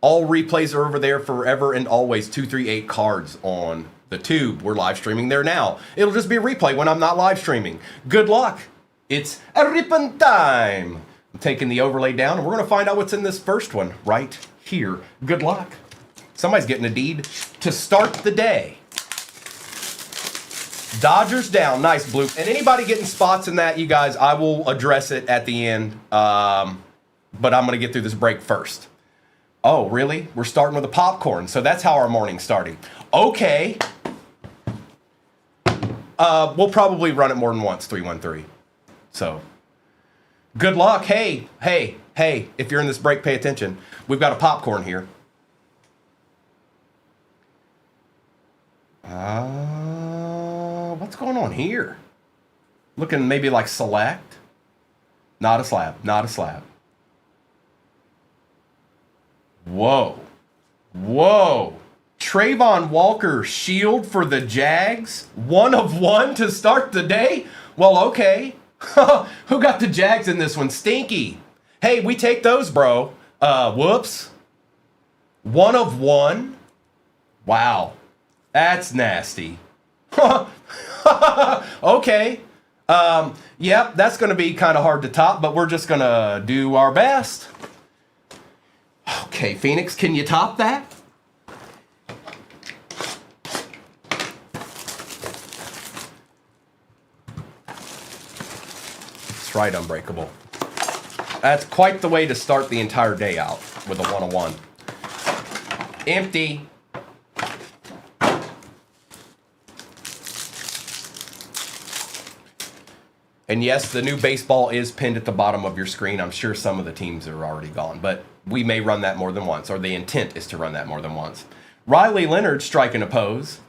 All replays are over there forever and always. 238 cards on the tube. We're live streaming there now. It'll just be a replay when I'm not live streaming. Good luck. It's a rippin' time. I'm taking the overlay down, and we're going to find out what's in this first one right here. Good luck. Somebody's getting a deed to start the day. Dodgers down. Nice, Blue. And anybody getting spots in that, you guys, I will address it at the end. But I'm going to get through this break first. Oh, really? We're starting with a popcorn. So that's how our morning's starting. Okay. We'll probably run it more than once, 313. So, good luck. Hey, if you're in this break, pay attention. We've got a popcorn here. What's going on here? Looking maybe like select. Not a slab. Whoa. Trayvon Walker shield for the Jags. 1 of 1 to start the day. Well, okay. Who got the Jags in this one? Stinky. Hey, we take those, bro. Whoops. 1 of 1. Wow. That's nasty. Okay. Yep, that's going to be kind of hard to top, but we're just going to do our best. Okay, Phoenix, can you top that? That's right, Unbreakable. That's quite the way to start the entire day out with a 1 of 1. Empty. And yes, the new baseball is pinned at the bottom of your screen. I'm sure some of the teams are already gone, but we may run that more than once, or the intent is to run that more than once. Riley Leonard striking a pose.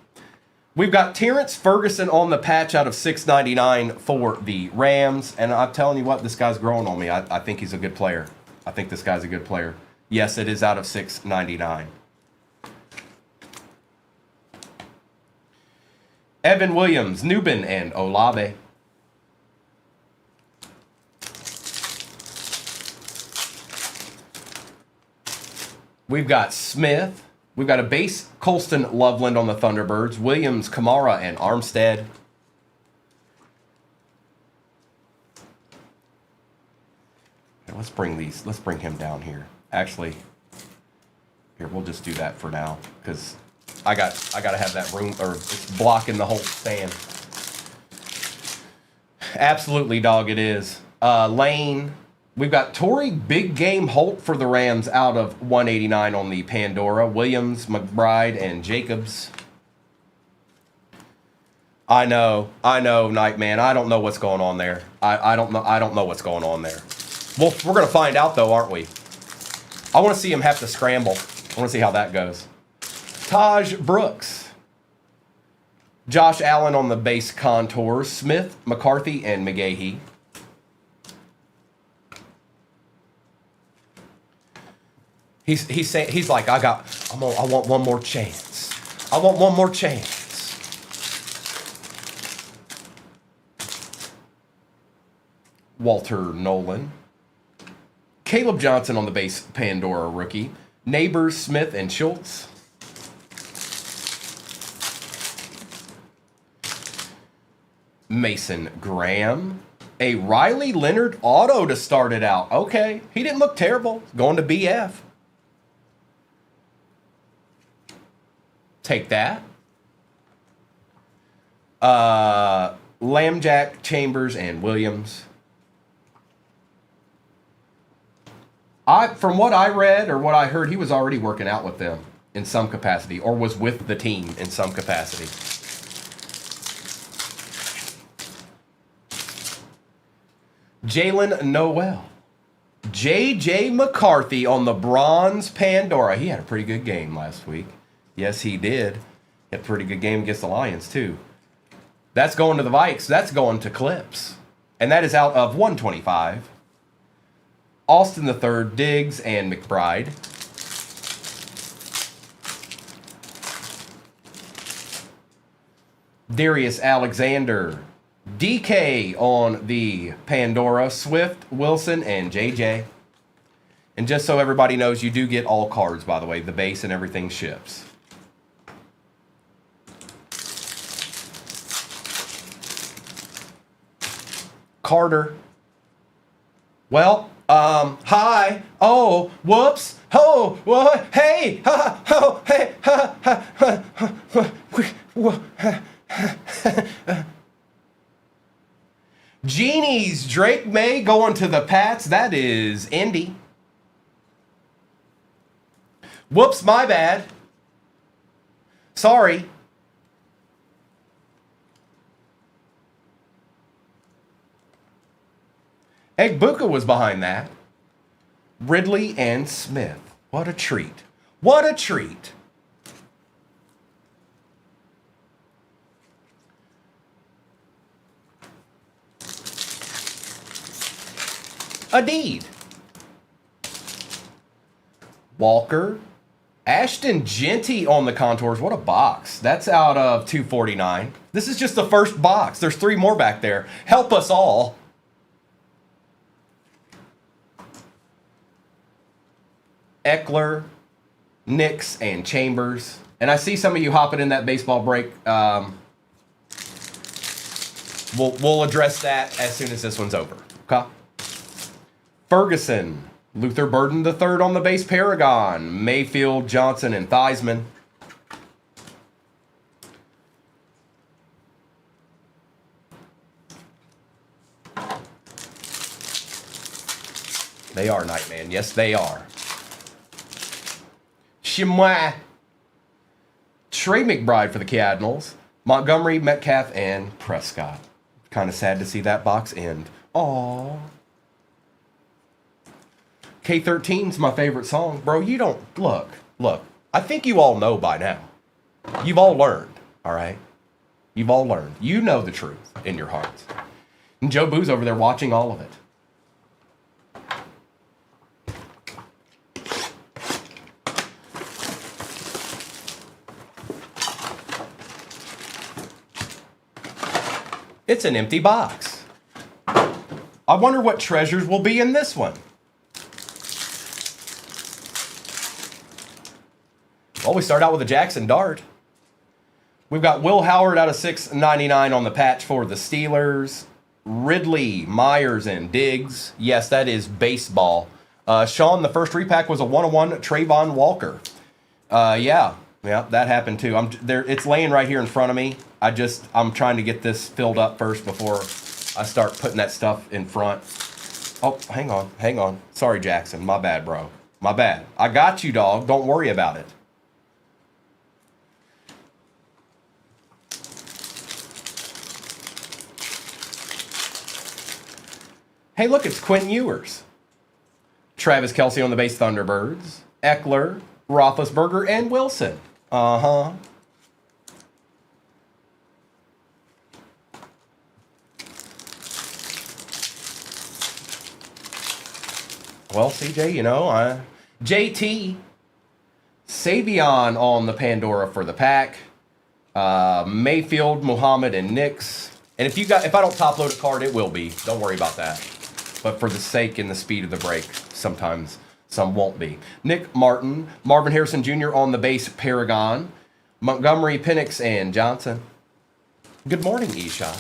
We've got Terrence Ferguson on the patch out of $6.99 for the Rams. And I'm telling you what, this guy's growing on me. I think he's a good player. I think this guy's a good player. Yes, it is out of $6.99. Evan Williams, Newbin, and Olave. We've got Smith. We've got a base Colston Loveland on the Thunderbirds. Williams, Kamara, and Armstead. Here, let's bring him down here. Actually, here, we'll just do that for now because I gotta have that room, or it's blocking the whole stand. Absolutely, dog, it is. Lane. We've got Torrey Big Game Holt for the Rams out of 189 on the Pandora. Williams, McBride, and Jacobs. I know, Nightman. I don't know what's going on there. I don't know what's going on there. Well, we're gonna find out though, aren't we? I want to see him have to scramble. I want to see how that goes. Taj Brooks. Josh Allen on the base contours. Smith, McCarthy, and McGahee. He's saying, he's like, I want one more chance. I want one more chance. Walter Nolan. Caleb Johnson on the base Pandora rookie. Neighbors, Smith, and Schultz. Mason Graham. A Riley Leonard auto to start it out. Okay, he didn't look terrible. Going to BF. Take that. Lambjack, Chambers, and Williams. From what I read or what I heard, he was already working out with them in some capacity, or was with the team in some capacity. Jalen Noel. J.J. McCarthy on the bronze Pandora. He had a pretty good game last week. Yes, he did. He had a pretty good game against the Lions, too. That's going to the Vikes. That's going to Clips. And that is out of 125. Austin III, Diggs, and McBride. Darius Alexander. DK on the Pandora. Swift, Wilson, and JJ. And just so everybody knows, you do get all cards, by the way. The base and everything ships. Carter. Well, hi. Oh, whoops. Oh, what? Hey. Ha, oh, hey. Ha, ha, ha. Genies. Drake May going to the Pats. That is Indy. Whoops, my bad. Sorry. Egbuka was behind that. Ridley and Smith. What a treat. What a treat. A deed. Walker. Ashton Genty on the contours. What a box. That's out of 249. This is just the first box. There's 3 more back there. Help us all. Eckler, Nix, and Chambers. And I see some of you hopping in that baseball break. We'll address that as soon as this one's over. Okay. Ferguson, Luther Burden III on the base Paragon, Mayfield, Johnson, and Theismann. They are Nightman. Yes, they are. Chimois. Trey McBride for the Cardinals. Montgomery, Metcalf, and Prescott. Kind of sad to see that box end. Aww. K13's my favorite song. Bro, you don't... Look. I think you all know by now. You've all learned, all right? You've all learned. You know the truth in your hearts. And Joe Boo's over there watching all of it. It's an empty box. I wonder what treasures will be in this one. Well, we start out with a Jackson Dart. We've got Will Howard out of 699 on the patch for the Steelers. Ridley, Myers, and Diggs. Yes, that is baseball. Sean, the first repack was a 101 Trayvon Walker. Yeah, that happened too. It's laying right here in front of me. I'm trying to get this filled up first before I start putting that stuff in front. Oh, hang on. Sorry, Jackson. My bad, bro. My bad. I got you, dog. Don't worry about it. Hey, look, it's Quentin Ewers. Travis Kelce on the base Thunderbirds. Eckler, Roethlisberger, and Wilson. Uh-huh. Well, CJ, JT, Savion on the Pandora for the pack. Mayfield, Muhammad, and Nix. And if I don't top load a card, it will be. Don't worry about that. But for the sake and the speed of the break, sometimes some won't be. Nick Martin, Marvin Harrison Jr. on the base Paragon. Montgomery, Penix, and Johnson. Good morning, Isha.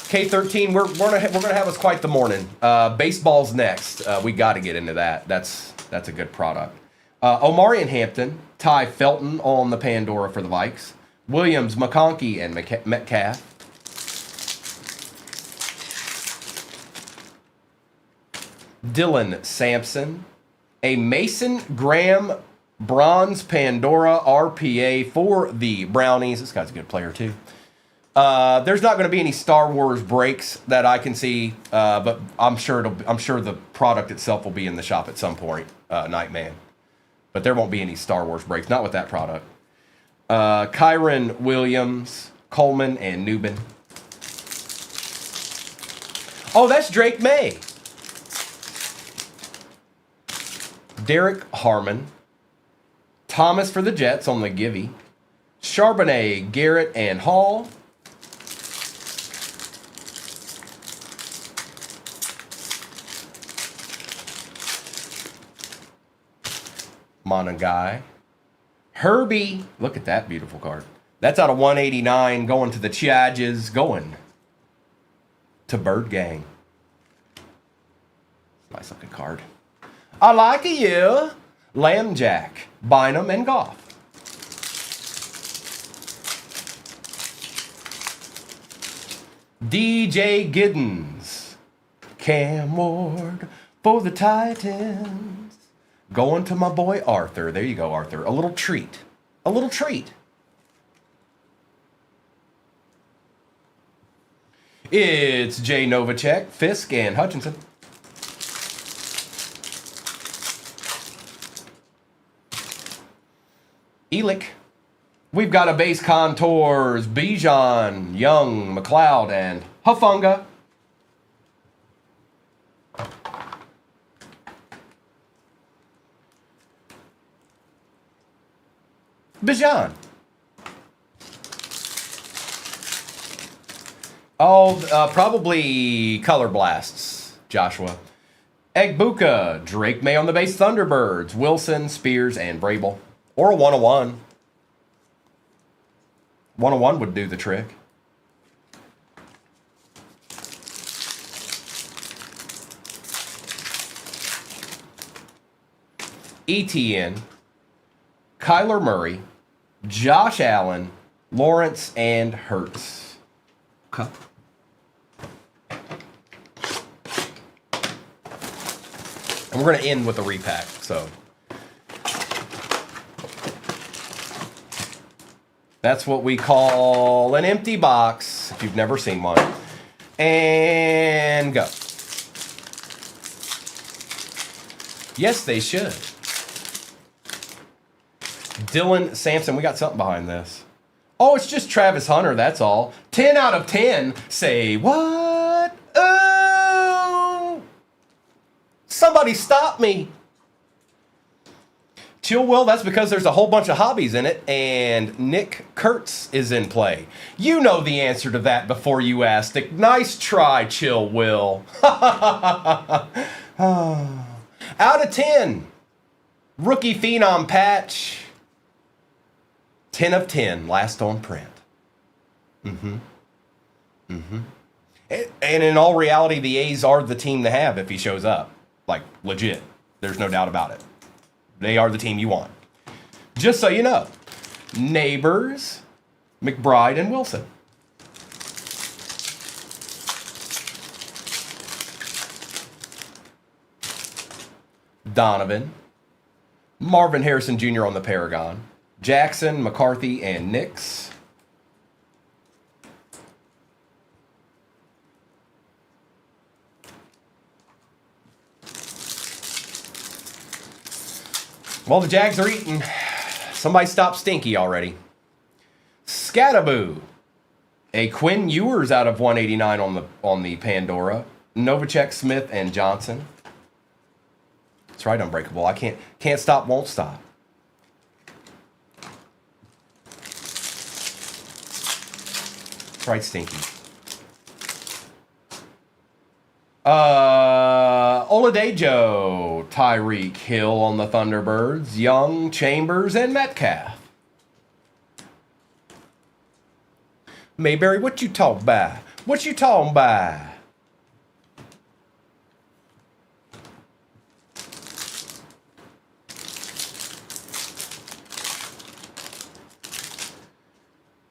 K13, we're gonna have us quite the morning. Baseball's next. We got to get into that. That's a good product. Omari and Hampton, Ty Felton on the Pandora for the Vikes. Williams, McConkey, and Metcalf. Dylan Sampson, a Mason Graham Bronze Pandora RPA for the Brownies. This guy's a good player too. There's not going to be any Star Wars breaks that I can see, but I'm sure the product itself will be in the shop at some point, Nightman. But there won't be any Star Wars breaks, not with that product. Kyron Williams, Coleman, and Newbin. Oh, that's Drake May. Derek Harmon. Thomas for the Jets on the Givey. Charbonnet, Garrett, and Hall. Monagai. Herbie. Look at that beautiful card. That's out of 189 going to the Charges, going to Bird Gang. Nice looking card. I like you. Lambjack, Bynum, and Goff. DJ Giddens. Cam Ward for the Titans. Going to my boy Arthur. There you go, Arthur. A little treat. A little treat. It's Jay Novacek, Fisk, and Hutchinson. Elick. We've got a base contours, Bijan, Young, McLeod, and Hufanga. Bijan. Oh, probably Color Blasts, Joshua. Egbuka, Drake May on the base, Thunderbirds, Wilson, Spears, and Brable. Or a 101. 101 would do the trick. ETN, Kyler Murray, Josh Allen, Lawrence, and Hurts. Okay. And we're going to end with a repack, so. That's what we call an empty box, if you've never seen one. And go. Yes, they should. Dylan Sampson, we got something behind this. Oh, it's just Travis Hunter, that's all. 10 out of 10. Say what? Oh! Somebody stop me. Chill Will, that's because there's a whole bunch of hobbies in it, and Nick Kurtz is in play. You know the answer to that before you asked it. Nice try, Chill Will. Out of 10. Rookie Phenom patch. 10 of 10, last on print. And in all reality, the A's are the team to have if he shows up. Like, legit. There's no doubt about it. They are the team you want. Just so you know. Neighbors, McBride, and Wilson. Donovan. Marvin Harrison Jr. on the Paragon. Jackson, McCarthy, and Nix. Well, the Jags are eating. Somebody stop Stinky already. Scattaboo. A Quinn Ewers out of 189 on the Pandora. Novacek, Smith, and Johnson. That's right, Unbreakable. I can't stop, won't stop. That's right, Stinky. Oladejo, Tyreek Hill on the Thunderbirds, Young, Chambers, and Metcalf. Mayberry, what you talking about? What you talking about?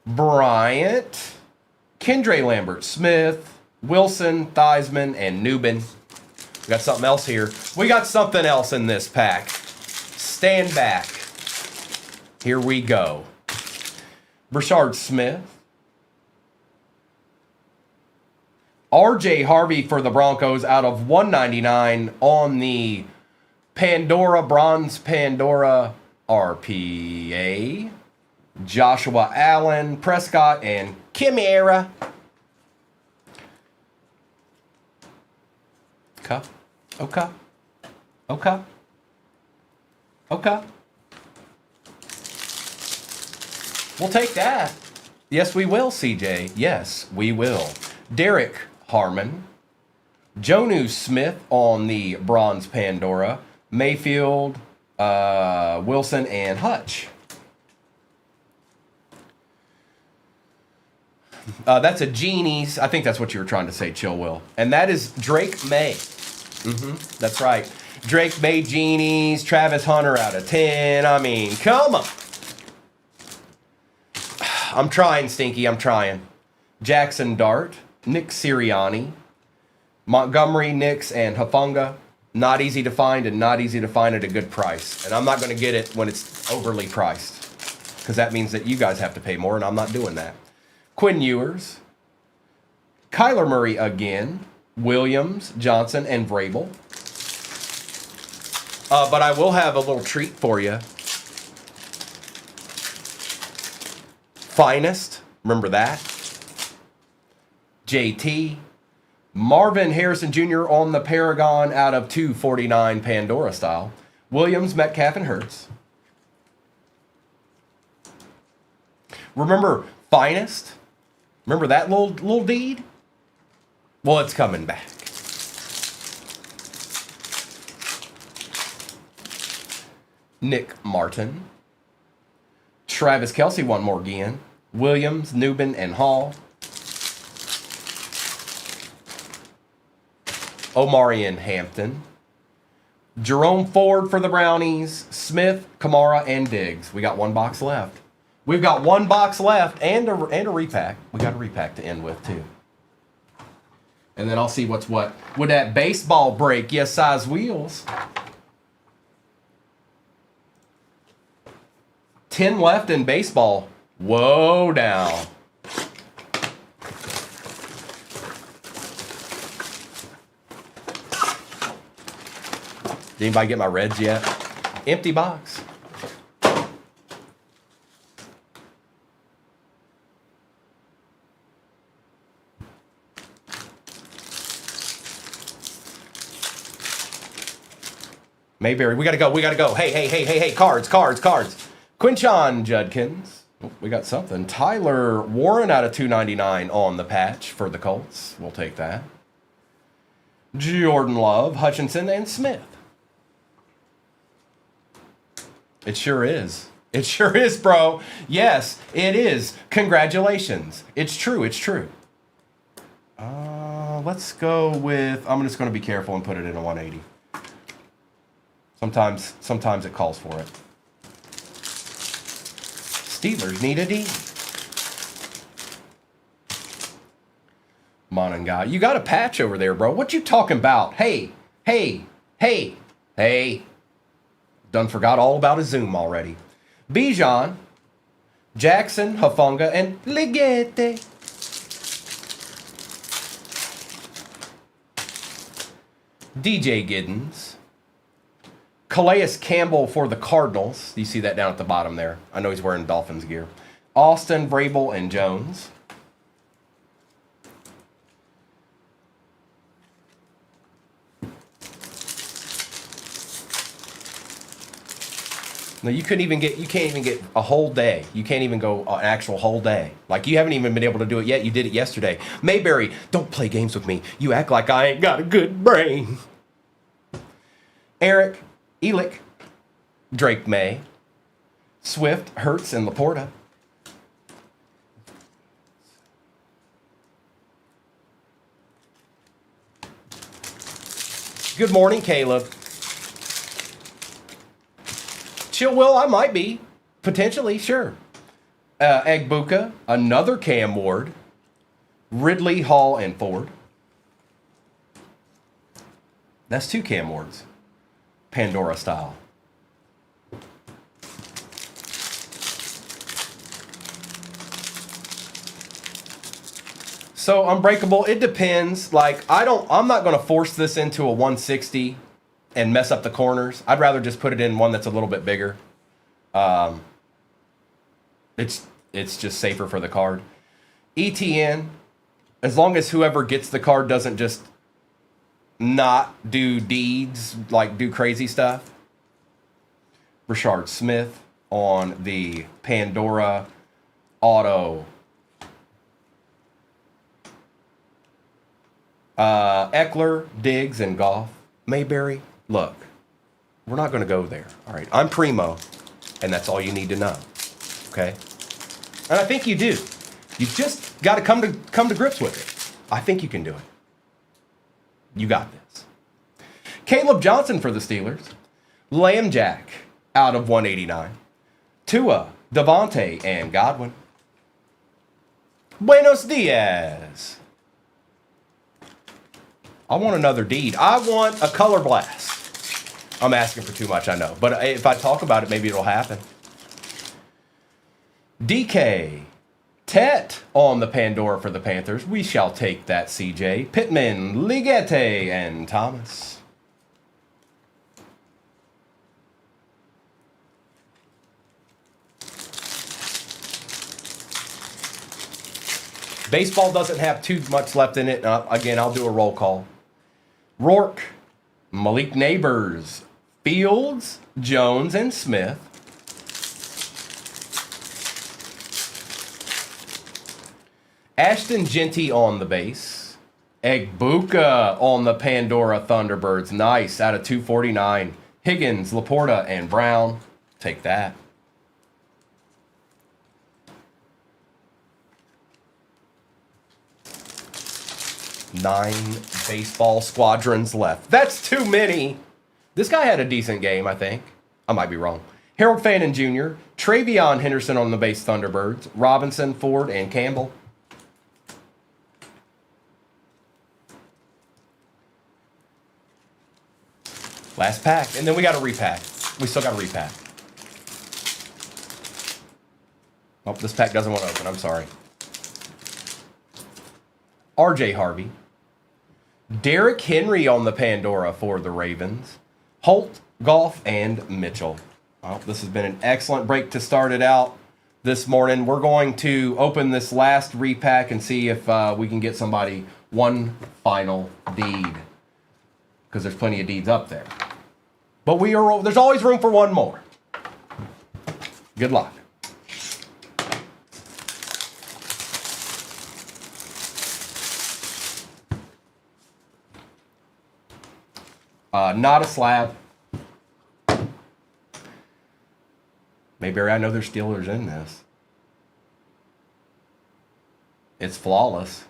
Bryant, Kendre Lambert, Smith, Wilson, Theismann, and Newbin. We got something else here. We got something else in this pack. Stand back. Here we go. Brashard Smith. RJ Harvey for the Broncos out of 199 on the Pandora, Bronze Pandora RPA. Joshua Allen, Prescott, and Chimera. Okay. Okay. Okay. Okay. We'll take that. Yes, we will, CJ. Yes, we will. Derek Harmon. Jonu Smith on the Bronze Pandora. Mayfield, Wilson and Hutch. That's a Genie's. I think that's what you were trying to say, Chill Will. And that is Drake May. That's right. Drake May Genie's. Travis Hunter out of 10. I mean, come on. I'm trying, Stinky. I'm trying. Jackson Dart. Nick Sirianni. Montgomery, Nix, and Hufanga. Not easy to find and not easy to find at a good price. And I'm not going to get it when it's overly priced. Because that means that you guys have to pay more, and I'm not doing that. Quinn Ewers. Kyler Murray again. Williams, Johnson, and Vrabel. But I will have a little treat for you. Finest. Remember that. JT. Marvin Harrison Jr. on the Paragon out of 249 Pandora style. Williams, Metcalf, and Hurts. Remember Finest? Remember that little deed? Well, it's coming back. Nick Martin. Travis Kelce, one more again. Williams, Newman, and Hall. Omarion Hampton. Jerome Ford for the Brownies. Smith, Kamara, and Diggs. We got one box left. We've got one box left and a repack. We got a repack to end with, too. And then I'll see what's what. With that baseball break, yes, size wheels. 10 left in baseball. Whoa, down. Did anybody get my Reds yet? Empty box. Mayberry, we gotta go. Hey, cards. Quinchon Judkins. Oh, we got something. Tyler Warren out of 299 on the patch for the Colts. We'll take that. Jordan Love, Hutchinson, and Smith. It sure is. It sure is, bro. Yes, it is. Congratulations. It's true. Let's go with, I'm just going to be careful and put it in a 180. Sometimes it calls for it. Steelers need a D. Mononga. You got a patch over there, bro. What you talking about? Hey. Done forgot all about a Zoom already. Bijan, Jackson, Hufanga, and Ligete. DJ Giddens. Calais Campbell for the Cardinals. You see that down at the bottom there. I know he's wearing Dolphins gear. Austin, Vrabel, and Jones. No, you can't even get a whole day. You can't even go an actual whole day. Like, you haven't even been able to do it yet. You did it yesterday. Mayberry, don't play games with me. You act like I ain't got a good brain. Eric, Elick, Drake May, Swift, Hurts, and Laporta. Good morning, Caleb. Chill Will, I might be. Potentially, sure. Egbuka, another Cam Ward, Ridley, Hall, and Ford. That's two Cam Wards. Pandora style. So Unbreakable, it depends. Like, I'm not gonna force this into a 160 and mess up the corners. I'd rather just put it in one that's a little bit bigger. It's just safer for the card. ETN, as long as whoever gets the card doesn't just not do deeds, like do crazy stuff. Rashard Smith on the Pandora Auto. Eckler, Diggs, and Goff. Mayberry, look. We're not going to go there. All right. I'm Primo, and that's all you need to know. Okay? And I think you do. You've just got to come to grips with it. I think you can do it. You got this. Caleb Johnson for the Steelers. Lamb Jack out of 189. Tua, Devontae, and Godwin. Buenos dias. I want another deed. I want a color blast. I'm asking for too much, I know. But if I talk about it, maybe it'll happen. DK. Tet on the Pandora for the Panthers. We shall take that, CJ. Pittman, Ligette, and Thomas. Baseball doesn't have too much left in it. Again, I'll do a roll call. Rourke, Malik Neighbors, Fields, Jones, and Smith. Ashton Genty on the base. Egbuka on the Pandora Thunderbirds. Nice, out of 249. Higgins, Laporta, and Brown. Take that. Nine baseball squadrons left. That's too many. This guy had a decent game, I think. I might be wrong. Harold Fannin Jr., Travion Henderson on the base Thunderbirds, Robinson, Ford, and Campbell. Last pack. And then we got to repack. We still got to repack. Oh, this pack doesn't want to open. I'm sorry. RJ Harvey. Derrick Henry on the Pandora for the Ravens. Holt, Goff, and Mitchell. Well, this has been an excellent break to start it out this morning. We're going to open this last repack and see if we can get somebody one final deed. Because there's plenty of deeds up there. But there's always room for one more. Good luck. Not a slab. Mayberry, I know there's Steelers in this. It's flawless.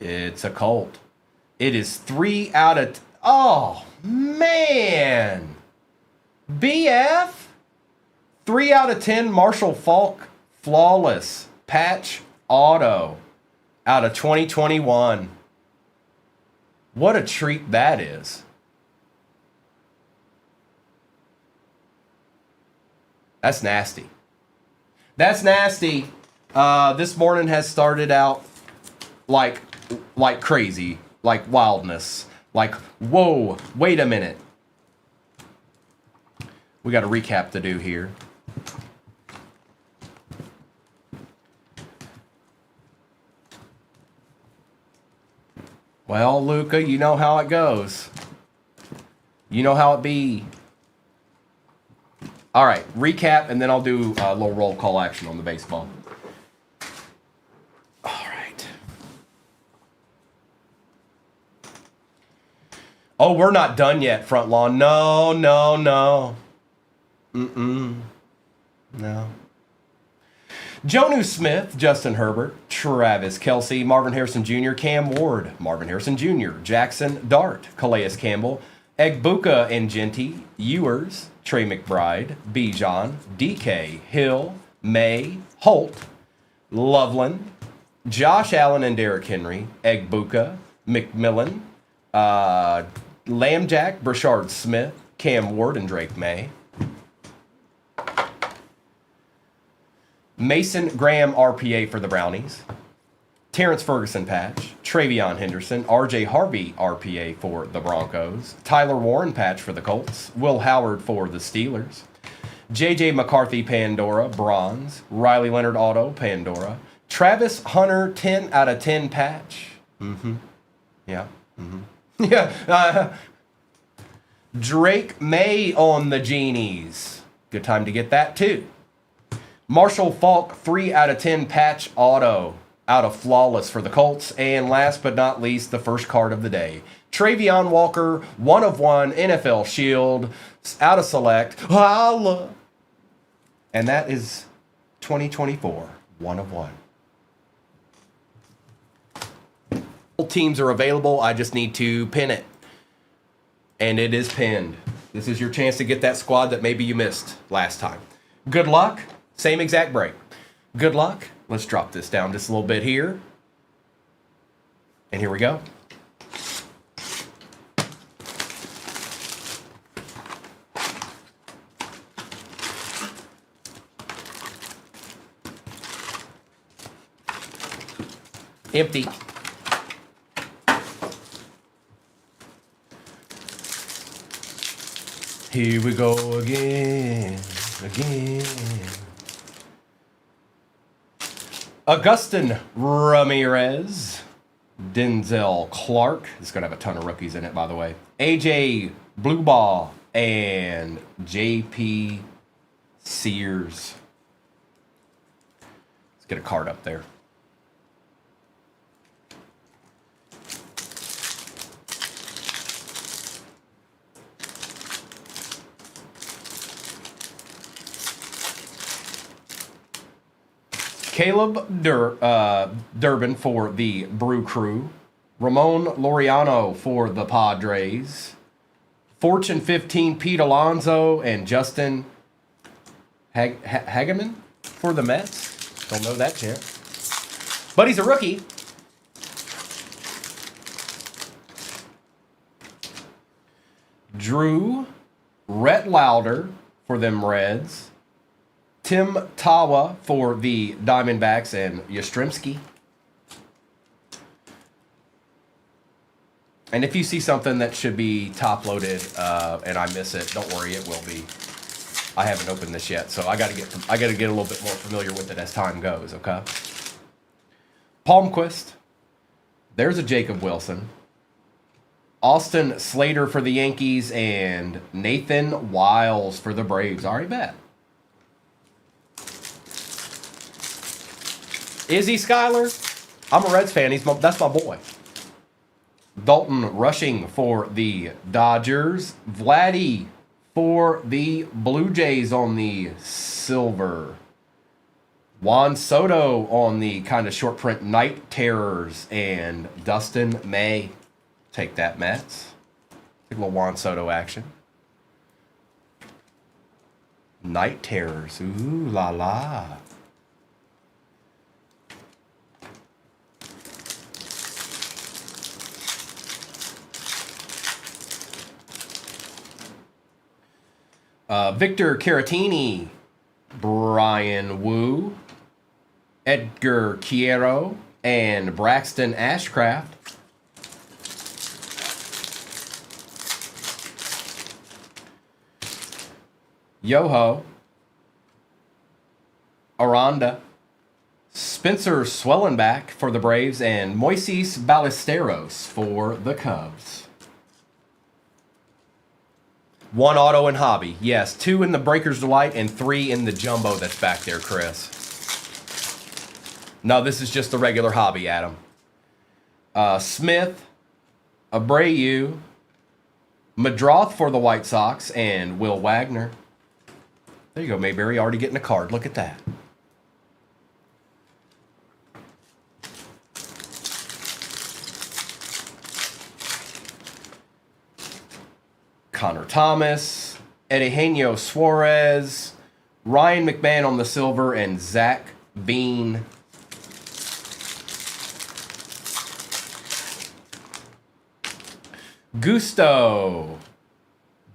It's a Colt. It is 3 out of... Oh, man. BF. 3 out of 10 Marshall Faulk. Flawless. Patch auto. Out of 2021. What a treat that is. That's nasty. That's nasty. This morning has started out like crazy, like wildness, like, whoa, wait a minute. We got a recap to do here. Well, Luca, you know how it goes. You know how it be. All right, recap, and then I'll do a little roll call action on the baseball. All right. Oh, we're not done yet, front lawn. No. No. Jonu Smith, Justin Herbert, Travis Kelce, Marvin Harrison Jr., Cam Ward, Marvin Harrison Jr., Jackson Dart, Calais Campbell, Egbuka and Genty, Ewers, Trey McBride, Bijan, DK, Hill, May, Holt, Loveland, Josh Allen and Derrick Henry, Egbuka, McMillan, Lambjack, Brashard Smith, Cam Ward, and Drake May. Mason Graham RPA for the Brownies. Terrence Ferguson patch. Travion Henderson. RJ Harvey RPA for the Broncos. Tyler Warren patch for the Colts. Will Howard for the Steelers. JJ McCarthy Pandora bronze. Riley Leonard auto Pandora. Travis Hunter 10 out of 10 patch. Yeah. Yeah. Drake May on the Genies. Good time to get that too. Marshall Faulk 3 out of 10 patch auto out of Flawless for the Colts. And last but not least, the first card of the day. Travion Walker, 1 of 1, NFL Shield, out of Select. Holla! And that is 2024, 1 of 1. All teams are available. I just need to pin it. And it is pinned. This is your chance to get that squad that maybe you missed last time. Good luck. Same exact break. Good luck. Let's drop this down just a little bit here. And here we go. Empty. Here we go again. Augustin Ramirez, Denzel Clark. It's going to have a ton of rookies in it, by the way. AJ Blueball and JP Sears. Let's get a card up there. Caleb Durbin for the Brew Crew. Ramon Laureano for the Padres. Fortune 15, Pete Alonso and Justin Hageman for the Mets. Don't know that yet. But he's a rookie. Drew Rhett Lauder for them Reds. Tim Tawa for the Diamondbacks and Yastrzemski. And if you see something that should be top-loaded and I miss it, don't worry, it will be. I haven't opened this yet, so I got to get a little bit more familiar with it as time goes. Okay. Palmquist. There's a Jacob Wilson. Austin Slater for the Yankees and Nathan Wiles for the Braves. Already bet. Izzy Schuyler. I'm a Reds fan. That's my boy. Dalton Rushing for the Dodgers. Vladdy for the Blue Jays on the silver. Juan Soto on the kind of short print Night Terrors. And Dustin May. Take that, Mets. Take a little Juan Soto action. Night Terrors. Ooh la la. Victor Caratini, Brian Wu, Edgar Quiero, and Braxton Ashcraft. Yoho, Aranda, Spencer Swellenback for the Braves, and Moises Ballesteros for the Cubs. 1 auto and hobby. Yes, 2 in the Breaker's Delight and 3 in the Jumbo that's back there, Chris. No, this is just the regular hobby, Adam. Smith, Abreu, Madroth for the White Sox, and Will Wagner. There you go, Mayberry, already getting a card. Look at that. Connor Thomas, Eugenio Suarez, Ryan McMahon on the silver, and Zach Bean. Gusto,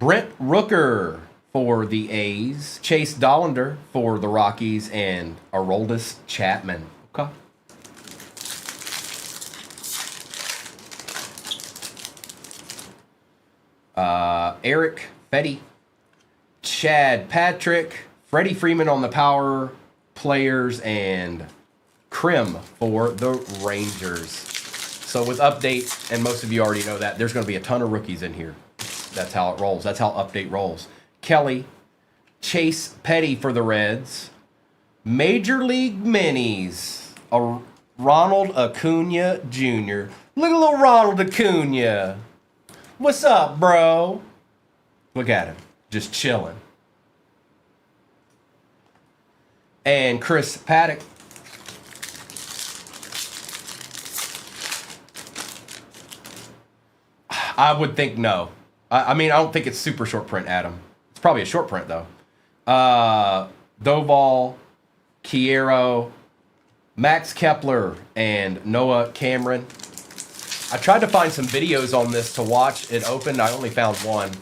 Brent Rooker for the A's, Chase Dollander for the Rockies, and Aroldis Chapman. Okay. Eric Fetty, Chad Patrick, Freddie Freeman on the power players, and Krim for the Rangers. So with update, and most of you already know that, there's going to be a ton of rookies in here. That's how it rolls. That's how update rolls. Kelly, Chase Petty for the Reds, Major League Minis, Ronald Acuna Jr. Look at little Ronald Acuna. What's up, bro? Look at him. Just chilling. And Chris Paddock. I would think no. I mean, I don't think it's super short print, Adam. It's probably a short print, though. Doval, Kiero, Max Kepler, and Noah Cameron. I tried to find some videos on this to watch. It opened. I only found one.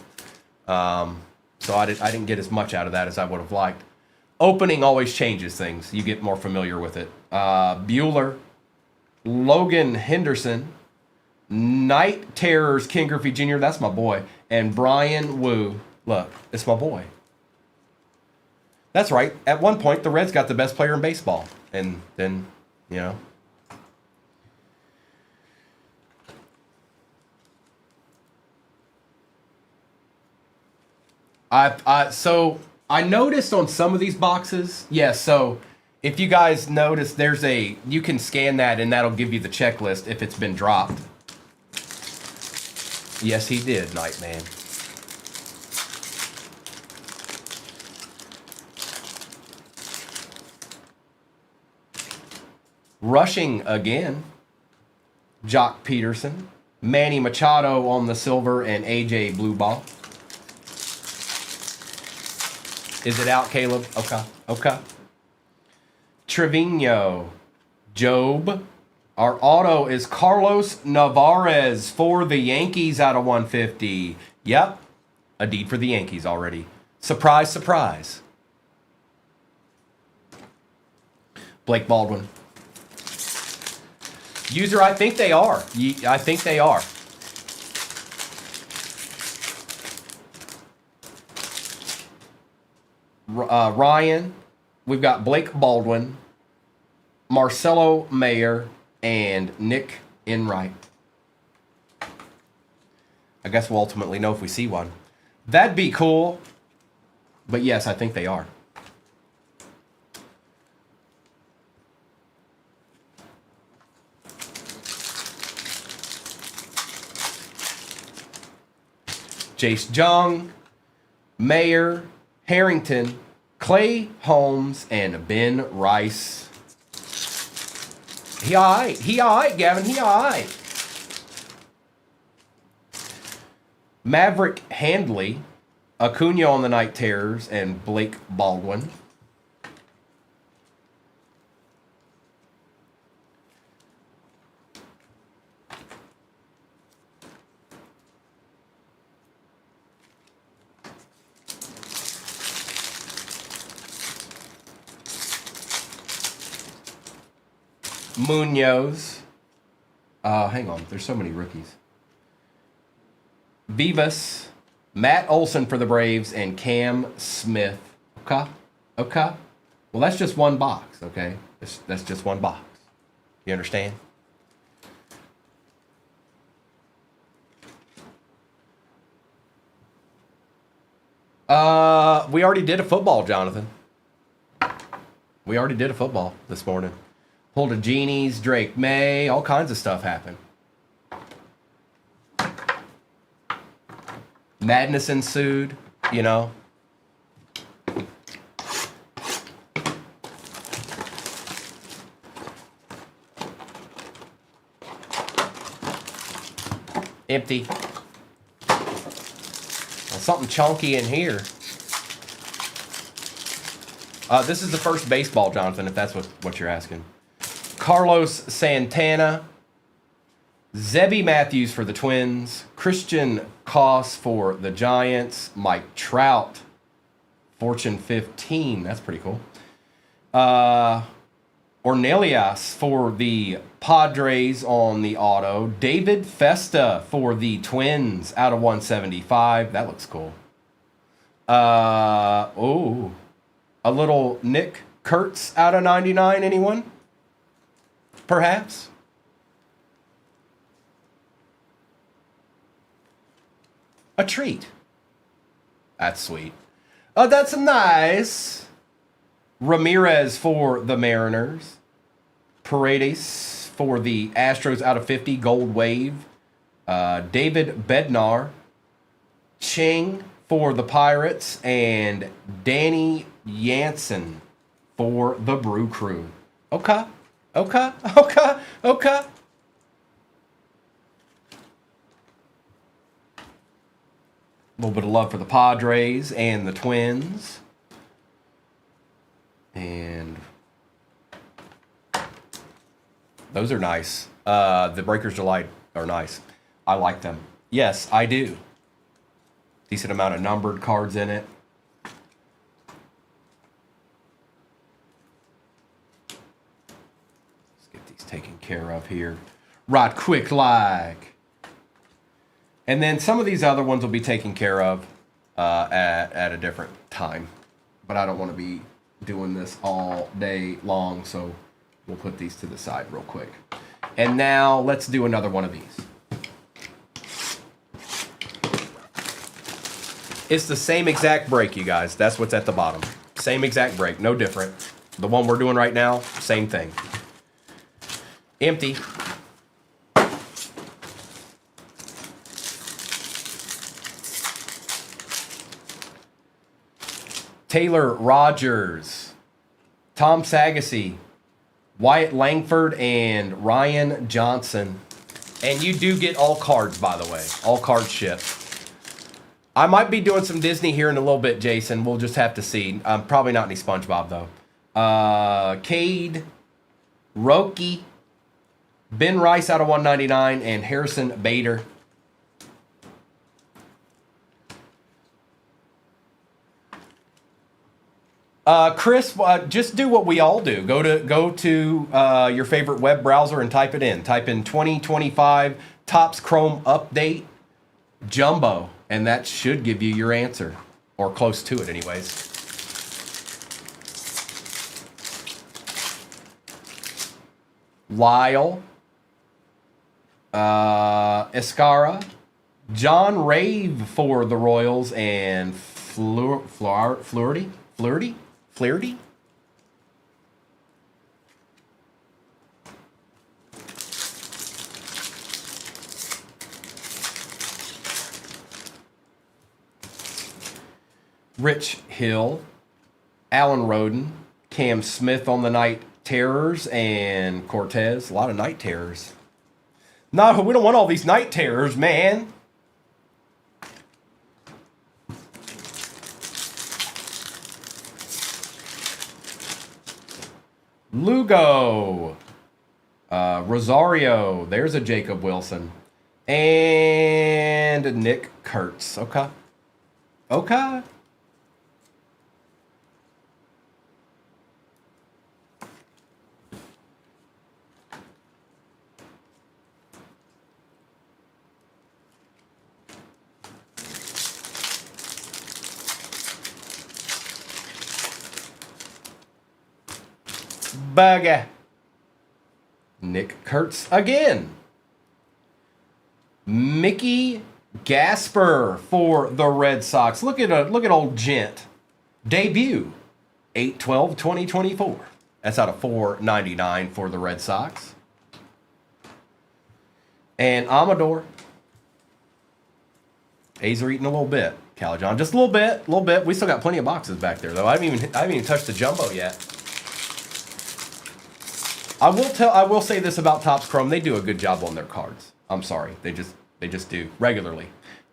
So I didn't get as much out of that as I would have liked. Opening always changes things. You get more familiar with it. Bueller, Logan Henderson, Night Terrors King Griffey Jr., that's my boy, and Brian Wu. Look, it's my boy. That's right. At one point, the Reds got the best player in baseball. And then, you know. So I noticed on some of these boxes, so if you guys notice, you can scan that and that'll give you the checklist if it's been dropped. Yes, he did, Nightman. Rushing again, Jock Peterson, Manny Machado on the silver, and AJ Blueball. Is it out, Caleb? Okay. Trevino, Job. Our auto is Carlos Navarez for the Yankees out of 150. Yep, a deed for the Yankees already. Surprise, surprise. Blake Baldwin. User, I think they are. I think they are. Ryan, we've got Blake Baldwin, Marcelo Mayer, and Nick Enright. I guess we'll ultimately know if we see one. That'd be cool. But yes, I think they are. Jace Jung, Mayer, Harrington, Clay Holmes, and Ben Rice. He all right, Gavin, he all right. Maverick Handley, Acuna on the Night Terrors, and Blake Baldwin. Munoz. Hang on. There's so many rookies. Vivas. Matt Olson for the Braves. And Cam Smith. Okay. Well, that's just one box, okay? That's just one box. You understand? We already did a football, Jonathan. We already did a football this morning. Pulled a Genies, Drake May, all kinds of stuff happened. Madness ensued, you know. Empty. Well, something chunky in here. This is the first baseball, Jonathan, if that's what you're asking. Carlos Santana, Zebby Matthews for the Twins, Christian Koss for the Giants, Mike Trout, Fortune 15, that's pretty cool. Ornelias for the Padres on the auto, David Festa for the Twins out of 175, that looks cool. A little Nick Kurtz out of 99, anyone? Perhaps. A treat. That's sweet. Oh, that's nice. Ramirez for the Mariners. Paredes for the Astros out of 50, gold wave. David Bednar. Ching for the Pirates. And Danny Jansen for the Brew Crew. Okay. A little bit of love for the Padres and the Twins. And those are nice. The Breakers Delight are nice. I like them. Yes, I do. Decent amount of numbered cards in it. Let's get these taken care of here. Right quick like. And then some of these other ones will be taken care of at a different time. But I don't want to be doing this all day long, so we'll put these to the side real quick. And now let's do another one of these. It's the same exact break, you guys. That's what's at the bottom. Same exact break, no different. The one we're doing right now, same thing. Empty. Taylor Rogers, Tom Sagasy, Wyatt Langford, and Ryan Johnson. And you do get all cards, by the way. All cards shipped. I might be doing some Disney here in a little bit, Jason. We'll just have to see. Probably not any SpongeBob, though. Cade, Roki, Ben Rice out of 199, and Harrison Bader. Chris, just do what we all do. Go to your favorite web browser and type it in. Type in 2025 Topps Chrome Update Jumbo, and that should give you your answer, or close to it anyways. Lyle, Escara, John Rave for the Royals, and Flaherty. Rich Hill, Alan Roden, Cam Smith on the Night Terrors, and Cortez. A lot of Night Terrors. No, we don't want all these Night Terrors, man. Lugo, Rosario, there's a Jacob Wilson, and Nick Kurtz. Okay. Bugger. Nick Kurtz again. Mickey Gasper for the Red Sox. Look at old gent. Debut 8/12/2024. That's out of 499 for the Red Sox. And Amador. A's are eating a little bit. Calijon, just a little bit. We still got plenty of boxes back there though. I haven't even touched the jumbo yet. I will say this about Topps Chrome. They do a good job on their cards. I'm sorry. They just do regularly.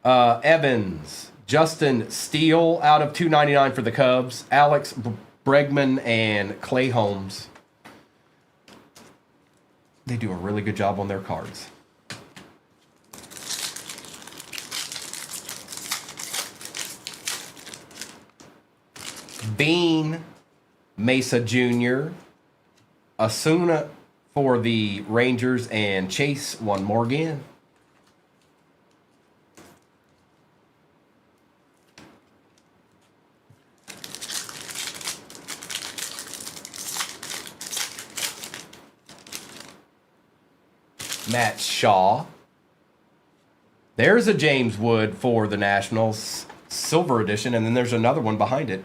Evans, Justin Steele out of 299 for the Cubs. Alex Bregman and Clay Holmes. They do a really good job on their cards. Bean, Mesa Jr., Asuna for the Rangers, and Chase one more again. Matt Shaw. There's a James Wood for the Nationals, Silver Edition, and then there's another one behind it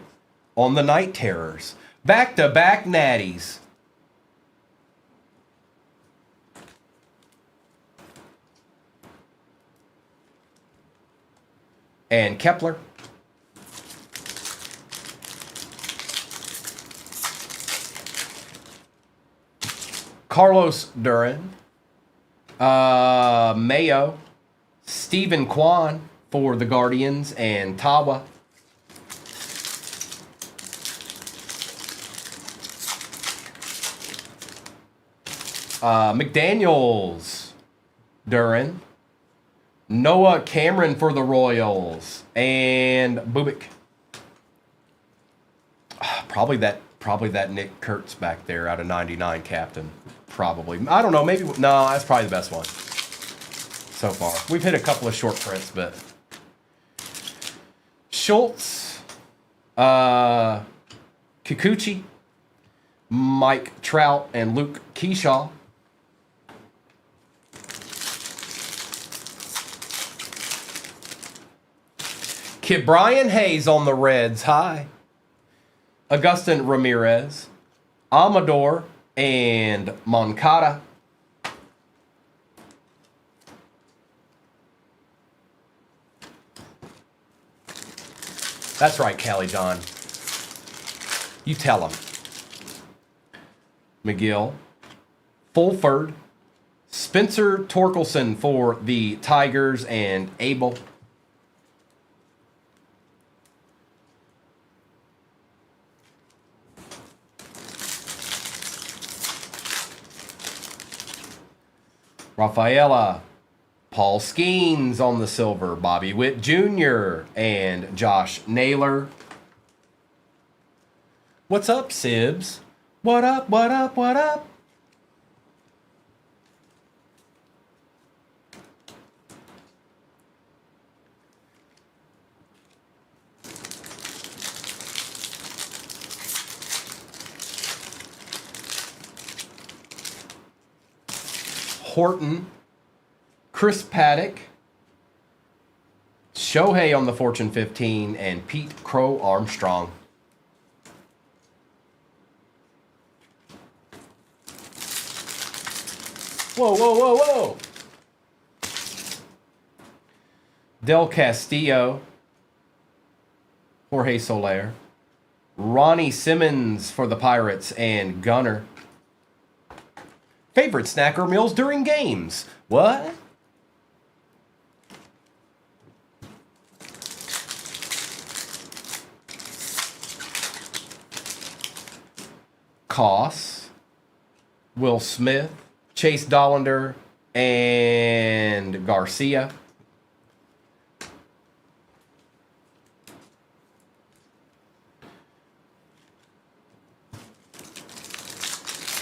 on the Night Terrors. Back-to-back natties. and Kepler. Carlos Duran, Mayo, Stephen Kwan for the Guardians, and Tawa. McDaniels, Duran, Noah Cameron for the Royals, and Bubik. Probably that Nick Kurtz back there out of 99 captain. Probably. I don't know. Maybe. No, that's probably the best one so far. We've hit a couple of short prints, but Schultz, Kikuchi, Mike Trout, and Luke Keyshaw. Kid Brian Hayes on the Reds. Hi. Augustin Ramirez, Amador, and Moncada. That's right, Callie John. You tell him. McGill, Fulford, Spencer Torkelson for the Tigers, and Abel. Rafaela, Paul Skeens on the silver, Bobby Witt Jr., and Josh Naylor. What's up, Sibs? What up, what up, what up? Horton, Chris Paddock, Shohei on the Fortune 15, and Pete Crow Armstrong. Whoa, whoa, whoa, whoa. Del Castillo, Jorge Soler, Ronnie Simmons for the Pirates, and Gunner. Favorite snacker meals during games. What? Koss, Will Smith, Chase Dollander, and Garcia.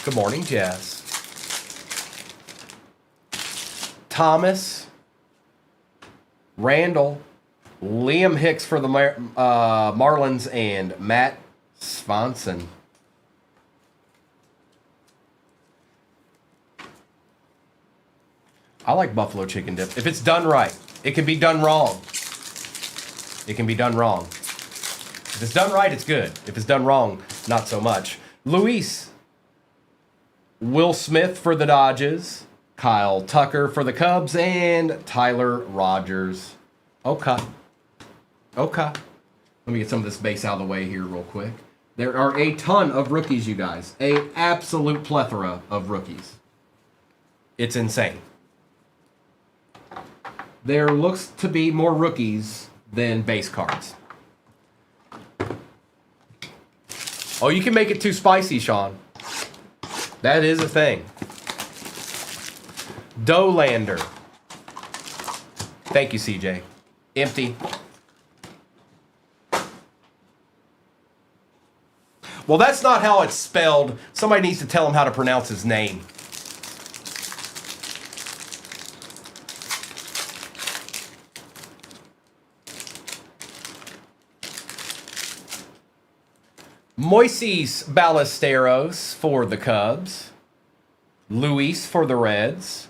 Good morning, Jess. Thomas, Randall, Liam Hicks for the Marlins, and Matt Swanson. I like buffalo chicken dip. If it's done right, it can be done wrong. It can be done wrong. If it's done right, it's good. If it's done wrong, not so much. Luis, Will Smith for the Dodgers, Kyle Tucker for the Cubs, and Tyler Rogers. Okay. Okay. Let me get some of this base out of the way here real quick. There are a ton of rookies, you guys. An absolute plethora of rookies. It's insane. There looks to be more rookies than base cards. Oh, you can make it too spicy, Sean. That is a thing. Dolander. Thank you, CJ. Empty. Well, that's not how it's spelled. Somebody needs to tell him how to pronounce his name. Moises Ballesteros for the Cubs. Luis for the Reds.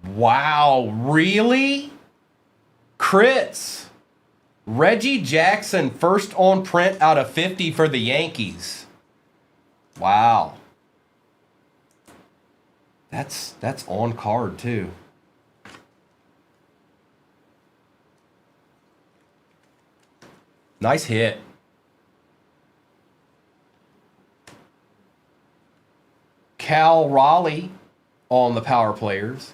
Wow, really? Crits. Reggie Jackson, first on print out of 50 for the Yankees. Wow. That's on card too. Nice hit. Cal Raleigh on the power players.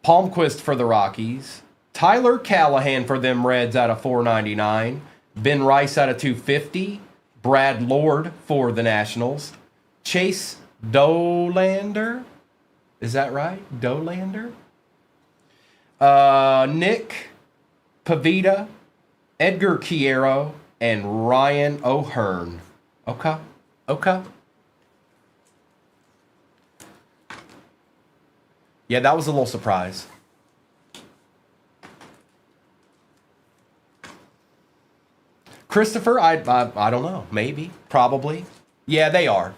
Palmquist for the Rockies. Tyler Callahan for them Reds out of 499. Ben Rice out of 250. Brad Lord for the Nationals. Chase Dolander. Is that right? Dolander? Nick Pavita, Edgar Quiero, and Ryan O'Hearn. Okay. Yeah, that was a little surprise. Christopher, I don't know. Maybe. Probably. Yeah, they are.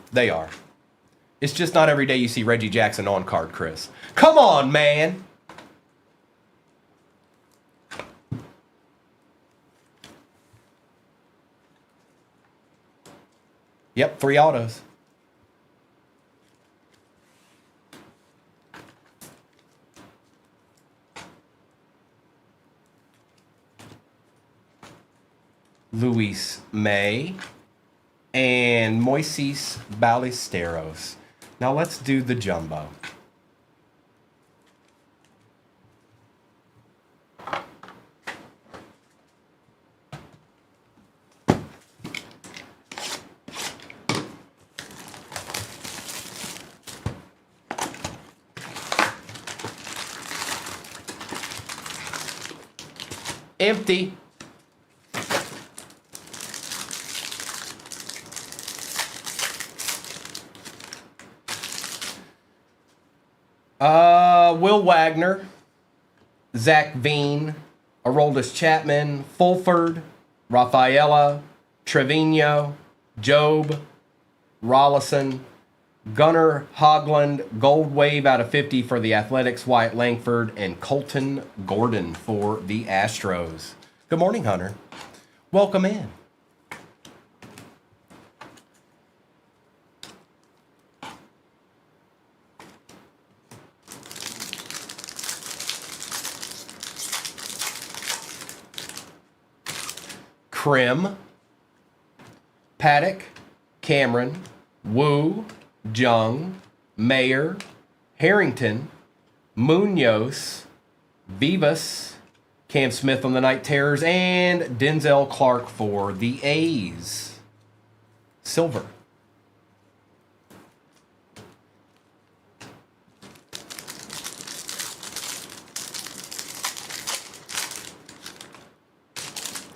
It's just not every day you see Reggie Jackson on card, Chris. Come on, man. Yep, 3 autos. Luis May and Moises Ballesteros. Now let's do the jumbo. Empty. Will Wagner, Zach Veen, Aroldis Chapman, Fulford, Rafaela, Trevino, Job, Rollison, Gunnar Hogland, Gold Wave out of 50 for the Athletics, Wyatt Langford, and Colton Gordon for the Astros. Good morning, Hunter. Welcome in. Krim, Paddock, Cameron, Wu, Jung, Mayer, Harrington, Munoz, Vivas, Cam Smith on the Night Terrors, and Denzel Clark for the A's. Silver.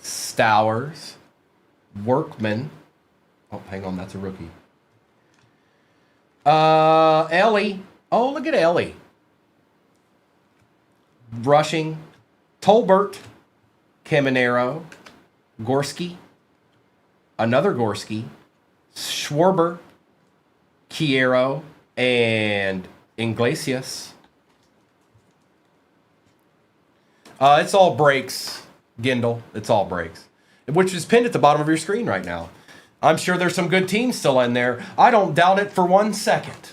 Stowers, Workman. Oh, hang on, that's a rookie. Ellie. Oh, look at Ellie. Rushing, Tolbert, Caminero, Gorski, another Gorski, Schwarber, Quiero, and Iglesias. It's all breaks, Gendel. It's all breaks. Which is pinned at the bottom of your screen right now. I'm sure there's some good teams still in there. I don't doubt it for 1 second.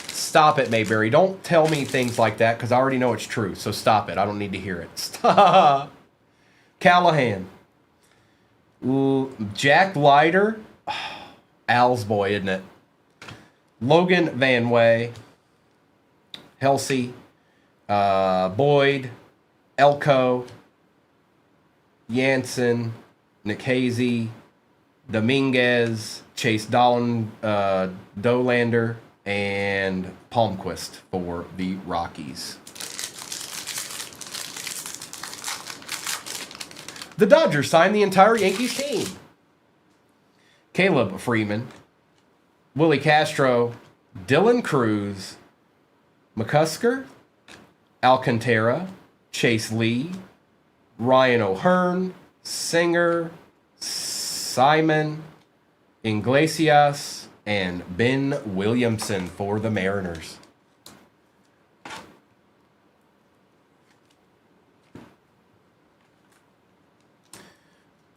Stop it, Mayberry. Don't tell me things like that because I already know it's true. So stop it. I don't need to hear it. Stop. Callahan. Jack Leiter. Al's boy, isn't it? Logan Van Way. Helsey. Boyd. Elko. Jansen. Nick Hazy. Dominguez. Chase Dolander. And Palmquist for the Rockies. The Dodgers signed the entire Yankees team. Caleb Freeman, Willie Castro, Dylan Cruz, McCusker, Alcantara, Chase Lee, Ryan O'Hearn, Singer, Simon, Iglesias, and Ben Williamson for the Mariners.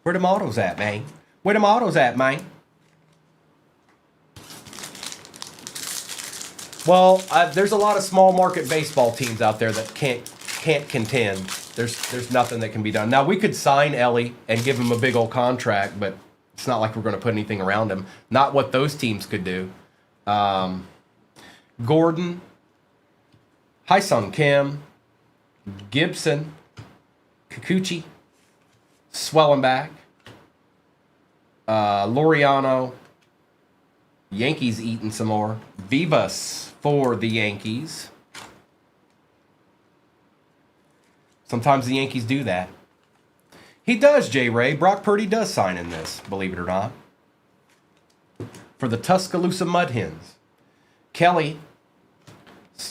Where the autos at, man? Where the autos at, man? Well, there's a lot of small market baseball teams out there that can't contend. There's nothing that can be done. Now we could sign Ellie and give him a big old contract, but it's not like we're going to put anything around him. Not what those teams could do. Gordon, Hyesung Kim, Gibson, Kikuchi, Swellenbach, Laureano. Yankees eating some more. Vivas for the Yankees. Sometimes the Yankees do that. He does, J. Ray. Brock Purdy does sign in this, believe it or not. For the Tuscaloosa Mud Hens. Kelly,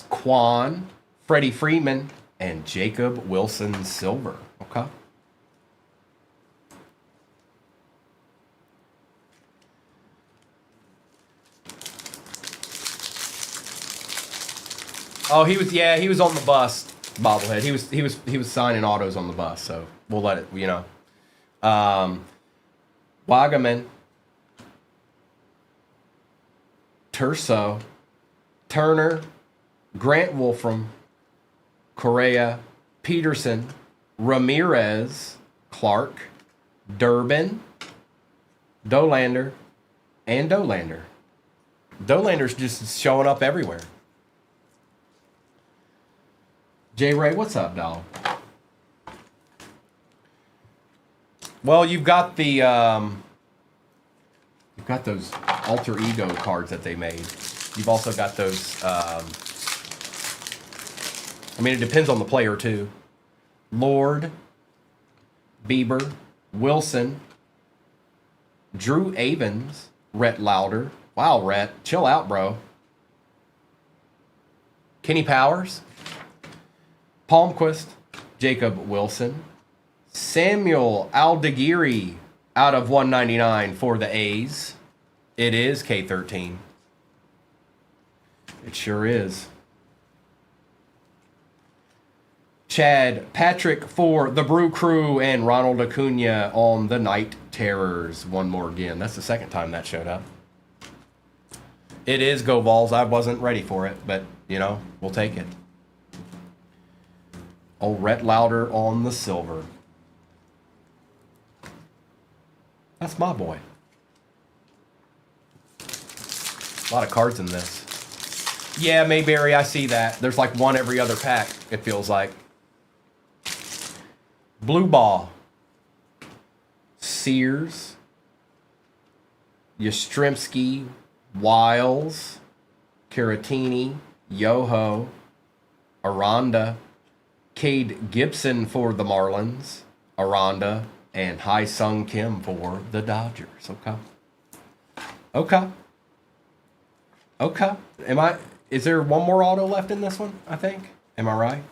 Quan, Freddie Freeman, and Jacob Wilson Silver. Okay. Oh, he was on the bus, bobblehead. He was signing autos on the bus, so we'll let it, Wagaman, Terso, Turner, Grant Wolfram, Correa, Peterson, Ramirez, Clark, Durbin, Dolander, and Dolander. Dolander's just showing up everywhere. J. Ray, what's up, dog? Well, you've got the you've got those alter ego cards that they made. You've also got those. I mean, it depends on the player too. Lord, Bieber, Wilson, Drew Avens, Rhett Lauder. Wow, Rhett, chill out, bro. Kenny Powers. Palmquist, Jacob Wilson, Samuel Aldegiri out of 199 for the A's. It is K13. It sure is. Chad Patrick for the Brew Crew and Ronald Acuna on the Night Terrors. One more again. That's the second time that showed up. It is Go Balls. I wasn't ready for it, but, we'll take it. Oh, Rhett Lauder on the silver. That's my boy. A lot of cards in this. Yeah, Mayberry, I see that. There's like one every other pack, it feels like. Blue Ball. Sears. Yastrzemski. Wiles. Caratini. Yoho. Aranda. Cade Gibson for the Marlins, Aranda, and Hyesung Kim for the Dodgers. Okay. Is there one more auto left in this one, I think? Am I right?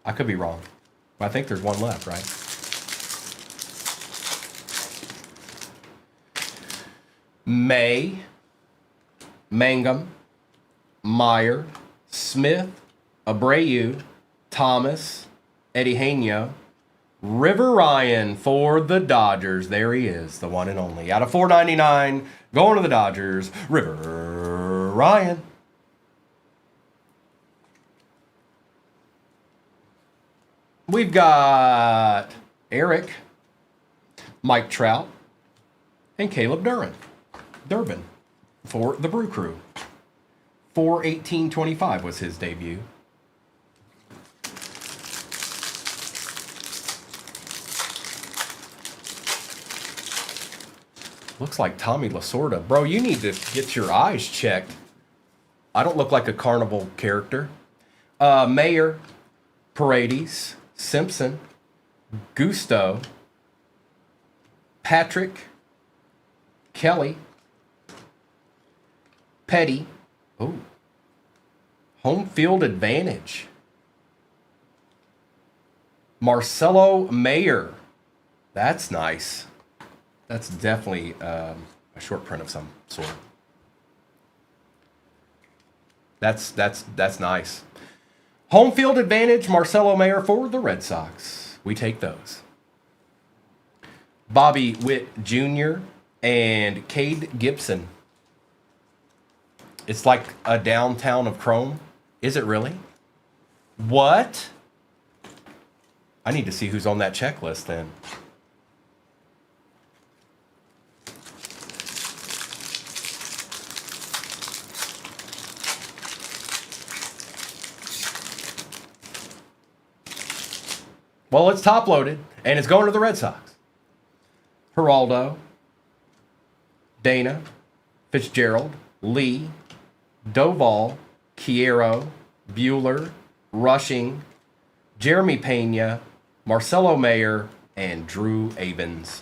I could be wrong. But I think there's one left, right? May, Mangum, Meyer, Smith, Abreu, Thomas, Eddie Haino, River Ryan for the Dodgers. There he is, the one and only. Out of 499, going to the Dodgers, River Ryan. We've got Eric, Mike Trout, and Caleb Durbin for the Brew Crew. 4/18/25 was his debut. Looks like Tommy Lasorda. Bro, you need to get your eyes checked. I don't look like a carnival character. Mayer, Paredes, Simpson, Gusto, Patrick, Kelly, Petty. Oh, home field advantage. Marcelo Mayer. That's nice. That's definitely a short print of some sort. That's nice. Home field advantage, Marcelo Mayer for the Red Sox. We take those. Bobby Witt Jr. and Cade Gibson. It's like a downtown of Chrome. Is it really? What? I need to see who's on that checklist then. Well, it's top loaded, and it's going to the Red Sox. Geraldo, Dana, Fitzgerald, Lee, Doval, Quiero, Bueller, Rushing, Jeremy Pena, Marcelo Mayer, and Drew Avens.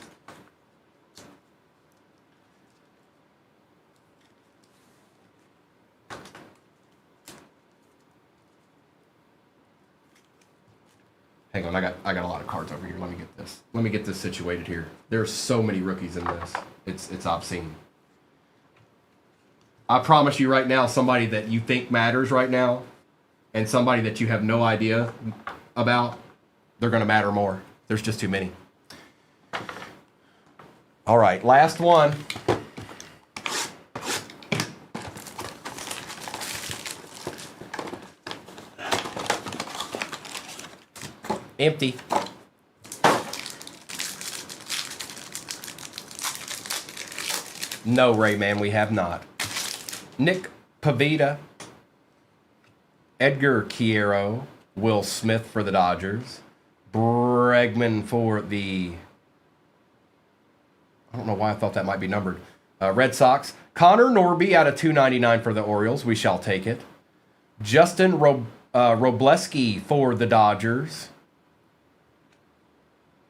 Hang on, I got a lot of cards over here. Let me get this situated here. There's so many rookies in this. It's obscene. I promise you right now, somebody that you think matters right now, and somebody that you have no idea about, they're going to matter more. There's just too many. All right, last one. Empty. No, Rayman, we have not. Nick Pavetta, Edgar Quiero, Will Smith for the Dodgers, Bregman for the... I don't know why I thought that might be numbered. Red Sox. Connor Norby out of 299 for the Orioles. We shall take it. Justin Robleski for the Dodgers.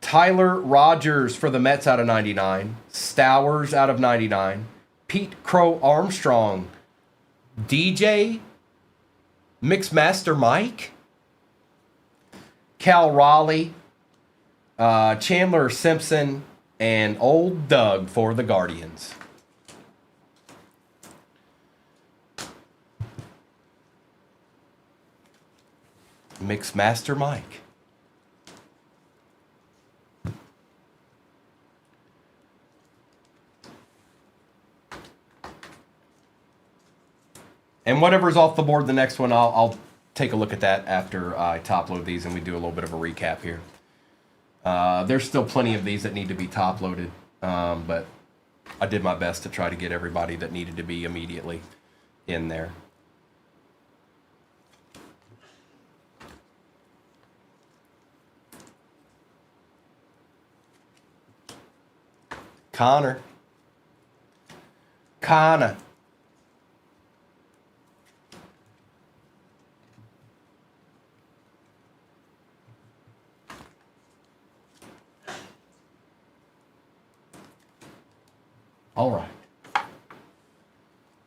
Tyler Rogers for the Mets out of 99. Stowers out of 99. Pete Crow Armstrong. DJ Mixmaster Mike. Cal Raleigh. Chandler Simpson. And Old Doug for the Guardians. Mixmaster Mike. And whatever's off the board, the next one, I'll take a look at that after I top load these and we do a little bit of a recap here. There's still plenty of these that need to be top loaded, but I did my best to try to get everybody that needed to be immediately in there. Connor. All right.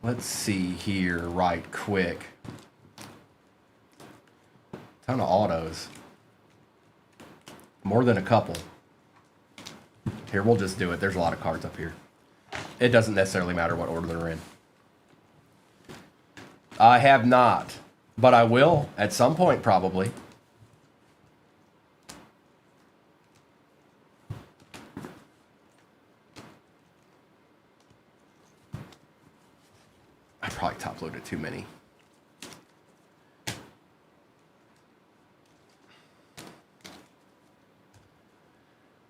Let's see here right quick. Ton of autos. More than a couple. Here, we'll just do it. There's a lot of cards up here. It doesn't necessarily matter what order they're in. I have not, but I will at some point probably. I probably top loaded too many.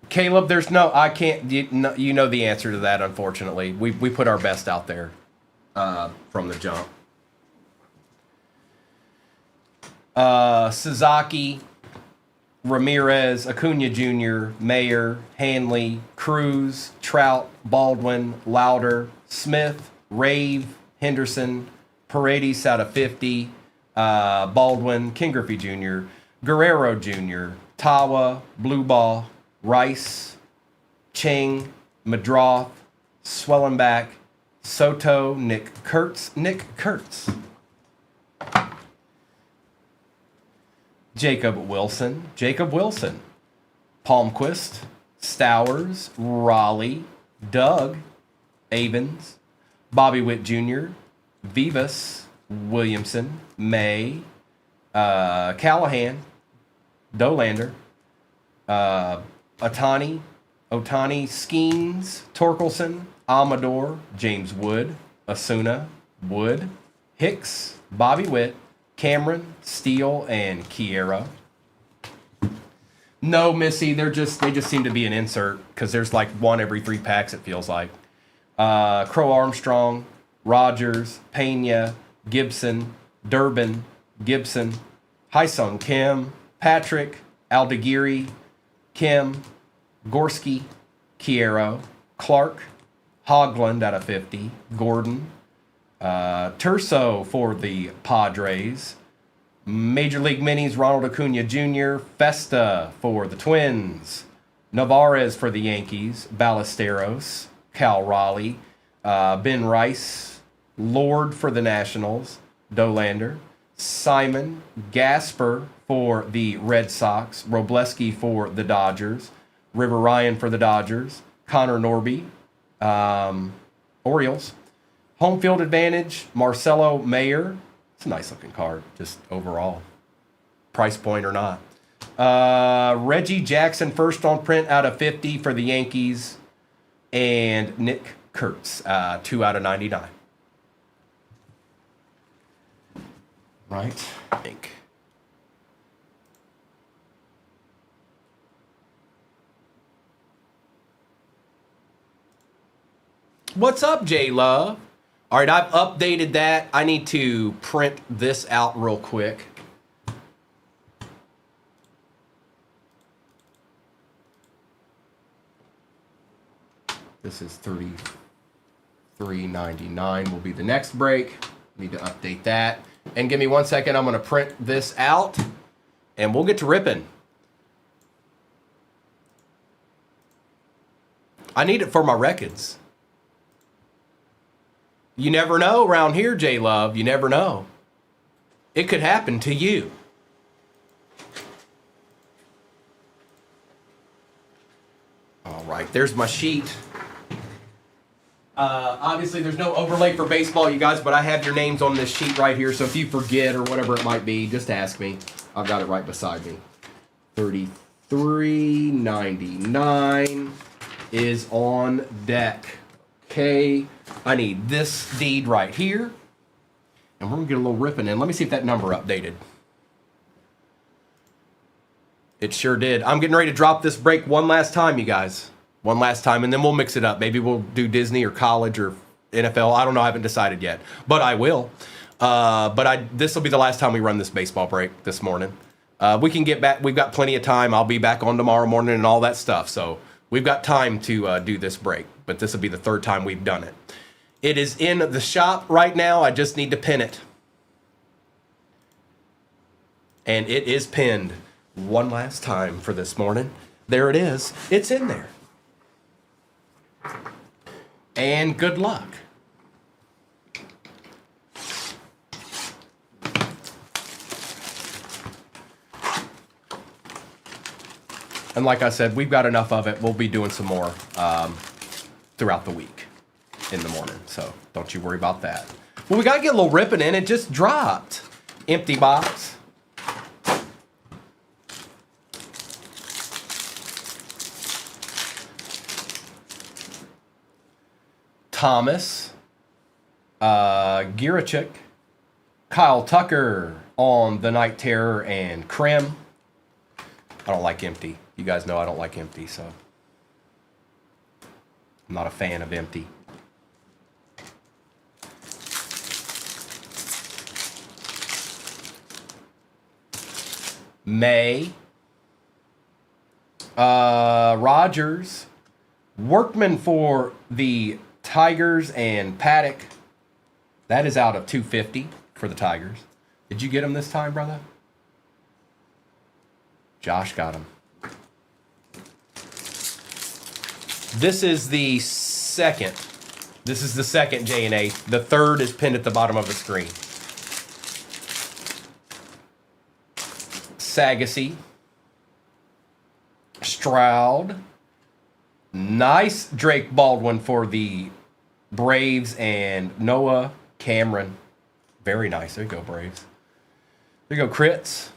Caleb, there's no, I can't, you know the answer to that, unfortunately. We put our best out there from the jump. Sasaki, Ramirez, Acuna Jr., Mayer, Hanley, Cruz, Trout, Baldwin, Lauder, Smith, Rave, Henderson, Paredes out of 50, Baldwin, King Griffey Jr., Guerrero Jr., Tawa, Bluebaugh, Rice, Ching, Madroth, Swellenback, Soto, Nick Kurtz. Jacob Wilson, Palmquist, Stowers, Raleigh, Doug, Avens, Bobby Witt Jr., Vivas, Williamson, May, Callahan, Dolander, Otani, Skeens, Torkelson, Amador, James Wood, Asuna, Wood, Hicks, Bobby Witt, Cameron, Steele, and Kiero. No, Missy, they just seem to be an insert because there's like one every 3 packs, it feels like. Crow Armstrong, Rogers, Pena, Gibson, Durbin, Gibson, Hyesung Kim, Patrick, Aldegiri, Kim, Gorski, Kiero, Clark, Hogland out of 50, Gordon, Turso for the Padres, Major League Minis, Ronald Acuna Jr., Festa for the Twins, Navarez for the Yankees, Ballesteros, Cal Raleigh, Ben Rice, Lord for the Nationals, Dolander, Simon, Gasper for the Red Sox, Robleski for the Dodgers, River Ryan for the Dodgers, Connor Norby, Orioles, Home field advantage, Marcelo Mayer. It's a nice looking card, just overall. Price point or not. Reggie Jackson, first on print out of 50 for the Yankees. And Nick Kurtz, 2 out of 99. Right? I think. What's up, J Love? All right, I've updated that. I need to print this out real quick. This is $33.99 will be the next break. Need to update that. And give me 1 second. I'm going to print this out, and we'll get to ripping. I need it for my records. You never know around here, J Love. You never know. It could happen to you. All right, there's my sheet. Obviously, there's no overlay for baseball, you guys, but I have your names on this sheet right here. So if you forget or whatever it might be, just ask me. I've got it right beside me. $33.99 is on deck. Okay. I need this deed right here. And we're going to get a little ripping in. Let me see if that number updated. It sure did. I'm getting ready to drop this break one last time, you guys. One last time, and then we'll mix it up. Maybe we'll do Disney or college or NFL. I don't know. I haven't decided yet. But I will. This will be the last time we run this baseball break this morning. We can get back. We've got plenty of time. I'll be back on tomorrow morning and all that stuff. So we've got time to do this break. But this will be the third time we've done it. It is in the shop right now. I just need to pin it. And it is pinned one last time for this morning. There it is. It's in there. And good luck. And like I said, we've got enough of it. We'll be doing some more throughout the week in the morning. So don't you worry about that. Well, we got to get a little ripping in. It just dropped. Empty box. Thomas, Girachik, Kyle Tucker on the Night Terror, and Krim. I don't like empty. You guys know I don't like empty, so I'm not a fan of empty. May, Rogers, Workman for the Tigers, and Paddock. That is out of 250 for the Tigers. Did you get him this time, brother? Josh got him. This is the second. This is the second J&A. The third is pinned at the bottom of the screen. Sagasy. Stroud. Nice Drake Baldwin for the Braves, and Noah Cameron. Very nice. There you go, Braves. There you go, Crits.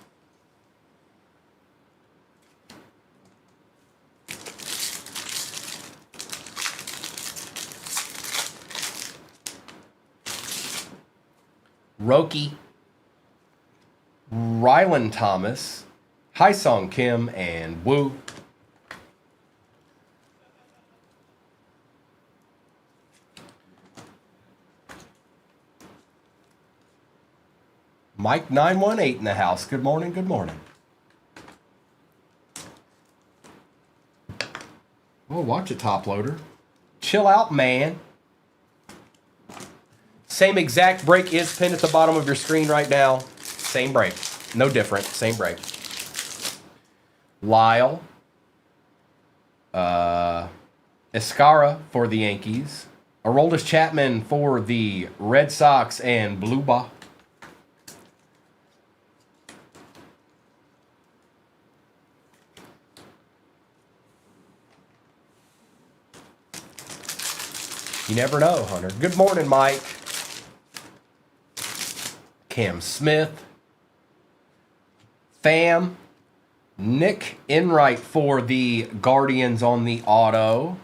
Roki, Rylan Thomas, Hyesung Kim, and Woo. Mike 918 in the house. Good morning, good morning. Oh, watch it, top loader. Chill out, man. Same exact break is pinned at the bottom of your screen right now. Same break. No different. Same break. Lyle. Escara for the Yankees. Aroldis Chapman for the Red Sox and Bluba. You never know, Hunter. Good morning, Mike. Cam Smith. Pham. Nick Enright for the Guardians on the auto.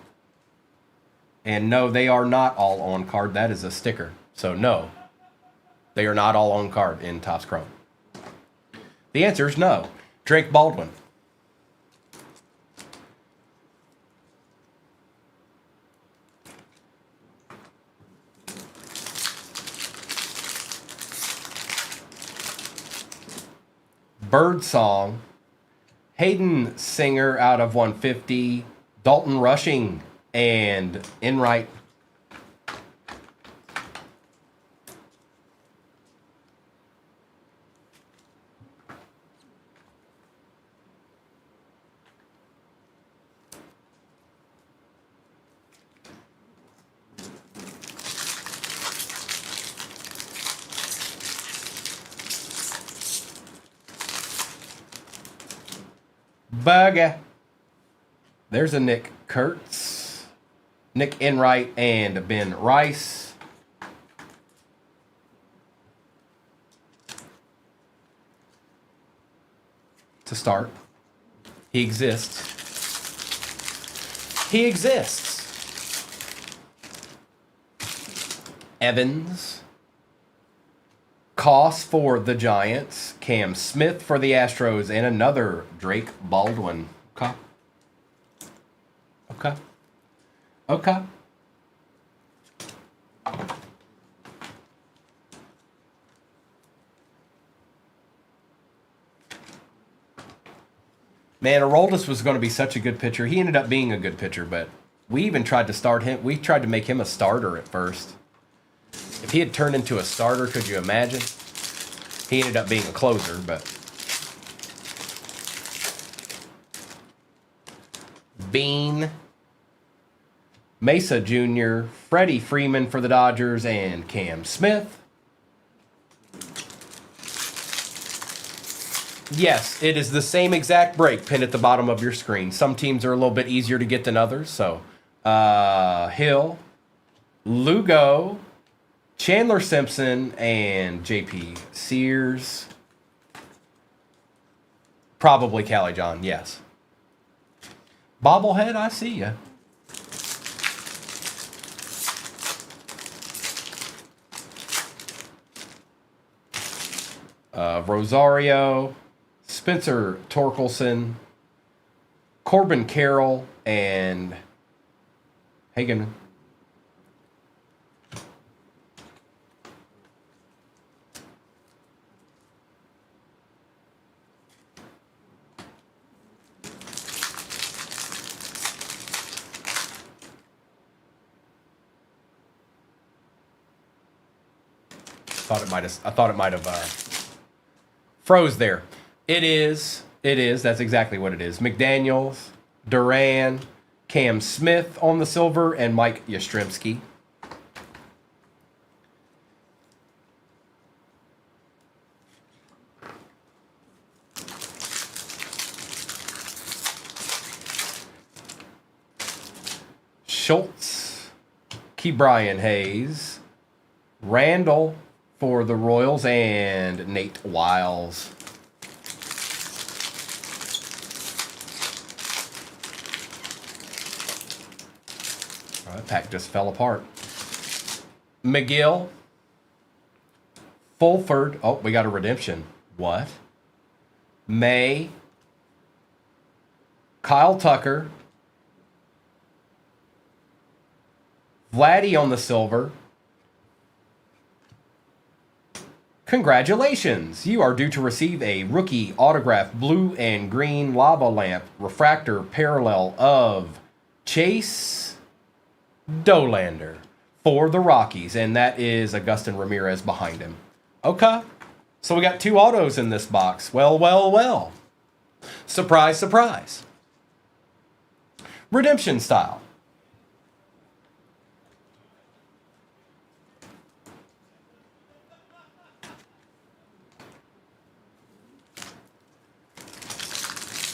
And no, they are not all on card. That is a sticker. So no, they are not all on card in Topps Chrome. The answer is no. Drake Baldwin. Birdsong, Hayden Singer out of 150, Dalton Rushing, and Enright. Bugger. There's a Nick Kurtz, Nick Enright, and Ben Rice. To start. He exists. He exists. Evans. Koss for the Giants, Cam Smith for the Astros, and another Drake Baldwin. Okay. Okay. Okay. Man, Aroldis was going to be such a good pitcher. He ended up being a good pitcher, but we even tried to start him. We tried to make him a starter at first. If he had turned into a starter, could you imagine? He ended up being a closer, but... Bean. Mesa Jr., Freddie Freeman for the Dodgers, and Cam Smith. Yes, it is the same exact break pinned at the bottom of your screen. Some teams are a little bit easier to get than others, so... Hill. Lugo. Chandler Simpson and JP Sears. Probably Callie John, yes. Bobblehead, I see ya. Rosario, Spencer Torkelson, Corbin Carroll, and Hagen. I thought it might have froze there. It is. That's exactly what it is. McDaniels, Duran, Cam Smith on the silver, and Mike Yastrzemski. Schultz, Ke'Bryan Hayes, Randall for the Royals, and Nate Wiles. All right, pack just fell apart. McGill, Fulford. Oh, we got a redemption. What? May. Kyle Tucker. Vladdy on the silver. Congratulations! You are due to receive a rookie autograph blue and green lava lamp refractor parallel of Chase Dolander for the Rockies, and that is Agustin Ramirez behind him. Okay, so we got 2 autos in this box. Well, well, well. Surprise, surprise. Redemption style.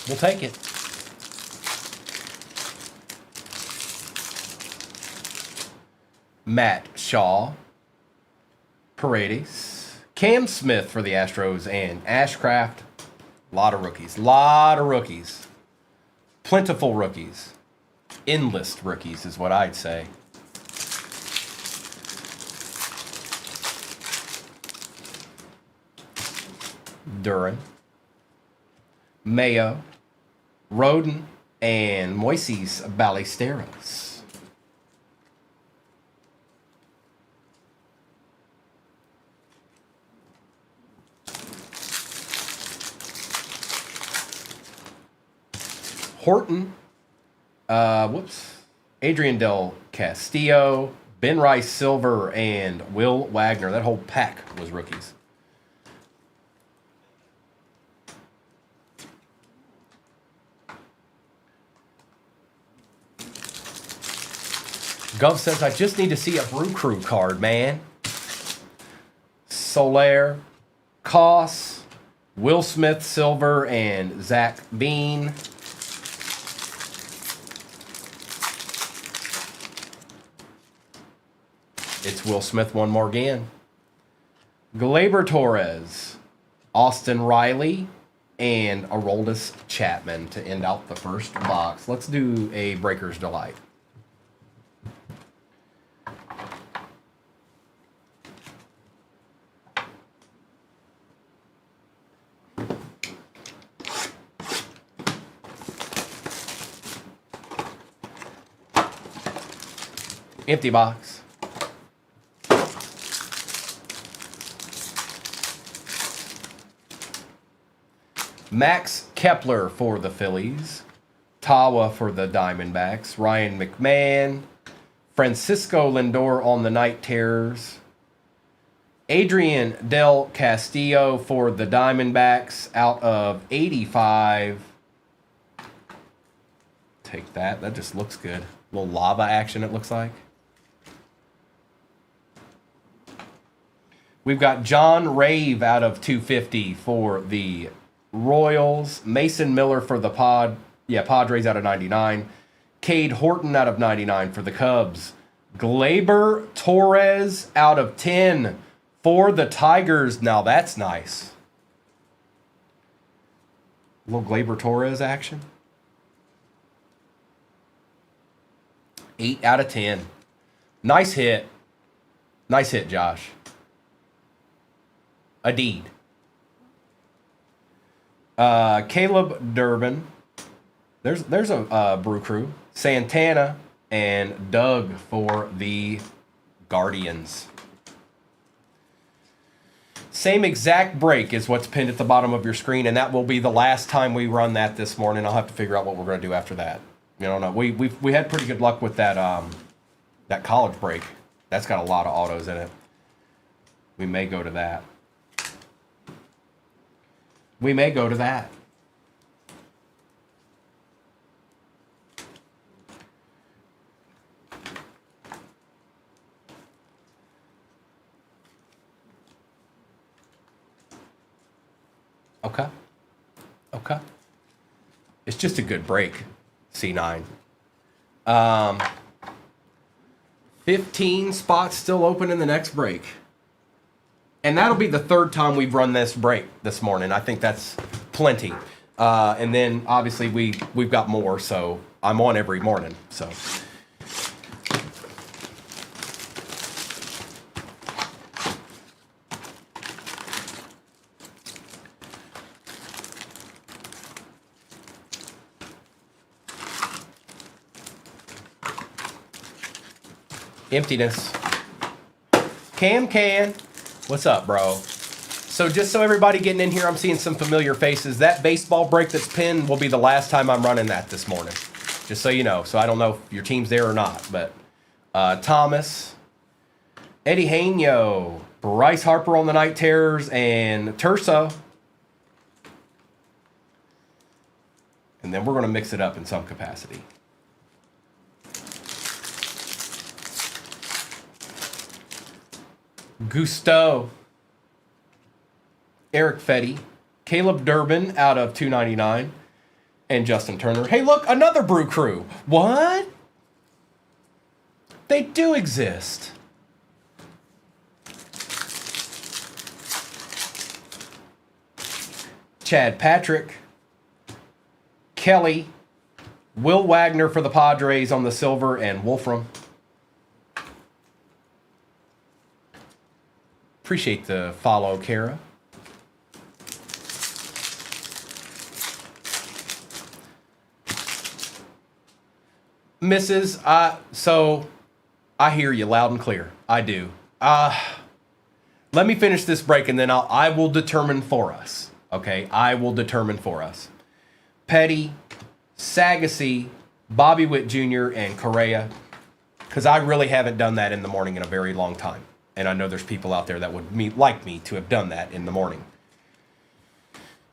We'll take it. Matt Shaw, Paredes, Cam Smith for the Astros, and Ashcraft. A lot of rookies. Lot of rookies. Plentiful rookies. Endless rookies is what I'd say. Duran, Mayo, Roden, and Moises Ballesteros. Horton, Adrian Del Castillo, Ben Rice Silver, and Will Wagner. That whole pack was rookies. Gov says, I just need to see a Brew Crew card, man. Soler, Koss, Will Smith Silver, and Zach Bean. It's Will Smith one more again. Gleyber Torres, Austin Riley, and Aroldis Chapman to end out the first box. Let's do a Breaker's Delight. Empty box. Max Kepler for the Phillies. Tawa for the Diamondbacks. Ryan McMahon. Francisco Lindor on the Night Terrors. Adrian Del Castillo for the Diamondbacks out of 85. Take that. That just looks good. A little lava action, it looks like. We've got John Rave out of 250 for the Royals. Mason Miller for the Padres out of 99. Cade Horton out of 99 for the Cubs. Gleyber Torres out of 10 for the Tigers. Now that's nice. A little Gleyber Torres action. 8 out of 10. Nice hit. Nice hit, Josh. A deed. Caleb Durbin. There's a Brew Crew. Santana and Doug for the Guardians. Same exact break is what's pinned at the bottom of your screen, and that will be the last time we run that this morning. I'll have to figure out what we're going to do after that. You know, we had pretty good luck with that that college break. That's got a lot of autos in it. We may go to that. We may go to that. Okay. Okay. It's just a good break, C9. 15 spots still open in the next break. And that'll be the third time we've run this break this morning. I think that's plenty. And then, obviously, we've got more, so I'm on every morning. So. Emptiness. Cam Can. What's up, bro? So just so everybody getting in here, I'm seeing some familiar faces. That baseball break that's pinned will be the last time I'm running that this morning. Just so you know. So I don't know if your team's there or not. But Thomas, Eddie Hainio, Bryce Harper on the Night Terrors, and Terso. And then we're going to mix it up in some capacity. Gusto, Eric Fetty, Caleb Durbin out of 299, and Justin Turner. Hey, look, another Brew Crew. What? They do exist. Chad Patrick, Kelly, Will Wagner for the Padres on the silver, and Wolfram. Appreciate the follow, Kara. Mrs. So I hear you loud and clear. I do. Let me finish this break and then I will determine for us. Okay, I will determine for us. Petty, Sagasy, Bobby Witt Jr., and Correa. Because I really haven't done that in the morning in a very long time. And I know there's people out there that would like me to have done that in the morning.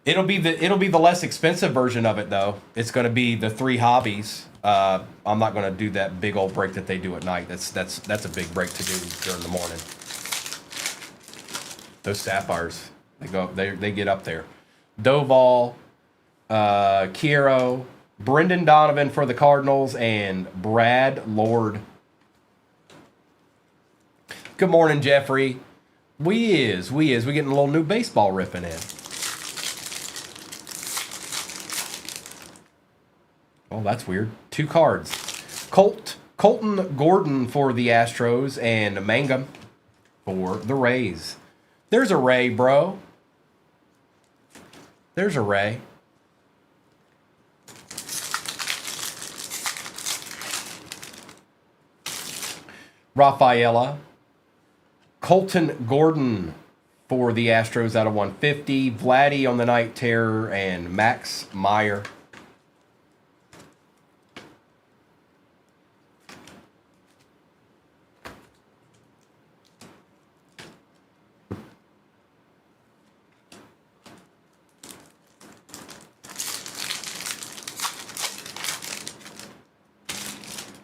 It'll be the less expensive version of it though. It's going to be the 3 hobbies. I'm not going to do that big old break that they do at night. That's a big break to do during the morning. Those sapphires, they get up there. Doval, Kiero, Brendan Donovan for the Cardinals, and Brad Lord. Good morning, Jeffrey. We getting a little new baseball ripping in. Oh, that's weird. 2 cards. Colton Gordon for the Astros and Mangum for the Rays. There's a Ray, bro. There's a Ray. Rafaela. Colton Gordon for the Astros out of 150. Vladdy on the Night Terror and Max Meyer.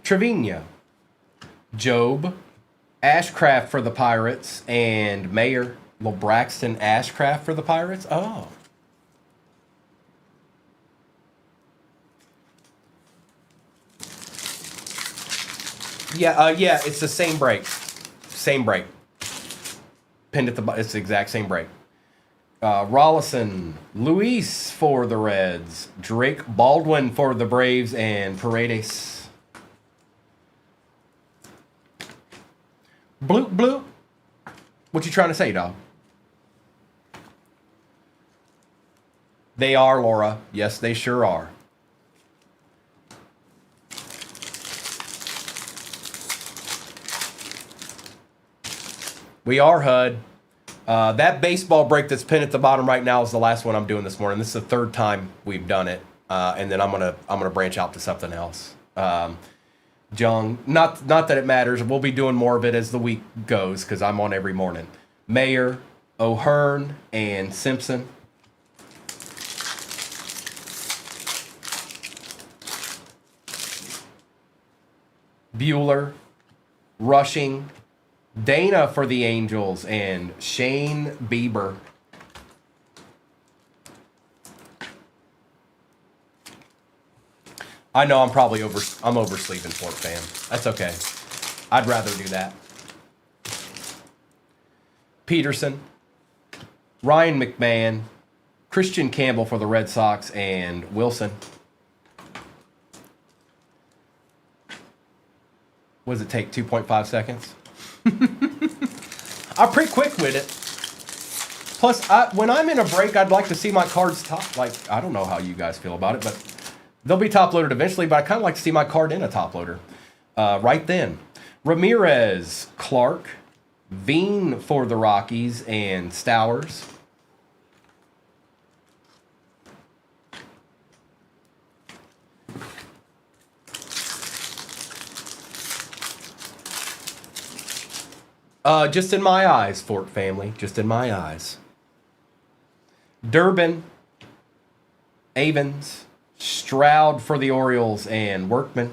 Trevino, Job, Ashcraft for the Pirates, and Mayer, LeBraxton Ashcraft for the Pirates. Oh. Yeah, it's the same break. Same break. Pinned at the bottom. It's the exact same break. Rollison, Luis for the Reds, Drake Baldwin for the Braves, and Paredes. Bloop, bloop. What you trying to say, dog? They are, Laura. Yes, they sure are. We are, HUD. That baseball break that's pinned at the bottom right now is the last one I'm doing this morning. This is the 3rd time we've done it, and then I'm gonna branch out to something else. Jung, not that it matters. We'll be doing more of it as the week goes because I'm on every morning. Mayer, O'Hearn, and Simpson. Bueller, Rushing, Dana for the Angels, and Shane Bieber. I know I'm probably oversleeping for it, fam. That's okay. I'd rather do that. Peterson, Ryan McMahon, Christian Campbell for the Red Sox, and Wilson. What does it take? 2.5 seconds? I'm pretty quick with it. Plus, when I'm in a break, I'd like to see my cards top. Like, I don't know how you guys feel about it, but they'll be top loaded eventually. But I kind of like to see my card in a top loader right then. Ramirez, Clark, Veen for the Rockies, and Stowers. Just in my eyes, Fort family. Just in my eyes. Durbin, Avens, Stroud for the Orioles, and Workman.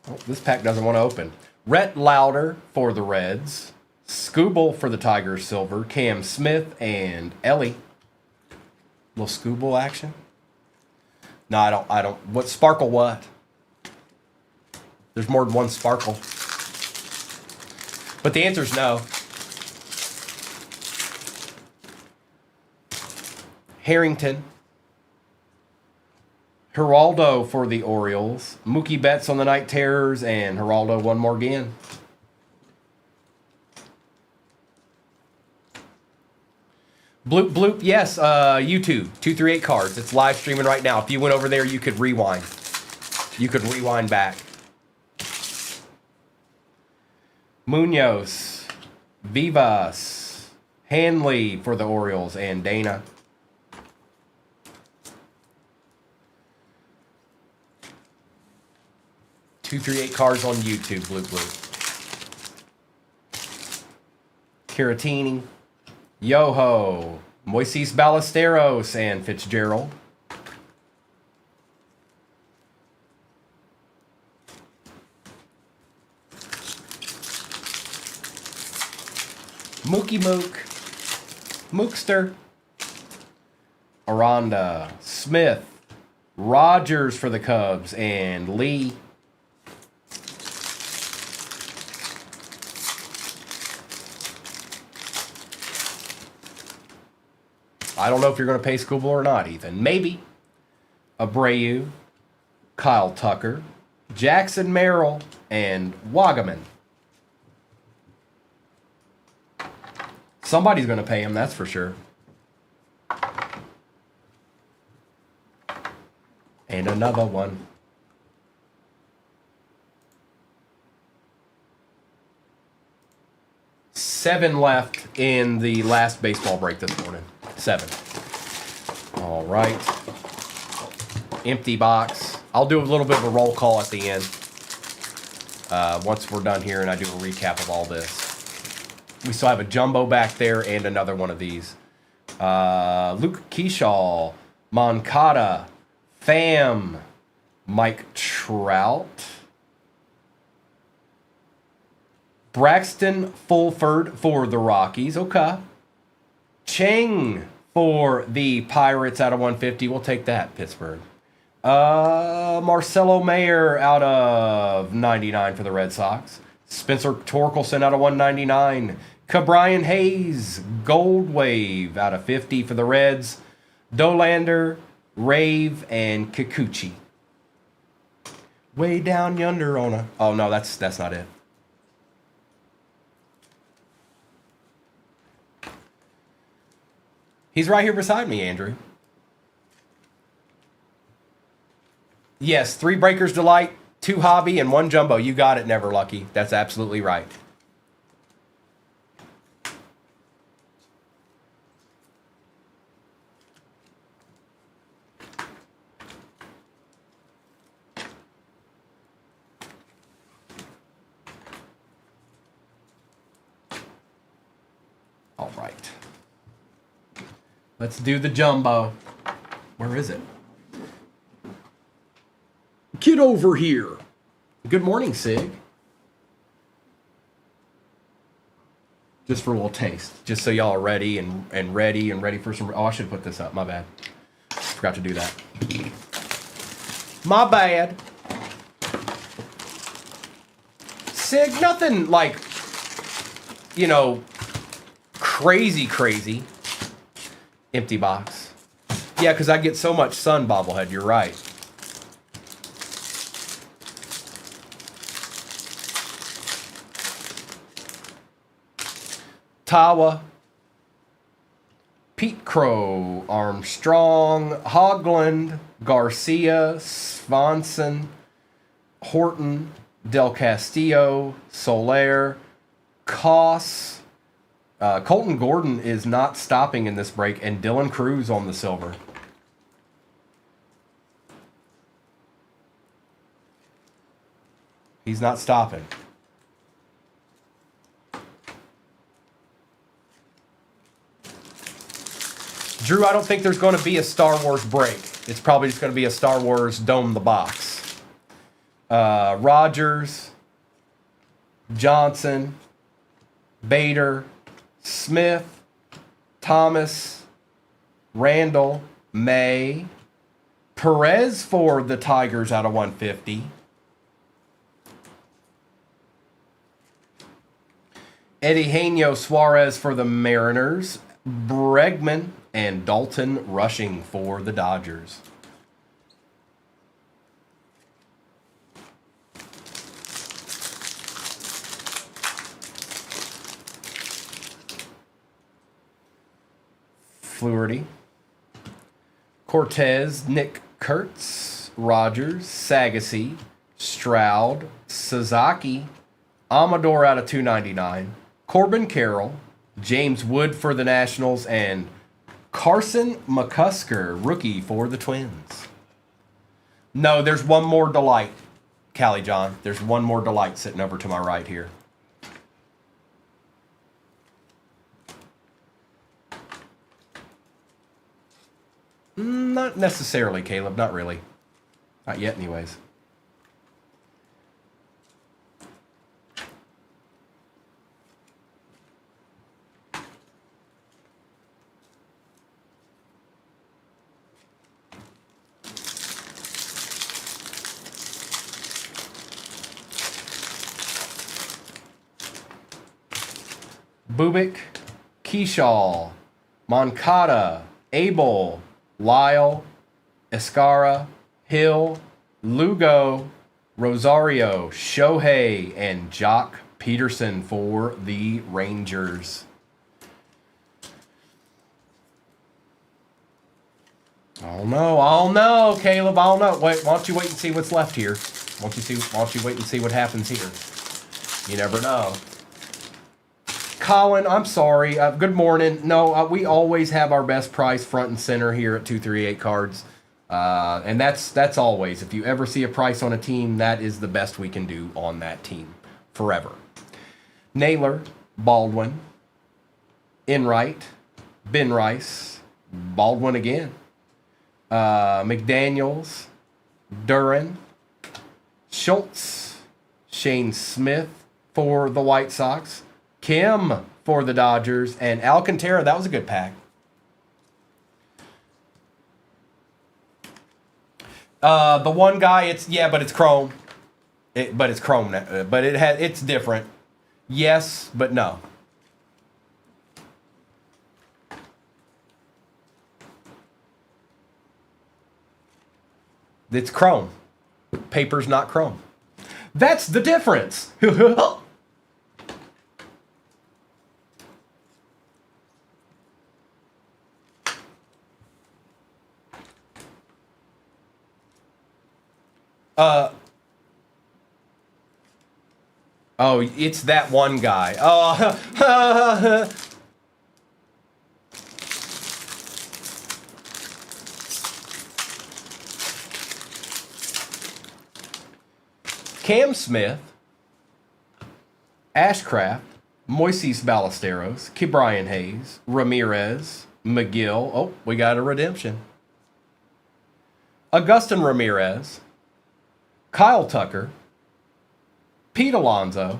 Oh, this pack doesn't want to open. Rhett Lauder for the Reds. Scooble for the Tigers silver. Cam Smith and Ellie. Little Scooble action. No, I don't. What sparkle what? There's more than one sparkle. But the answer is no. Harrington. Geraldo for the Orioles. Mookie Betts on the Night Terrors, and Geraldo one more again. Bloop bloop, yes, YouTube, 238 cards. It's live streaming right now. If you went over there, you could rewind. You could rewind back. Munoz, Vivas, Hanley for the Orioles, and Dana. Two, 3, 8 cards on YouTube, Blue Blue. Caratini, Yoho, Moises Ballesteros, and Fitzgerald. Mookie Mook, Mookster, Aranda, Smith, Rogers for the Cubs, and Lee. I don't know if you're going to pay Scooble or not, Ethan. Maybe. Abreu, Kyle Tucker, Jackson Merrill, and Wagaman. Somebody's going to pay him, that's for sure. And another one. Seven left in the last baseball break this morning. 7. All right. Empty box. I'll do a little bit of a roll call at the end. Once we're done here and I do a recap of all this. We still have a jumbo back there and another one of these. Luke Keyshaw, Moncada, Pham, Mike Trout, Braxton Fulford for the Rockies. Okay. Cheng for the Pirates out of 150. We'll take that, Pittsburgh. Marcelo Mayer out of 99 for the Red Sox. Spencer Torkelson out of 199. Cabrian Hayes, Gold Wave out of 50 for the Reds. Dolander, Rave, and Kikuchi. Way down yonder on a... Oh, no, that's not it. He's right here beside me, Andrew. Yes, 3 Breakers Delight, 2 Hobby, and 1 Jumbo. You got it, Never Lucky. That's absolutely right. All right. Let's do the jumbo. Where is it? Get over here. Good morning, Sig. Just for a little taste. Just so y'all are ready and ready for some... Oh, I should put this up. My bad. Forgot to do that. My bad. Sig, nothing like, you know, crazy. Empty box. Yeah, because I get so much sun bobblehead. You're right. Tawa, Pete Crow, Armstrong, Hogland, Garcia, Svanson, Horton, Del Castillo, Soler, Koss. Colton Gordon is not stopping in this break, and Dylan Cruz on the silver. He's not stopping. Drew, I don't think there's going to be a Star Wars break. It's probably just going to be a Star Wars Dome the Box. Rogers, Johnson, Bader, Smith, Thomas, Randall, May, Perez for the Tigers out of 150. Eddie Heño Suarez for the Mariners. Bregman and Dalton Rushing for the Dodgers. Fluharty, Cortez, Nick Kurtz, Rogers, Sagasy, Stroud, Sasaki, Amador out of 299, Corbin Carroll, James Wood for the Nationals, and Carson McCusker, rookie for the Twins. No, there's one more delight, Callie John. There's one more delight sitting over to my right here. Not necessarily, Caleb. Not really. Not yet, anyways. Bubik, Keyshaw, Moncada, Abel, Lyle, Escara, Hill, Lugo, Rosario, Shohei, and Jock Peterson for the Rangers. Oh no, Caleb, I don't know. Wait, why don't you wait and see what's left here? Why don't you wait and see what happens here? You never know. Colin, I'm sorry. Good morning. No, we always have our best price front and center here at 238 Cards. And that's always. If you ever see a price on a team, that is the best we can do on that team. Forever. Naylor, Baldwin, Enright, Ben Rice, Baldwin again. McDaniels, Duran, Schultz, Shane Smith for the White Sox, Kim for the Dodgers, and Alcantara. That was a good pack. The one guy, but it's chrome. But it's chrome. But it's different. Yes, but no. It's chrome. Paper's not chrome. That's the difference. Oh, it's that one guy. Oh, Cam Smith, Ashcraft, Moises Ballesteros, Ke'Bryan Hayes, Ramirez, McGill. Oh, we got a redemption. Augustin Ramirez, Kyle Tucker, Pete Alonso,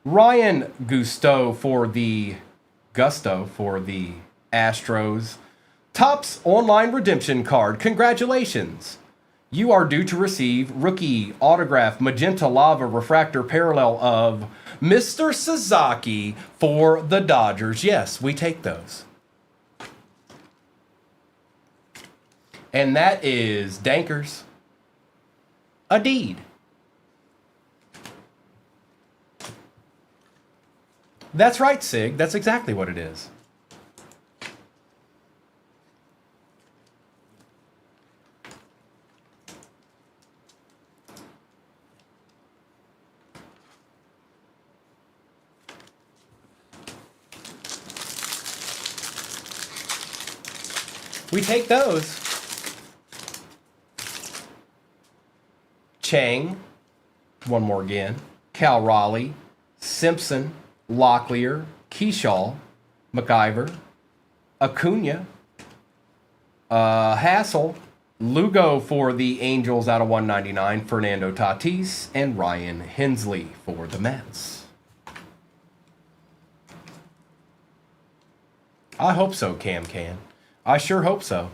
Ryan Gusto for the Astros. Topps online redemption card. Congratulations. You are due to receive rookie autograph magenta lava refractor parallel of Mr. Sasaki for the Dodgers. Yes, we take those. And that is Dankers. A deed. That's right, Sig. That's exactly what it is. We take those. Chang, one more again. Cal Raleigh, Simpson, Locklear, Keyshaw, McIver, Acuna, Hassel, Lugo for the Angels out of 199, Fernando Tatis, and Ryan Hensley for the Mets. I hope so, Cam Can. I sure hope so.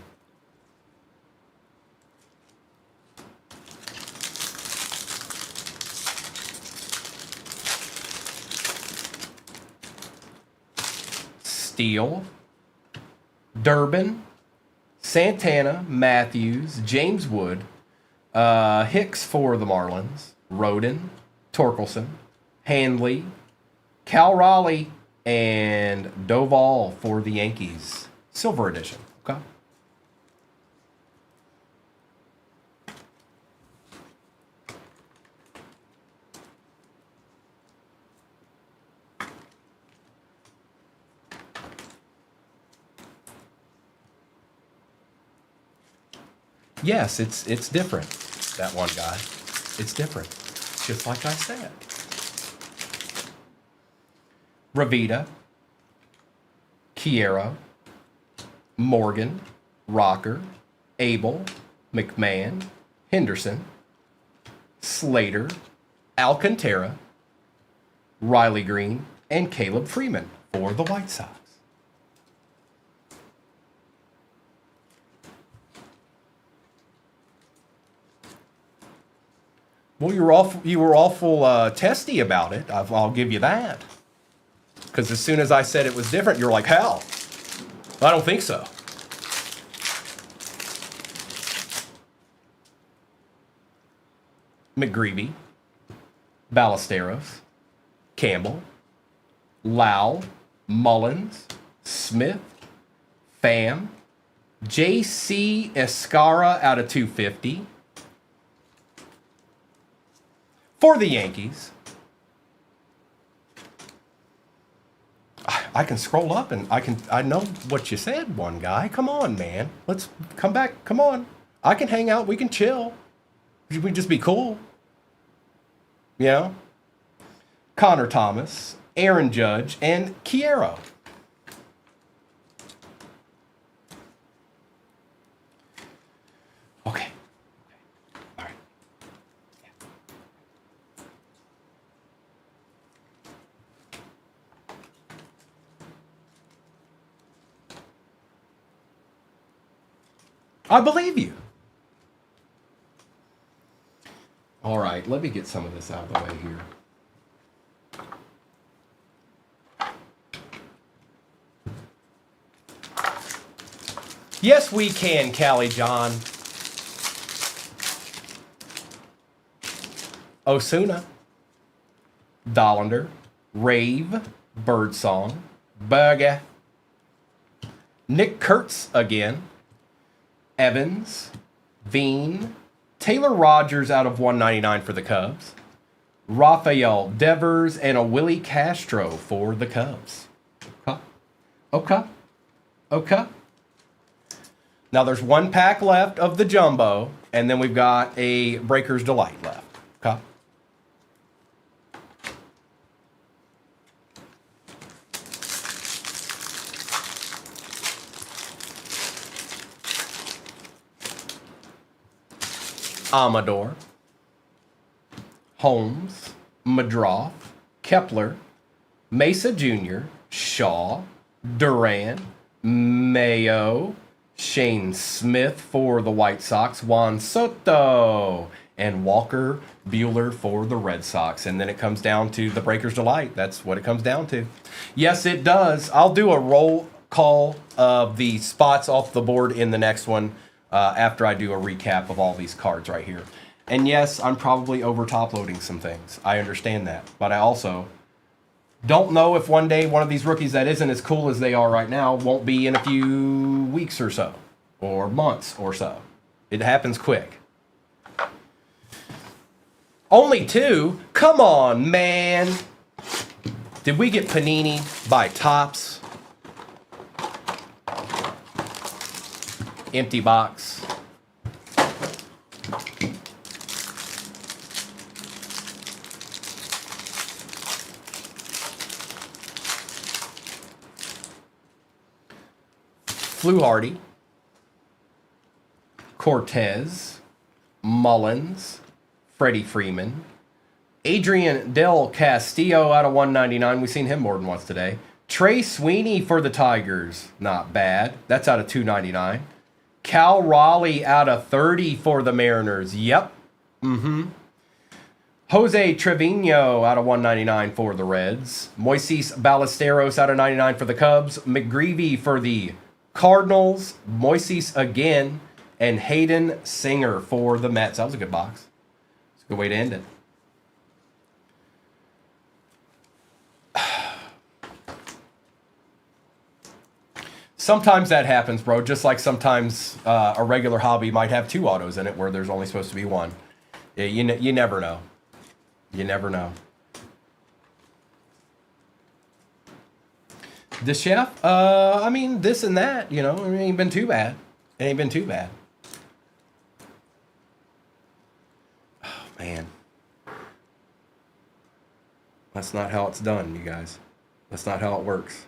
Steele, Durbin, Santana, Matthews, James Wood, Hicks for the Marlins, Rodin, Torkelson, Handley, Cal Raleigh, and Doval for the Yankees. Silver edition. Okay. Yes, it's different. That one guy. It's different. Just like I said. Ravita, Kiero, Morgan, Rocker, Abel, McMahon, Henderson, Slater, Alcantara, Riley Green, and Caleb Freeman for the White Sox. Well, you were awful testy about it. I'll give you that. Because as soon as I said it was different, you're like, how? I don't think so. McGreevy, Ballesteros, Campbell, Lau, Mullins, Smith, Pham, J.C. Escara out of 250. For the Yankees, I can scroll up and I know what you said, one guy. Come on, man. Let's come back. Come on. I can hang out. We can chill. We can just be cool. You know? Connor Thomas, Aaron Judge, and Kiero. Okay. All right. Yeah. I believe you. All right, let me get some of this out of the way here. Yes, we can, Callie John. Osuna, Dollander, Rave, Birdsong, Burger, Nick Kurtz again, Evans, Veen, Taylor Rogers out of 199 for the Cubs, Rafael Devers, and a Willie Castro for the Cubs. Okay. Now there's one pack left of the jumbo, and then we've got a Breaker's Delight left. Okay. Amador, Holmes, Madroff, Kepler, Mesa Jr., Shaw, Duran, Mayo, Shane Smith for the White Sox, Juan Soto, and Walker Buehler for the Red Sox. And then it comes down to the Breaker's Delight. That's what it comes down to. Yes, it does. I'll do a roll call of the spots off the board in the next one. After I do a recap of all these cards right here. And yes, I'm probably over top loading some things. I understand that. But I also Don't know if one day one of these rookies that isn't as cool as they are right now won't be in a few weeks or so, or months or so. It happens quick. Only 2? Come on, man. Did we get Panini by Topps? Empty box. Fluharty, Cortez, Mullins, Freddie Freeman, Adrian Del Castillo out of 199. We've seen him more than once today. Trey Sweeney for the Tigers. Not bad. That's out of 299. Cal Raleigh out of 30 for the Mariners. Yep. Jose Trevino out of 199 for the Reds. Moises Ballesteros out of 99 for the Cubs. McGreevy for the Cardinals. Moises again. And Hayden Singer for the Mets. That was a good box. It's a good way to end it. Sometimes that happens, bro. Just like sometimes a regular hobby might have 2 autos in it where there's only supposed to be 1. Yeah, you never know. You never know. The chef, I mean, this and that, you know, it ain't been too bad. It ain't been too bad. Oh, man. That's not how it's done, you guys. That's not how it works.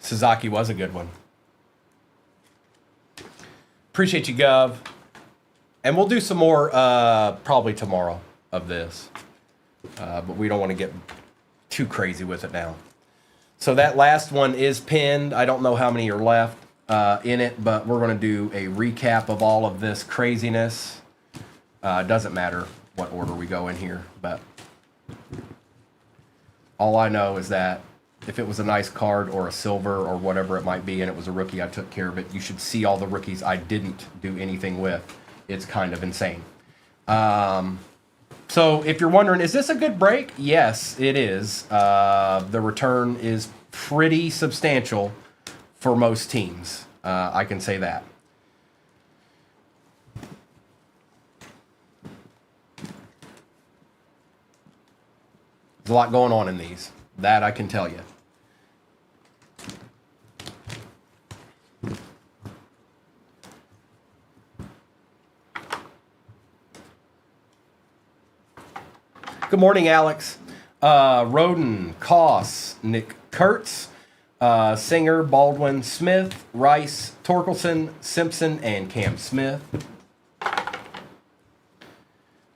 Sasaki was a good one. Appreciate you, Gov. And we'll do some more probably tomorrow of this. But we don't want to get too crazy with it now. So that last one is pinned. I don't know how many are left in it, but we're going to do a recap of all of this craziness. It doesn't matter what order we go in here, but all I know is that if it was a nice card or a silver or whatever it might be, and it was a rookie, I took care of it. You should see all the rookies I didn't do anything with. It's kind of insane. So if you're wondering, is this a good break? Yes, it is. The return is pretty substantial for most teams. I can say that. There's a lot going on in these. That I can tell you. Good morning, Alex. Roden, Koss, Nick Kurtz, Singer, Baldwin, Smith, Rice, Torkelson, Simpson, and Cam Smith.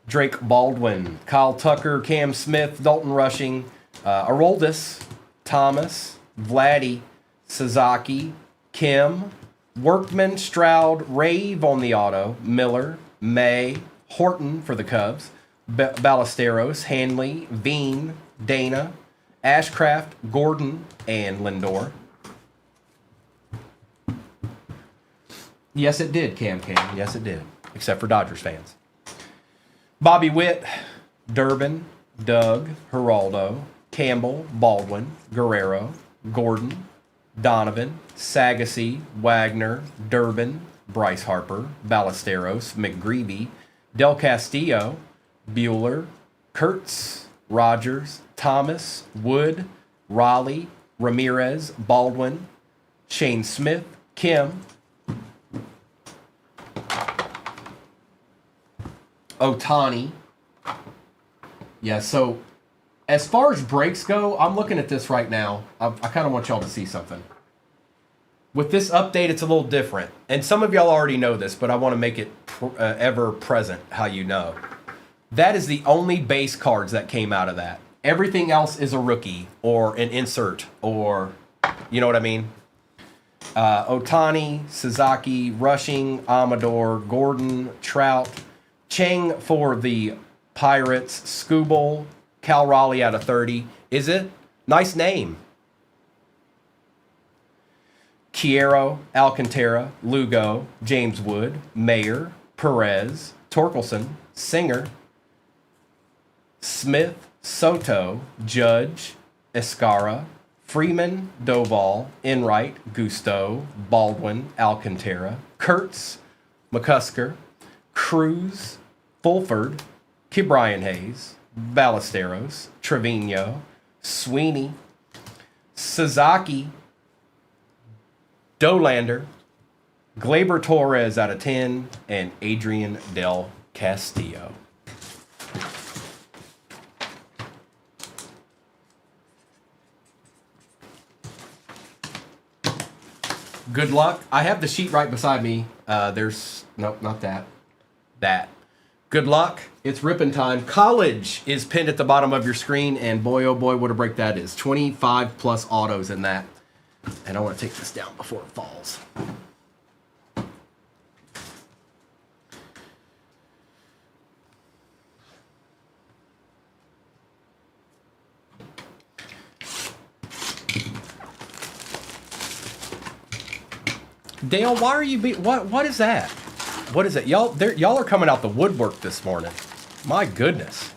Drake Baldwin, Kyle Tucker, Cam Smith, Dalton Rushing, Aroldis, Thomas, Vladdy, Sasaki, Kim, Workman, Stroud, Rave on the auto, Miller, May, Horton for the Cubs, Ballesteros, Hanley, Veen, Dana, Ashcraft, Gordon, and Lindor. Yes, it did, Cam. Yes, it did. Except for Dodgers fans. Bobby Witt, Durbin, Doug, Geraldo, Campbell, Baldwin, Guerrero, Gordon, Donovan, Sagasy, Wagner, Durbin, Bryce Harper, Ballesteros, McGreevy, Del Castillo, Bueller, Kurtz, Rogers, Thomas, Wood, Raleigh, Ramirez, Baldwin, Shane Smith, Kim, Otani. Yeah, so as far as breaks go, I'm looking at this right now. I kind of want y'all to see something. With this update, it's a little different. And some of y'all already know this, but I want to make it ever present how you know. That is the only base cards that came out of that. Everything else is a rookie or an insert or, you know what I mean? Otani, Sasaki, Rushing, Amador, Gordon, Trout, Chang for the Pirates. Scooble, Cal Raleigh out of 30. Is it? Nice name. Quiero, Alcantara, Lugo, James Wood, Mayer, Perez, Torkelson, Singer, Smith, Soto, Judge, Escara, Freeman, Doval, Enright, Gusto, Baldwin, Alcantara, Kurtz, McCusker, Cruz, Fulford, Kibrian Hayes, Ballesteros, Trevino, Sweeney, Sasaki, Dolander, Glaber Torres out of 10, and Adrian Del Castillo. Good luck. I have the sheet right beside me. Nope, not that. That. Good luck. It's ripping time. College is pinned at the bottom of your screen, and boy, oh boy, what a break that is. 25 plus autos in that. And I want to take this down before it falls. Dale, why are you what is that? What is it? Y'all are coming out the woodwork this morning. My goodness.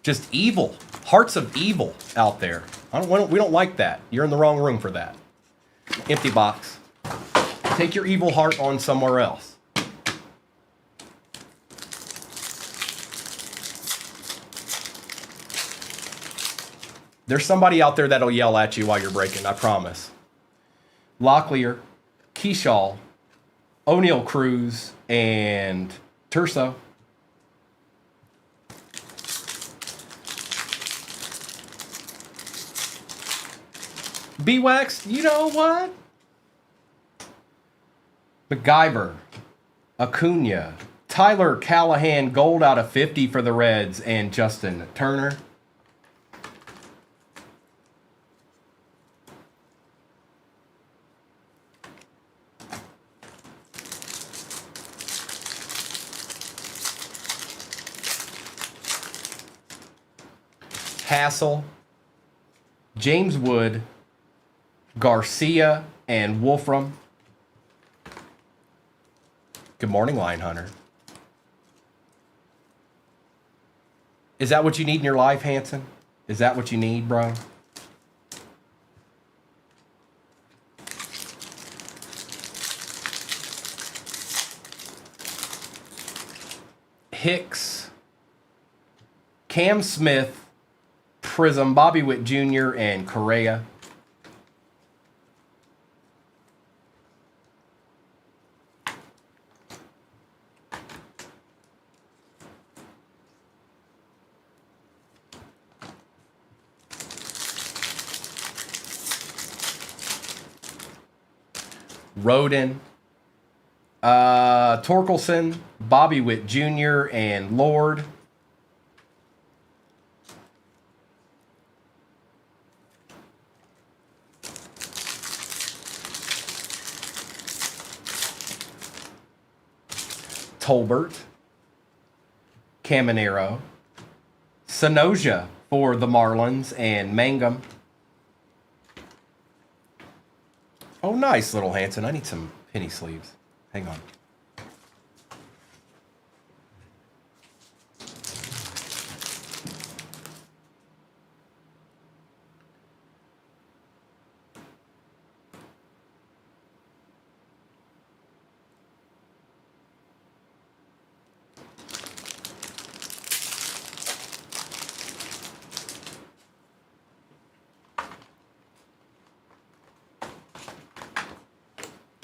Just evil. Hearts of evil out there. We don't like that. You're in the wrong room for that. Empty box. Take your evil heart on somewhere else. There's somebody out there that'll yell at you while you're breaking, I promise. Locklear, Keyshaw, O'Neal Cruz, and Turso. B-Wax, you know what? MacGyver, Acuna, Tyler Callahan, gold out of 50 for the Reds, and Justin Turner. Hassel, James Wood, Garcia, and Wolfram. Good morning, Line Hunter. Is that what you need in your life, Hanson? Is that what you need, bro? Hicks, Cam Smith, Prism, Bobby Witt Jr., and Correa. Roden, Torkelson, Bobby Witt Jr., and Lord. Tolbert, Caminero, Sanoja for the Marlins, and Mangum. Oh, nice, little Hanson. I need some penny sleeves. Hang on.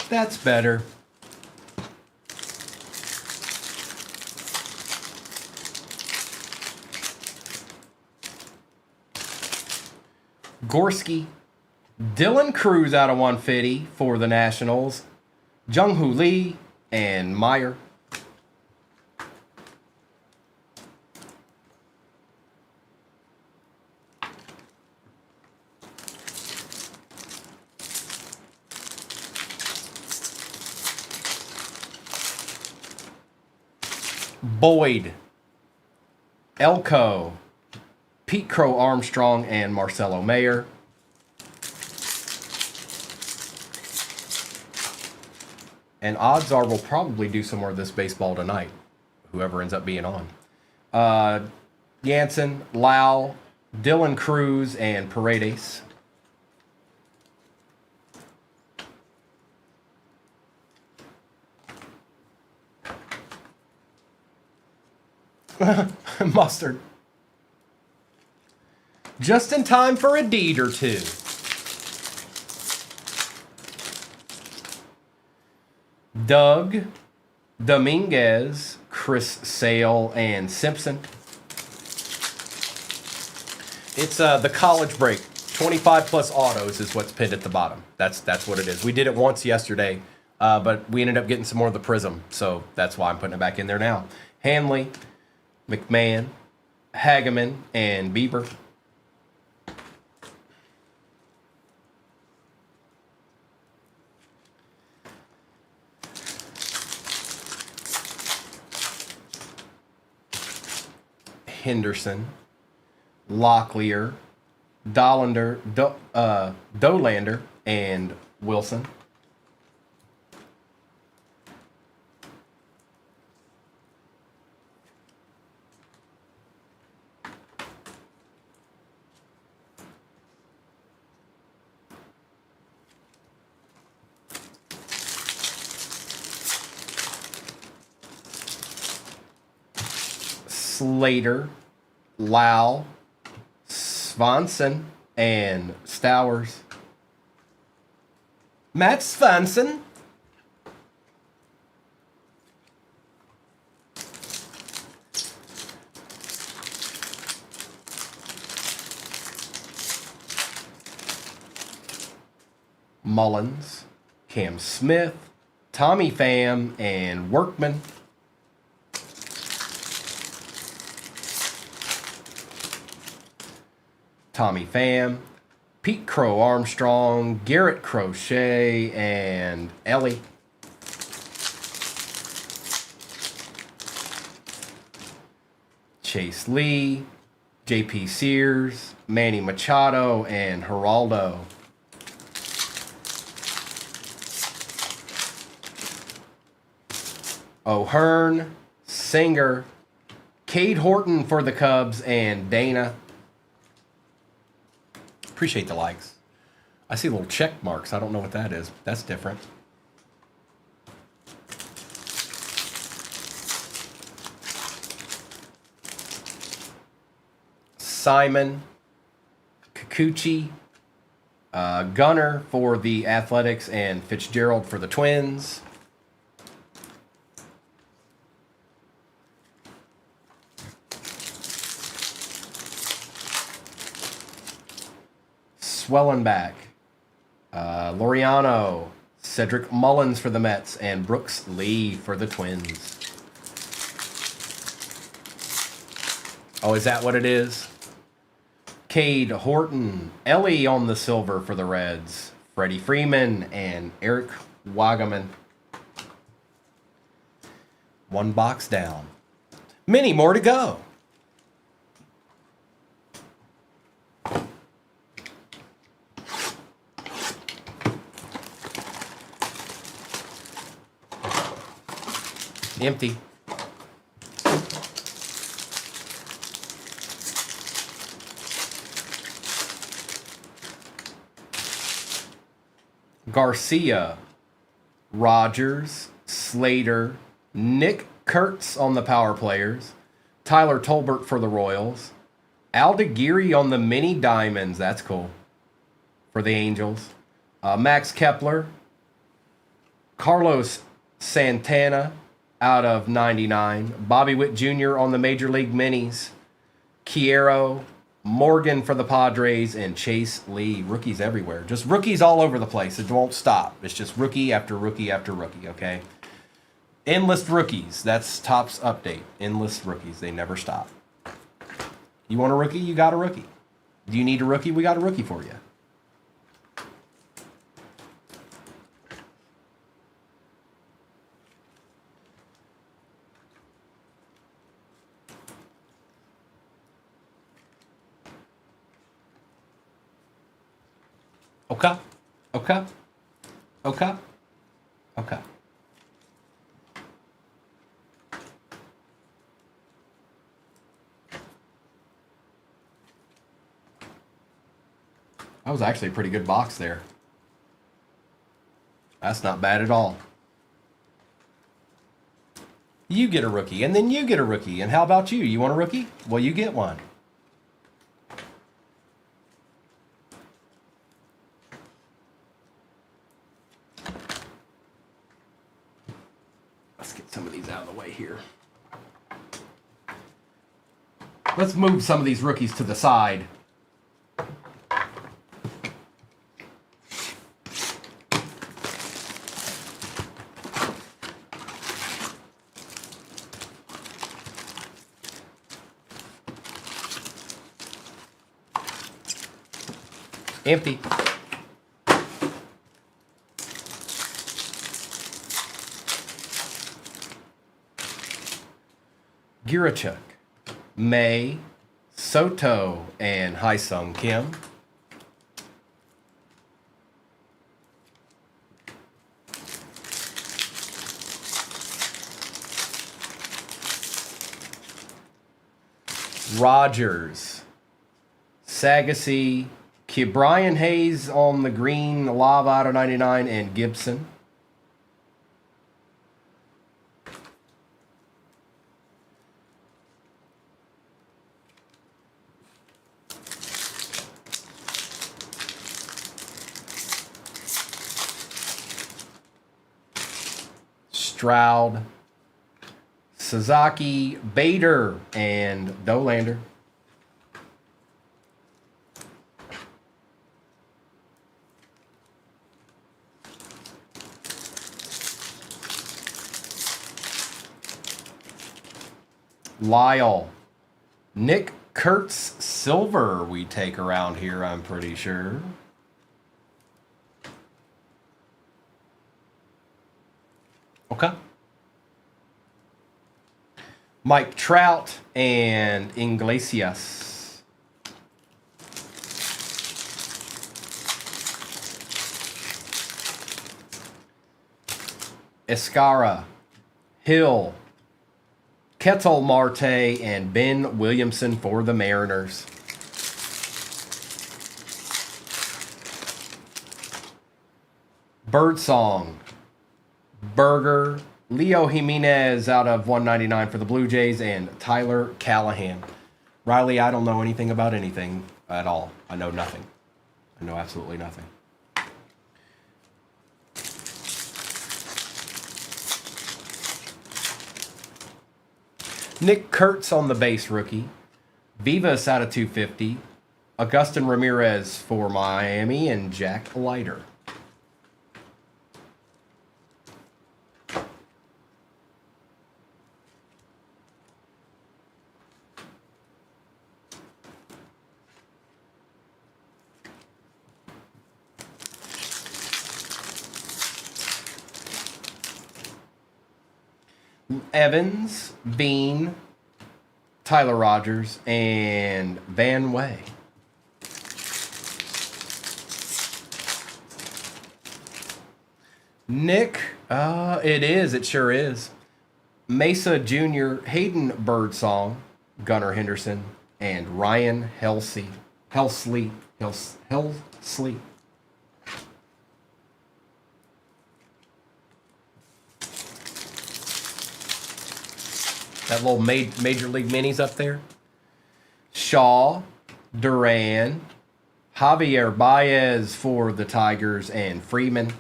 That's better. Gorski, Dylan Cruz out of 150 for the Nationals, Jung-Hoo Lee, and Meyer. Boyd, Elko, Pete Crow Armstrong, and Marcelo Mayer. And odds are we'll probably do some more of this baseball tonight, whoever ends up being on. Jansen, Lau, Dylan Cruz, and Paredes. Mustard. Just in time for a deed or two. Doug, Dominguez, Chris Sale, and Simpson. It's the college break. 25 plus autos is what's pinned at the bottom. That's what it is. We did it once yesterday, but we ended up getting some more of the Prism, so that's why I'm putting it back in there now. Hanley, McMahon, Hageman, and Bieber. Henderson, Locklear, Dolander, and Wilson. Slater, Lau, Svanson, and Stowers. Matt Svanson. Mullins, Cam Smith, Tommy Pham, and Workman. Tommy Pham, Pete Crow Armstrong, Garrett Crochet, and Ellie. Chase Lee, JP Sears, Manny Machado, and Geraldo. O'Hearn, Singer, Cade Horton for the Cubs, and Dana. Appreciate the likes. I see little check marks. I don't know what that is. That's different. Simon, Kikuchi, Gunner for the Athletics, and Fitzgerald for the Twins. Swellenbach, Laureano, Cedric Mullins for the Mets, and Brooks Lee for the Twins. Oh, is that what it is? Cade Horton, Ellie on the silver for the Reds, Freddie Freeman, and Eric Wagaman. One box down. Many more to go. Empty. Garcia, Rogers, Slater, Nick Kurtz on the power players, Tyler Tolbert for the Royals, Aldeguerre on the mini diamonds, that's cool, for the Angels, Max Kepler, Carlos Santana out of 99, Bobby Witt Jr. on the Major League Minis, Quiero, Morgan for the Padres, and Chase Lee. Rookies everywhere. Just rookies all over the place. It won't stop. It's just rookie after rookie after rookie, okay? Endless rookies. That's Topps update. Endless rookies. They never stop. You want a rookie? You got a rookie. Do you need a rookie? We got a rookie for you. Okay. Okay. Okay. Okay. That was actually a pretty good box there. That's not bad at all. You get a rookie, and then you get a rookie. And how about you? You want a rookie? Well, you get one. Let's get some of these out of the way here. Let's move some of these rookies to the side. Empty. Girachuk, May, Soto, and Haesung Kim. Rogers, Sagassi, Brian Hayes on the green, Lava out of 99, and Gibson. Stroud, Sasaki, Bader, and Dolander. Lyle, Nick Kurtz silver we take around here, I'm pretty sure. Okay. Mike Trout and Iglesias. Escara, Hill, Ketel Marte, and Ben Williamson for the Mariners. Birdsong, Berger, Leo Jimenez out of 199 for the Blue Jays, and Tyler Callahan. Riley, I don't know anything about anything at all. I know nothing. I know absolutely nothing. Nick Kurtz on the base rookie. Vivas out of 250. Augustin Ramirez for Miami, and Jack Leiter. Evans, Bean, Tyler Rogers, and Van Way. Nick, it sure is. Mesa Jr., Hayden Birdsong, Gunnar Henderson, and Ryan Helsley. That little Major League Minis up there. Shaw, Duran, Javier Baez for the Tigers, and Freeman.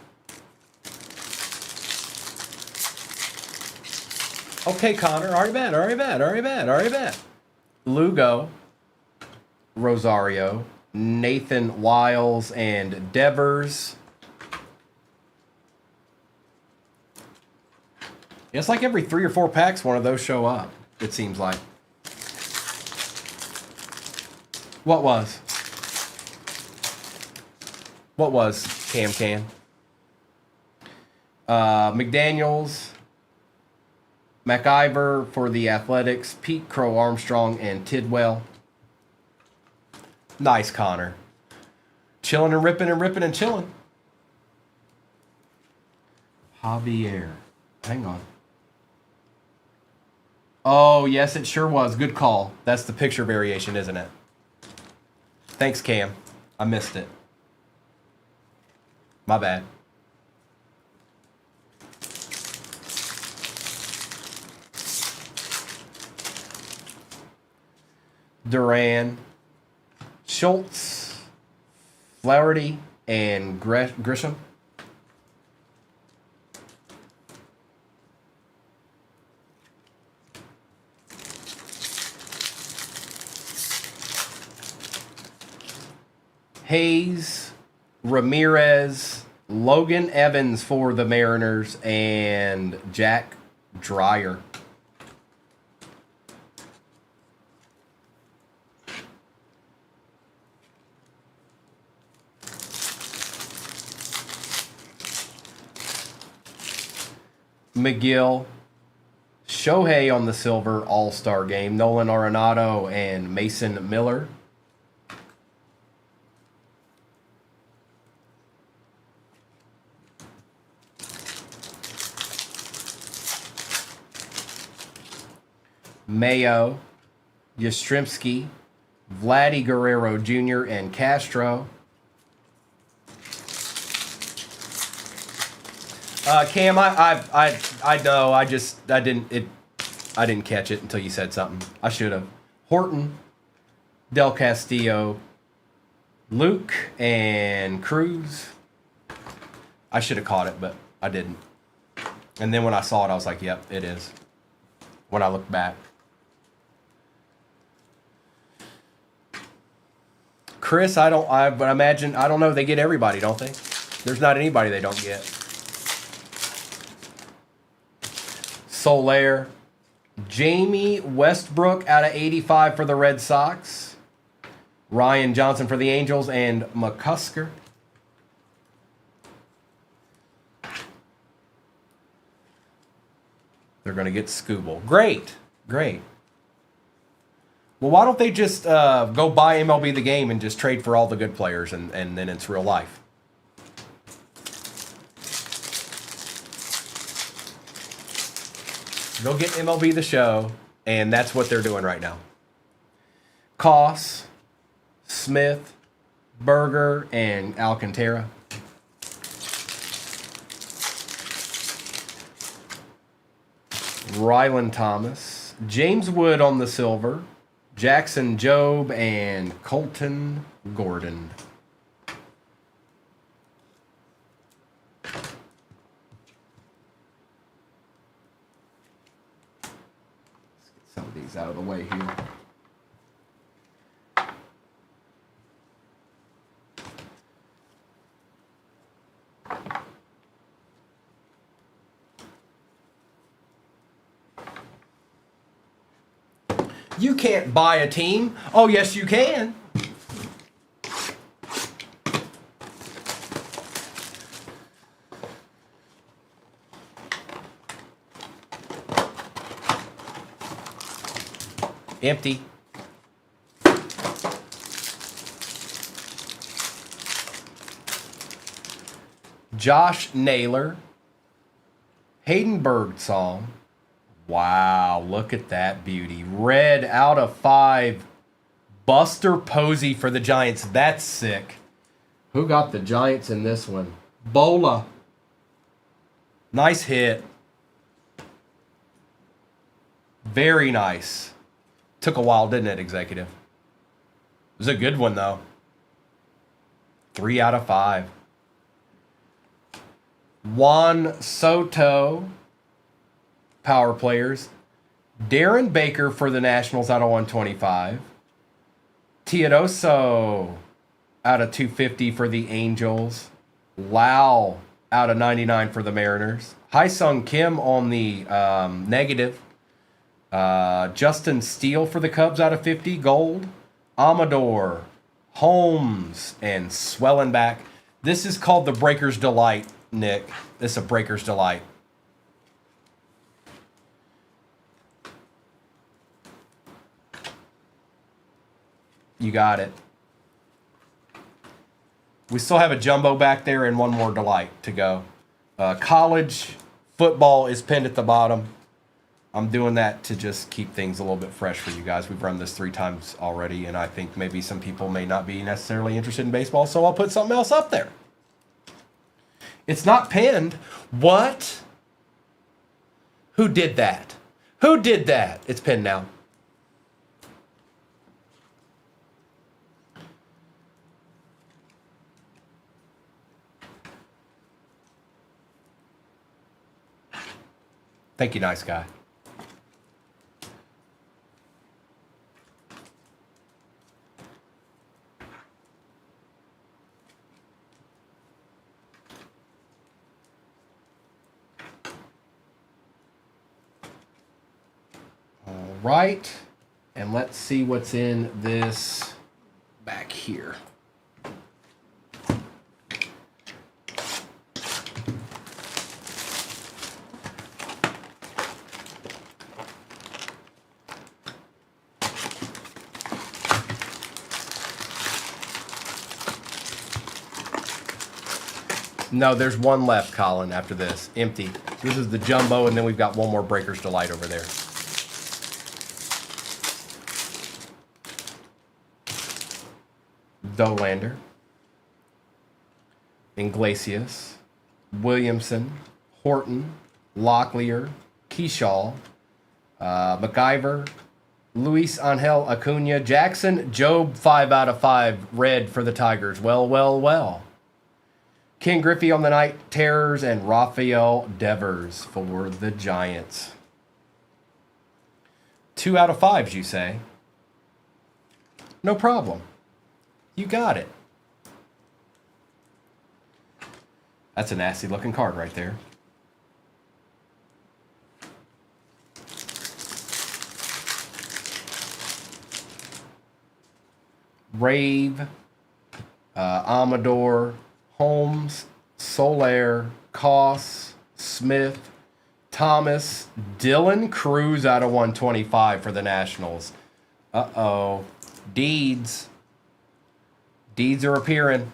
Okay, Connor. Already bet. Lugo, Rosario, Nathan Wiles, and Devers. It's like every 3 or 4 packs, one of those show up, it seems like. What was Cam? McDaniels, McIver for the Athletics, Pete Crow Armstrong, and Tidwell. Nice, Connor. Chilling and ripping and ripping and chilling. Javier. Hang on. Oh, yes, it sure was. Good call. That's the picture variation, isn't it? Thanks, Cam. I missed it. My bad. Duran, Schultz, Flaherty, and Grisham. Hayes, Ramirez, Logan Evans for the Mariners, and Jack Dreyer. McGill, Shohei on the silver All-Star game, Nolan Arenado, and Mason Miller. Mayo, Yastrzemski, Vladdy Guerrero Jr., and Castro. Cam, I know. I didn't catch it until you said something. I should have. Horton, Del Castillo, Luke, and Cruz. I should have caught it, but I didn't. And then when I saw it, I was like, "Yep, it is." When I looked back. Chris, but imagine, I don't know, they get everybody, don't they? There's not anybody they don't get. Soler, Jamie Westbrook out of 85 for the Red Sox. Ryan Johnson for the Angels, and McCusker. They're going to get Scooble. Great. Well, why don't they just go buy MLB The Game and just trade for all the good players, and then it's real life? Go get MLB The Show, and that's what they're doing right now. Koss, Smith, Berger, and Alcantara. Ryland Thomas, James Wood on the silver, Jackson Jobe, and Colton Gordon. Let's get some of these out of the way here. You can't buy a team. Oh, yes, you can. Empty. Josh Naylor. Hayden Birdsong. Wow, look at that beauty. Red out of 5. Buster Posey for the Giants. That's sick. Who got the Giants in this one? Bola. Nice hit. Very nice. Took a while, didn't it, Executive? It was a good one, though. 3 out of 5. Juan Soto. Power players. Darren Baker for the Nationals out of 125. Teodoso out of 250 for the Angels. Lau out of 99 for the Mariners. Hyesung Kim on the negative. Justin Steele for the Cubs out of 50. Gold. Amador. Holmes. And Swellenbach. This is called the Breaker's Delight, Nick. This is a Breaker's Delight. You got it. We still have a jumbo back there and one more delight to go. College football is pinned at the bottom. I'm doing that to just keep things a little bit fresh for you guys. We've run this 3 times already, and I think maybe some people may not be necessarily interested in baseball, so I'll put something else up there. It's not pinned. What? Who did that? Who did that? It's pinned now. Thank you, nice guy. All right, and let's see what's in this back here. No, there's one left, Colin, after this. Empty. This is the jumbo, and then we've got one more Breaker's Delight over there. Dolander. Iglesias. Williamson. Horton. Locklear. Keyshaw. McIver. Luis Angel Acuna. Jackson. Job, 5 out of 5. Red for the Tigers. Well, well, well. Ken Griffey on the Night Terrors, and Rafael Devers for the Giants. 2 out of 5s, you say? No problem. You got it. That's a nasty looking card right there. Rave, Amador, Holmes, Soler, Koss, Smith, Thomas, Dylan Cruz out of 125 for the Nationals. Uh-oh. Deeds. Deeds are appearing.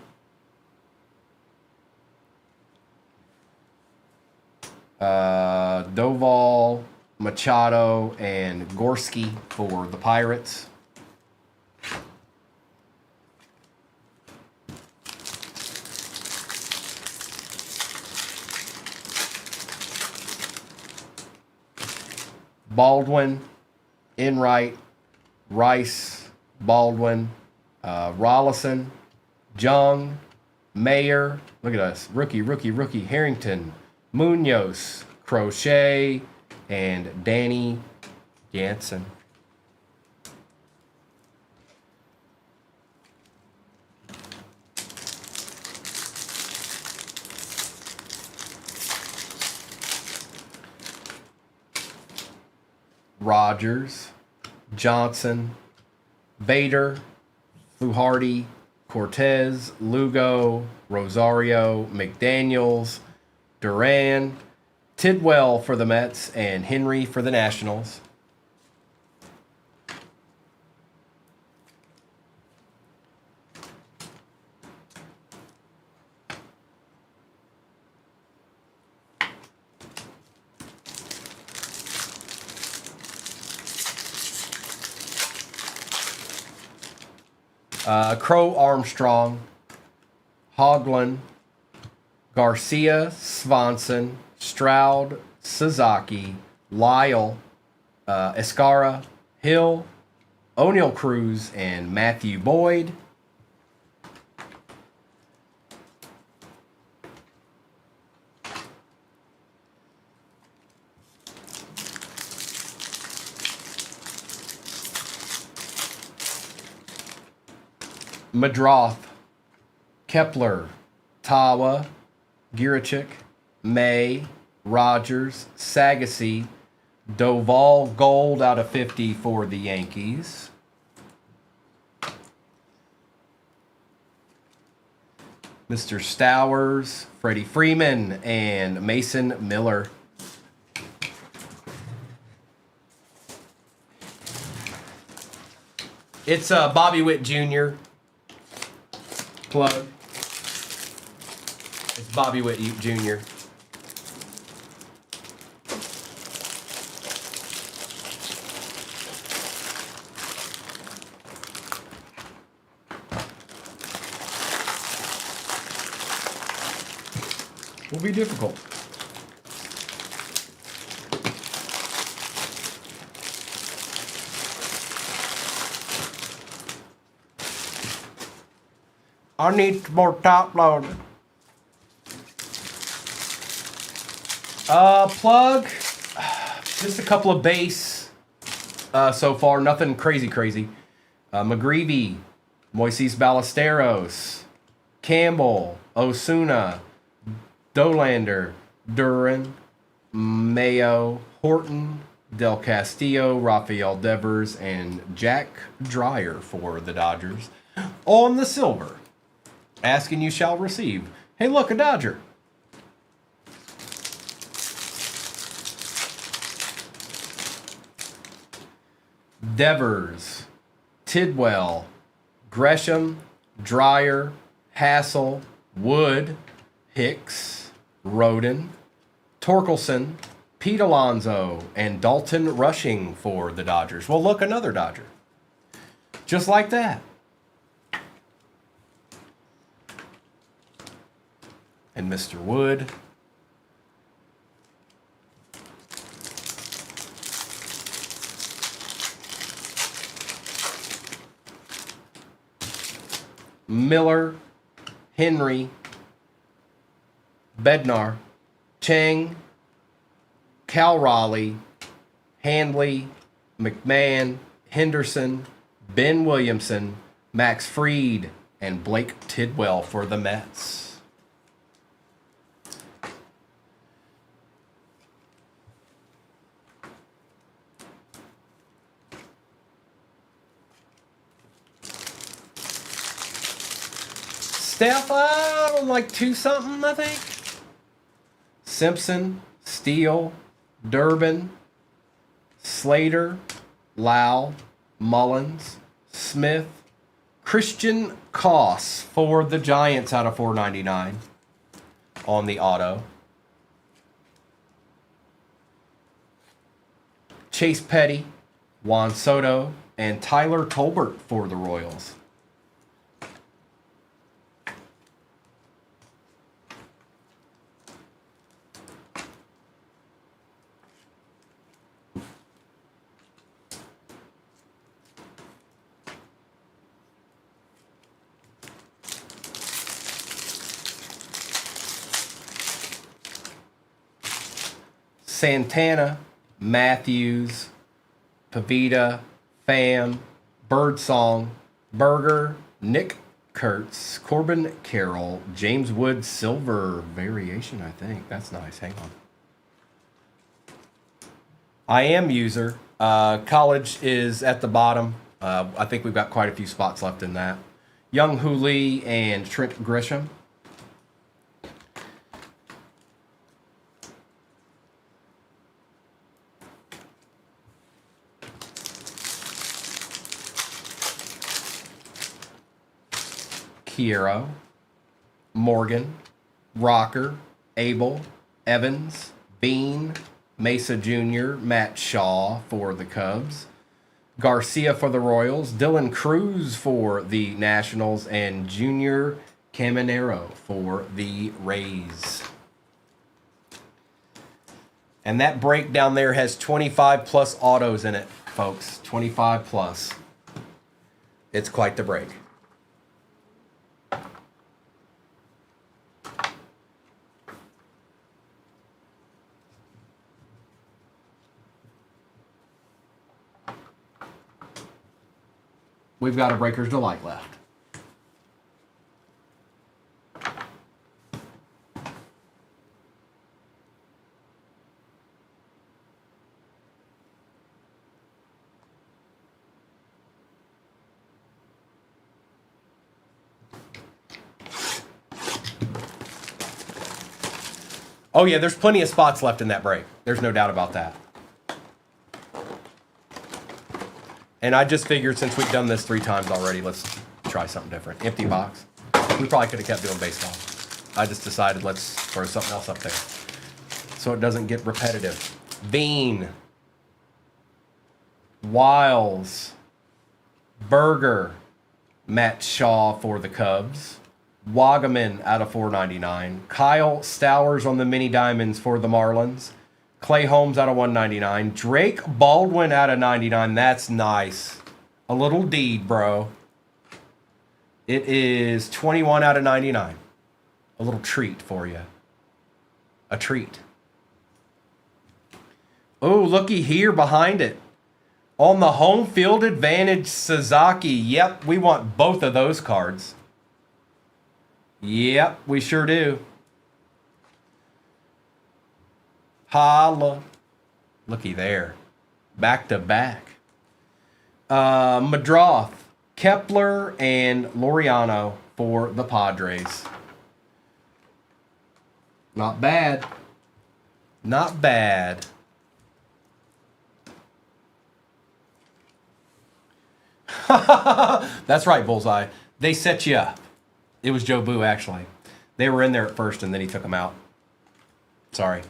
Doval, Machado, and Gorski for the Pirates. Baldwin, Enright, Rice, Baldwin, Rollison, Jung, Mayer, look at us, rookie, Harrington, Munoz, Crochet, and Danny Jansen. Rogers, Johnson, Bader, Fluharty, Cortez, Lugo, Rosario, McDaniels, Duran, Tidwell for the Mets, and Henry for the Nationals. Crow Armstrong, Hoglund, Garcia, Swanson, Stroud, Sasaki, Lyle, Escara, Hill, O'Neal Cruz, and Matthew Boyd. Madroth, Kepler, Tawa, Girichik, May, Rogers, Sagasy, Doval Gold out of 50 for the Yankees. Mr. Stowers, Freddie Freeman, and Mason Miller. It's Bobby Witt Jr. plug. It's Bobby Witt Jr. Will be difficult. I need more top loader. Plug. Just a couple of base so far. Nothing crazy. McGreevy, Moises Ballesteros, Campbell, Osuna, Dolander, Duran, Mayo, Horton, Del Castillo, Rafael Devers, and Jack Dreyer for the Dodgers. On the silver. Asking you shall receive. Hey, look, a Dodger. Devers, Tidwell, Gresham, Dreyer, Hassel, Wood, Hicks, Roden, Torkelson, Pete Alonso, and Dalton Rushing for the Dodgers. Well, look, another Dodger. Just like that. And Mr. Wood. Miller, Henry, Bednar, Chang, Cal Raleigh, Handley, McMahon, Henderson, Ben Williamson, Max Fried, and Blake Tidwell for the Mets. Steph, like 2-something, I think. Simpson, Steele, Durbin, Slater, Lau, Mullins, Smith, Christian Koss for the Giants out of 499 on the auto. Chase Petty, Juan Soto, and Tyler Tolbert for the Royals. Santana, Matthews, Pavita, Pham, Birdsong, Berger, Nick Kurtz, Corbin Carroll, James Wood silver variation, I think. That's nice. Hang on. I am user. College is at the bottom. I think we've got quite a few spots left in that. Young Hoo Lee and Trent Grisham. Hero, Morgan, Rocker, Abel, Evans, Bean, Mesa Jr., Matt Shaw for the Cubs, Garcia for the Royals, Dylan Cruz for the Nationals, and Junior Caminero for the Rays. And that break down there has 25 plus autos in it, folks. 25 plus. It's quite the break. We've got a Breaker's Delight left. Oh yeah, there's plenty of spots left in that break. There's no doubt about that. And I just figured since we've done this 3 times already, let's try something different. Empty box. We probably could have kept doing baseball. I just decided let's throw something else up there so it doesn't get repetitive. Bean, Wiles, Berger, Matt Shaw for the Cubs, Wagaman out of 499, Kyle Stowers on the mini diamonds for the Marlins, Clay Holmes out of 199, Drake Baldwin out of 99. That's nice. A little deed, bro. It is 21 out of 99. A little treat for you. A treat. Oh, looky here behind it. On the home field advantage, Sasaki. Yep, we want both of those cards. Yep, we sure do. Holla. Looky there. Back to back. Madroth, Kepler, and Laureano for the Padres. Not bad. Not bad. That's right, Bullseye. They set you up. It was Joe Boo, actually. They were in there at first, and then he took them out. Sorry.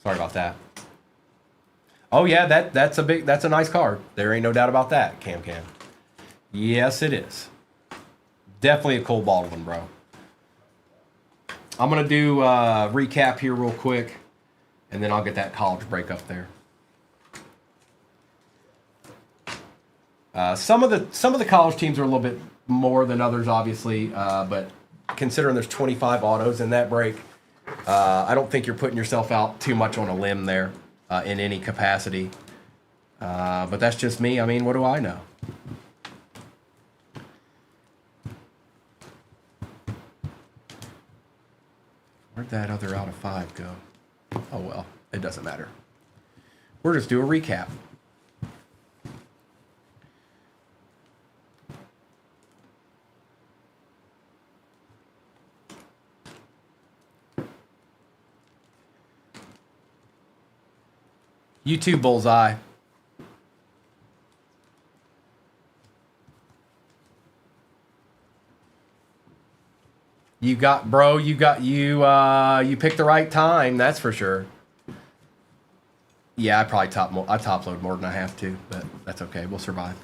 Sorry about that. Oh, yeah, that's a nice card. There ain't no doubt about that, Cam. Yes, it is. Definitely a Cole Baldwin, bro. I'm going to do a recap here real quick, and then I'll get that college break up there. Some of the college teams are a little bit more than others, obviously, but considering there's 25 autos in that break, I don't think you're putting yourself out too much on a limb there in any capacity. But that's just me. I mean, what do I know? Where'd that other out of 5 go? Oh, well, it doesn't matter. We'll just do a recap. You too, Bullseye. You picked the right time, that's for sure. Yeah, I probably top load more than I have to, but that's okay. We'll survive.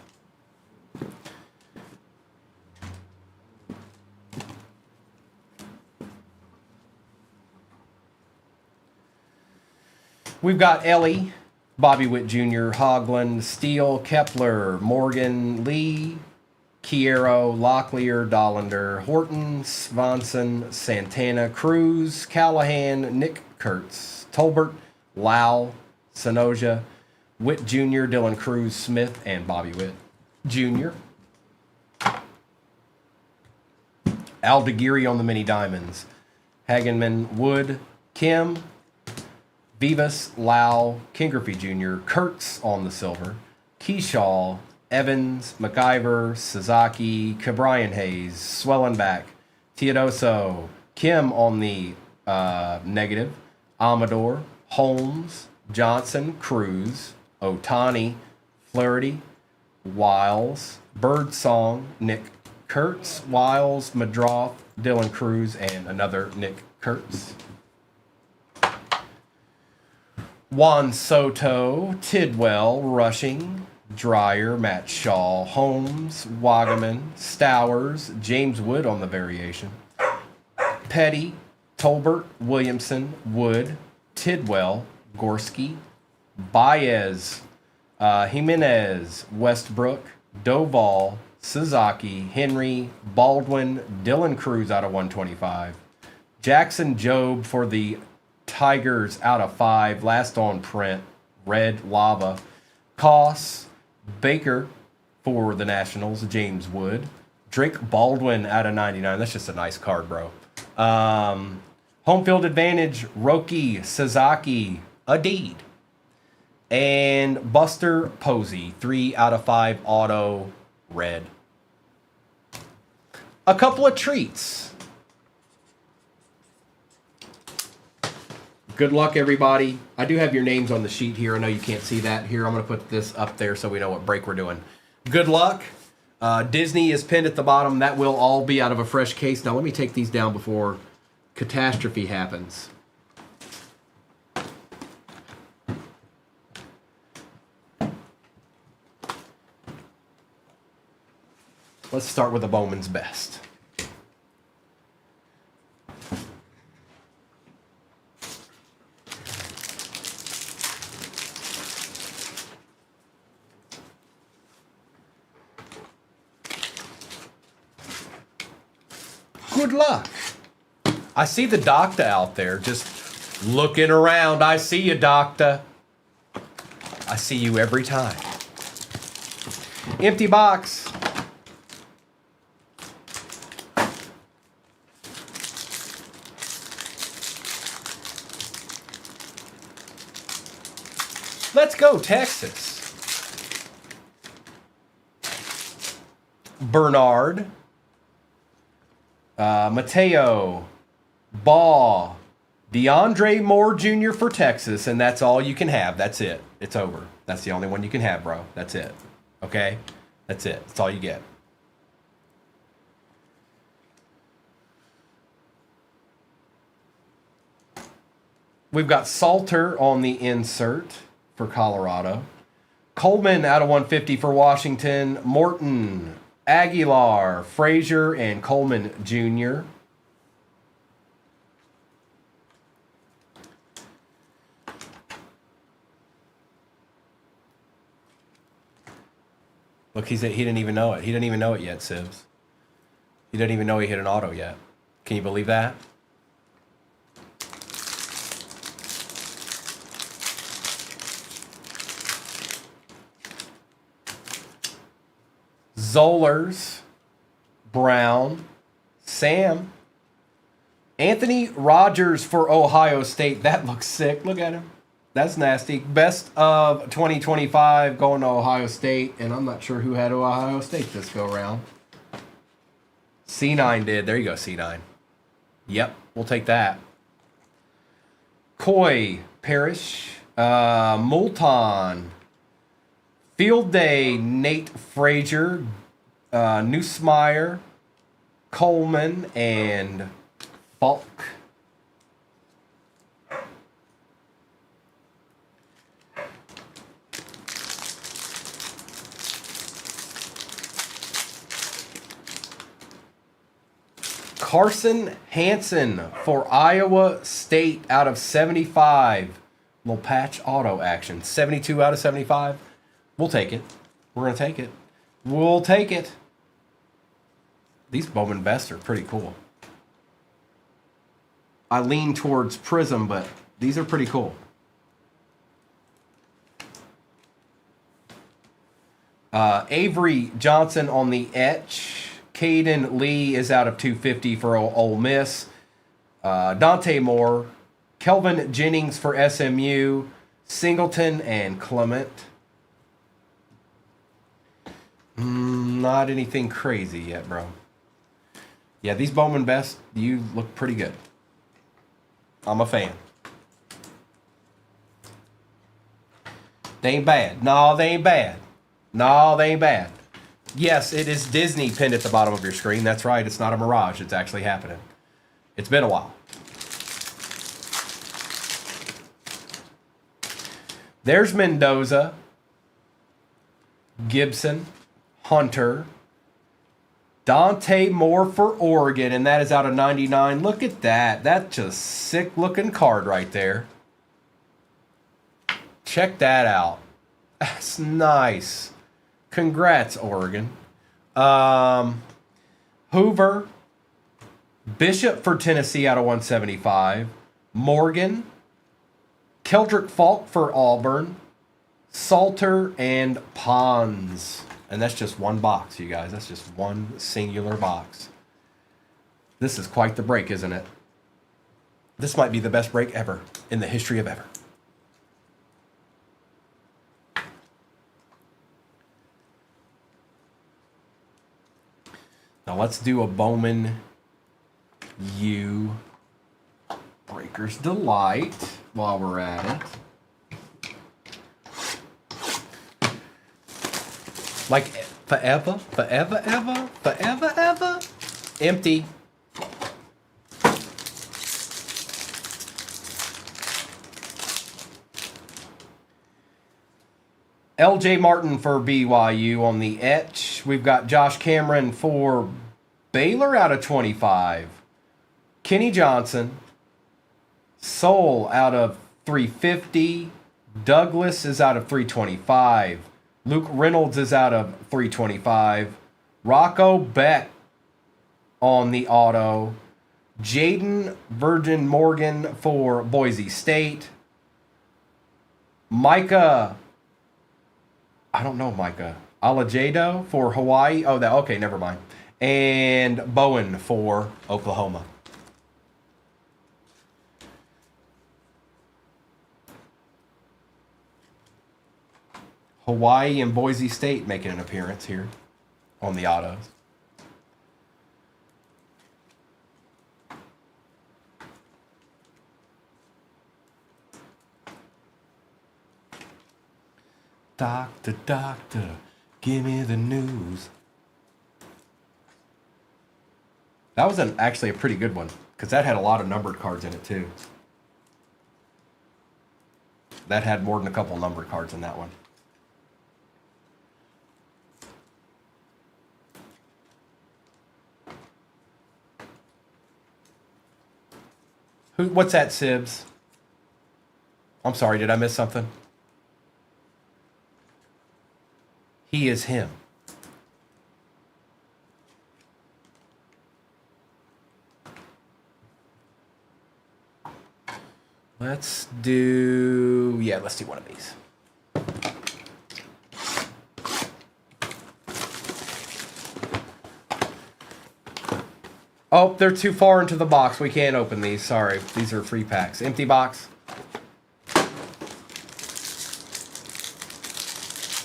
We've got Ellie, Bobby Witt Jr., Hoagland, Steele, Kepler, Morgan, Lee, Kiero, Locklear, Dollander, Horton, Svanson, Santana, Cruz, Callahan, Nick Kurtz, Tolbert, Lau, Sanoja, Witt Jr., Dylan Cruz, Smith, and Bobby Witt Jr. Aldeguerri on the mini diamonds. Hagenman, Wood, Kim, Vivas, Lau, King Griffey Jr., Kurtz on the silver, Keyshaw, Evans, McIver, Sasaki, Cabrian Hayes, Swellenback, Teodoso, Kim on the negative, Amador, Holmes, Johnson, Cruz, Otani, Flaherty, Wiles, Birdsong, Nick Kurtz, Wiles, Madroth, Dylan Cruz, and another Nick Kurtz. Juan Soto, Tidwell, Rushing, Dreyer, Matt Shaw, Holmes, Wagaman, Stowers, James Wood on the variation, Petty, Tolbert, Williamson, Wood, Tidwell, Gorski, Baez, Jimenez, Westbrook, Doval, Sasaki, Henry, Baldwin, Dylan Cruz out of 125, Jackson Jobe for the Tigers out of 5, last on print, Red Lava, Koss, Baker for the Nationals, James Wood, Drake Baldwin out of 99. That's just a nice card, bro. Home field advantage, Roki, Sasaki, a deed. And Buster Posey, 3 out of 5 auto, red. A couple of treats. Good luck, everybody. I do have your names on the sheet here. I know you can't see that here. I'm going to put this up there so we know what break we're doing. Good luck. Disney is pinned at the bottom. That will all be out of a fresh case. Now let me take these down before catastrophe happens. Let's start with the Bowman's Best. Good luck. I see the doctor out there just looking around. I see you, doctor. I see you every time. Empty box. Let's go, Texas. Bernard. Mateo. Baugh. DeAndre Moore Jr. for Texas, and that's all you can have. That's it. It's over. That's the only one you can have, bro. That's it. Okay? That's it. That's all you get. We've got Salter on the insert for Colorado. Coleman out of 150 for Washington. Morton, Aguilar, Frazier, and Coleman Jr. Look, he didn't even know it. He didn't even know it yet, Sibs. He didn't even know he hit an auto yet. Can you believe that? Zollers, Brown, Sam, Anthony Rogers for Ohio State. That looks sick. Look at him. That's nasty. Best of 2025 going to Ohio State, and I'm not sure who had Ohio State this go around. C9 did. There you go, C9. Yep, we'll take that. Coy, Parrish, Moulton, Field Day, Nate Frazier, Neusmeyer, Coleman, and Falk. Carson Hansen for Iowa State out of 75. Little patch auto action. 72 out of 75. We'll take it. We're going to take it. We'll take it. These Bowman Bests are pretty cool. I lean towards Prism, but these are pretty cool. Avery Johnson on the etch. Caden Lee is out of 250 for Ole Miss. Dante Moore. Kelvin Jennings for SMU. Singleton and Clement. Not anything crazy yet, bro. Yeah, these Bowman Best, you look pretty good. I'm a fan. They ain't bad. No, they ain't bad. No, they ain't bad. Yes, it is Disney pinned at the bottom of your screen. That's right. It's not a mirage. It's actually happening. It's been a while. There's Mendoza, Gibson, Hunter, Dante Moore for Oregon, and that is out of 99. Look at that. That's a sick-looking card right there. Check that out. That's nice. Congrats, Oregon. Hoover, Bishop for Tennessee out of 175. Morgan, Keldrick Falk for Auburn, Salter, and Pons. And that's just one box, you guys. That's just one singular box. This is quite the break, isn't it? This might be the best break ever in the history of ever. Now let's do a Bowman U Breaker's Delight while we're at it. Like, Forever, forever, ever, forever, ever. Empty. LJ Martin for BYU on the etch. We've got Josh Cameron for Baylor out of 25. Kenny Johnson. Soul out of 350. Douglas is out of 325. Luke Reynolds is out of 325. Rocco Beck on the auto. Jaden Virgin Morgan for Boise State. Micah, I don't know Micah. Alajado for Hawaii. Oh, that okay, never mind. And Bowen for Oklahoma. Hawaii and Boise State making an appearance here on the autos. Doctor, doctor, give me the news. That was actually a pretty good one because that had a lot of numbered cards in it too. That had more than a couple numbered cards in that one. What's that, Sibs? I'm sorry, did I miss something? He is him. Let's do one of these. Oh, they're too far into the box. We can't open these. Sorry. These are free packs. Empty box.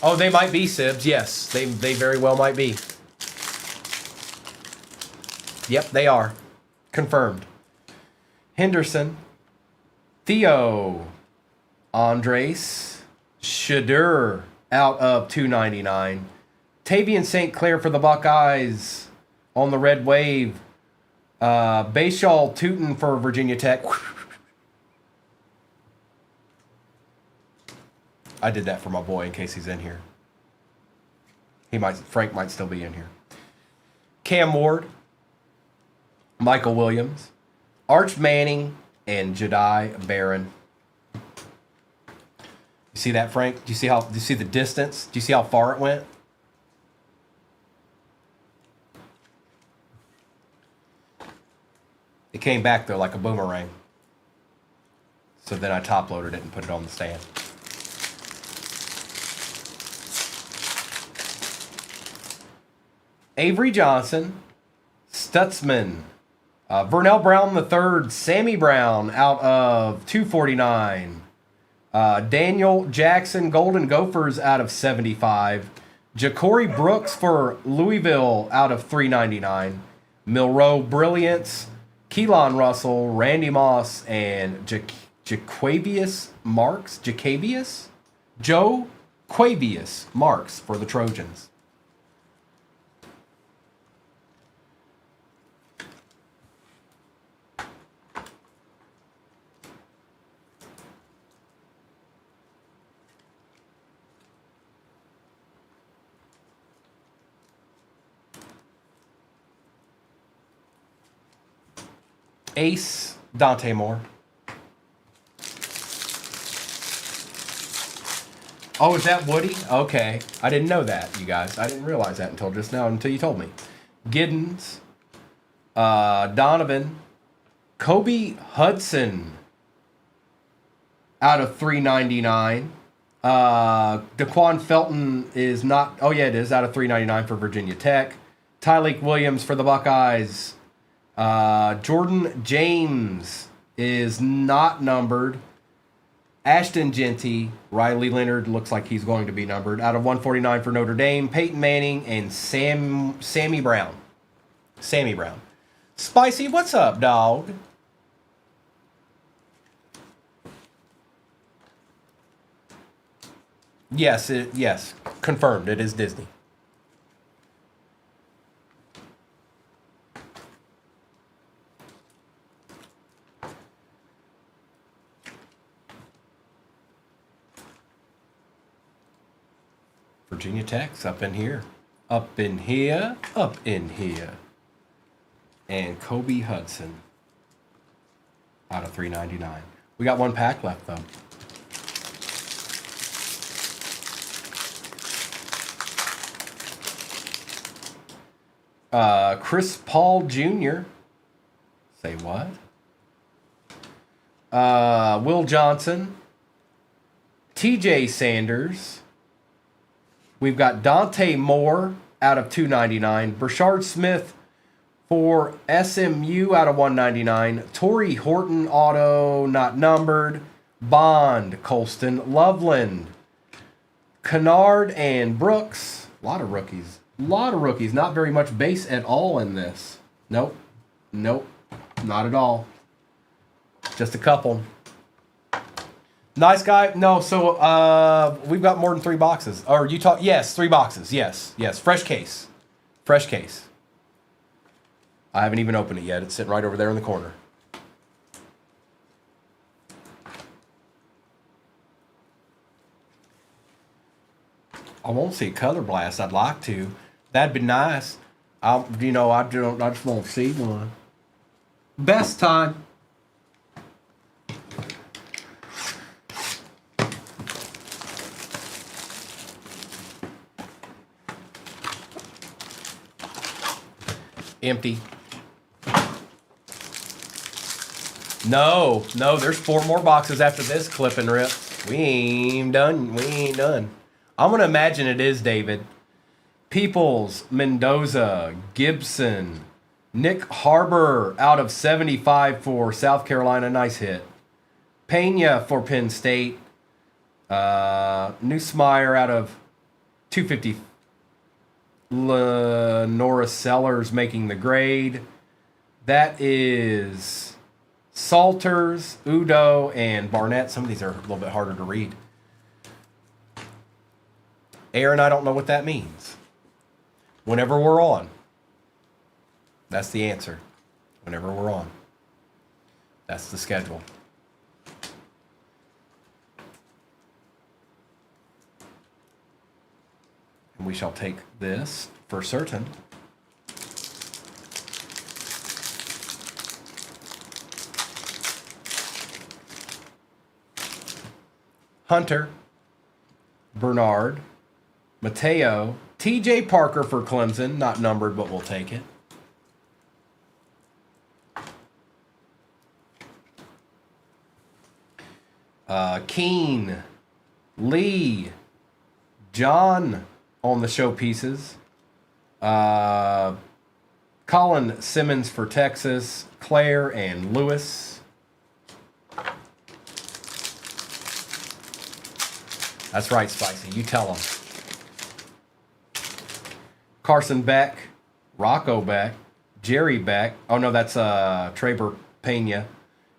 Oh, they might be, Sibs. Yes, they very well might be. Yep, they are. Confirmed. Henderson. Theo. Andres. Shadur out of 299. Tavian St. Clair for the Buckeyes on the red wave. Bayshall Tootin for Virginia Tech. I did that for my boy in case he's in here. Frank might still be in here. Cam Ward, Michael Williams, Arch Manning, and Jedi Barron. You see that, Frank? Do you see the distance? Do you see how far it went? It came back there like a boomerang. So then I top loaded it and put it on the stand. Avery Johnson, Stutzman, Vernell Brown III, Sammy Brown out of 249. Daniel Jackson, Golden Gophers out of 75. Ja'Cory Brooks for Louisville out of 399. Milroe Brilliance, Keelan Russell, Randy Moss, and Jaquavius Marks. Joe Quavius Marks for the Trojans. Ace, Dante Moore. Oh, is that Woody? Okay. I didn't know that, you guys. I didn't realize that until just now, until you told me. Giddens, Donovan, Kobe Hudson out of 399. Daquan Felton is not, oh yeah, it is, out of 399 for Virginia Tech. Tyleek Williams for the Buckeyes. Jordan James is not numbered. Ashton Genty, Riley Leonard looks like he's going to be numbered. Out of 149 for Notre Dame, Peyton Manning, and Sammy Brown. Sammy Brown. Spicy, what's up, dog? Yes, confirmed. It is Disney. Virginia Tech's up in here. Up in here. Up in here. And Kobe Hudson out of 399. We got one pack left, though. Chris Paul Jr. Say what? Will Johnson. TJ Sanders. We've got Dante Moore out of 299. Brashard Smith for SMU out of 199. Torrey Horton auto, not numbered. Bond, Colston, Loveland, Kennard, and Brooks. A lot of rookies. A lot of rookies. Not very much base at all in this. Nope. Nope. Not at all. Just a couple. Nice guy. No, so we've got more than 3 boxes. Or you talk? Yes, 3 boxes. Yes, yes. Fresh case. Fresh case. I haven't even opened it yet. It's sitting right over there in the corner. I won't see Color Blast. I'd like to. That'd be nice. I just won't see one. Best time. Empty. No, there's 4 more boxes after this clip and rip. We ain't done. I'm going to imagine it is David. Peoples, Mendoza, Gibson, Nick Harbor out of 75 for South Carolina. Nice hit. Pena for Penn State. Neusmeyer out of 250. Lenora Sellers making the grade. That is Salters, Udo, and Barnett. Some of these are a little bit harder to read. Aaron, I don't know what that means. Whenever we're on. That's the answer. Whenever we're on. That's the schedule. And we shall take this for certain. Hunter, Bernard, Mateo, TJ Parker for Clemson, not numbered, but we'll take it. Keen, Lee, John on the showpieces. Colin Simmons for Texas, Claire and Lewis. That's right, Spicy. You tell them. Carson Beck, Rocco Beck, Jerry Beck. Oh, no, that's Traber Pena.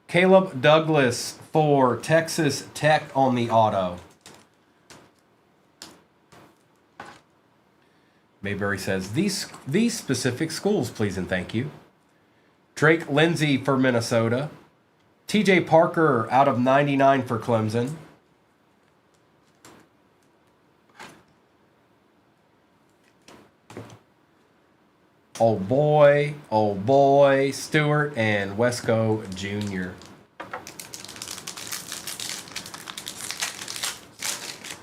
Caleb Douglas for Texas Tech on the auto. Mayberry says, these specific schools, please and thank you. Drake Lindsay for Minnesota. TJ Parker out of 99 for Clemson. Oh boy, Stewart and Wesco Jr.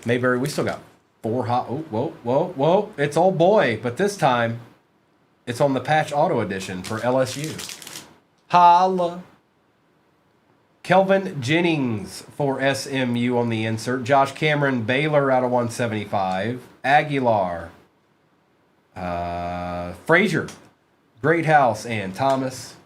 Mayberry, we still got 4 hot. Oh, whoa. It's old boy, but this time it's on the patch auto edition for LSU. Holla. Kelvin Jennings for SMU on the insert. Josh Cameron Baylor out of 175. Aguilar. Frazier, Greathouse, and Thomas.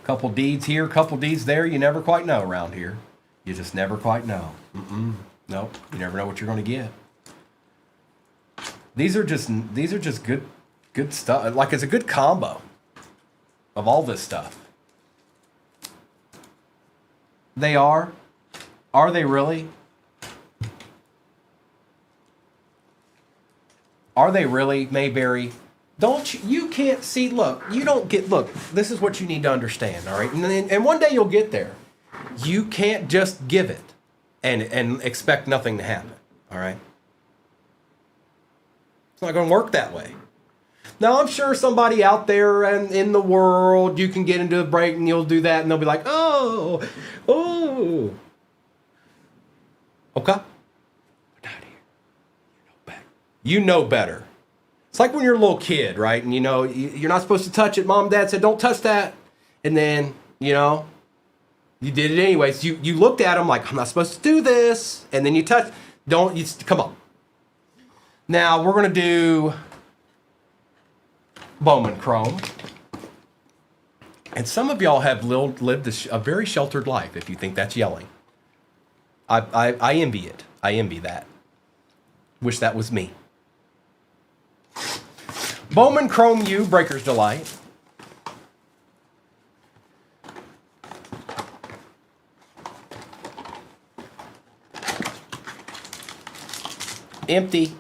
Couple deeds here, couple deeds there. You never quite know around here. You just never quite know. Nope. You never know what you're going to get. These are just good stuff. Like, it's a good combo of all this stuff. They are. Are they really? Are they really, Mayberry? You can't see, look, this is what you need to understand, all right? And one day you'll get there. You can't just give it. and expect nothing to happen. All right? It's not going to work that way. Now, I'm sure somebody out there and in the world, you can get into a break and you'll do that and they'll be like, oh. Okay. But not here. You know better. You know better. It's like when you're a little kid, right? And you're not supposed to touch it. Mom and dad said, don't touch that. And then, you did it anyways. You looked at them like, I'm not supposed to do this. And then you touch. Come on. Now, we're going to do Bowman Chrome. And some of y'all have lived a very sheltered life, if you think that's yelling. I envy it. I envy that. Wish that was me. Bowman Chrome U, Breaker's Delight. Empty.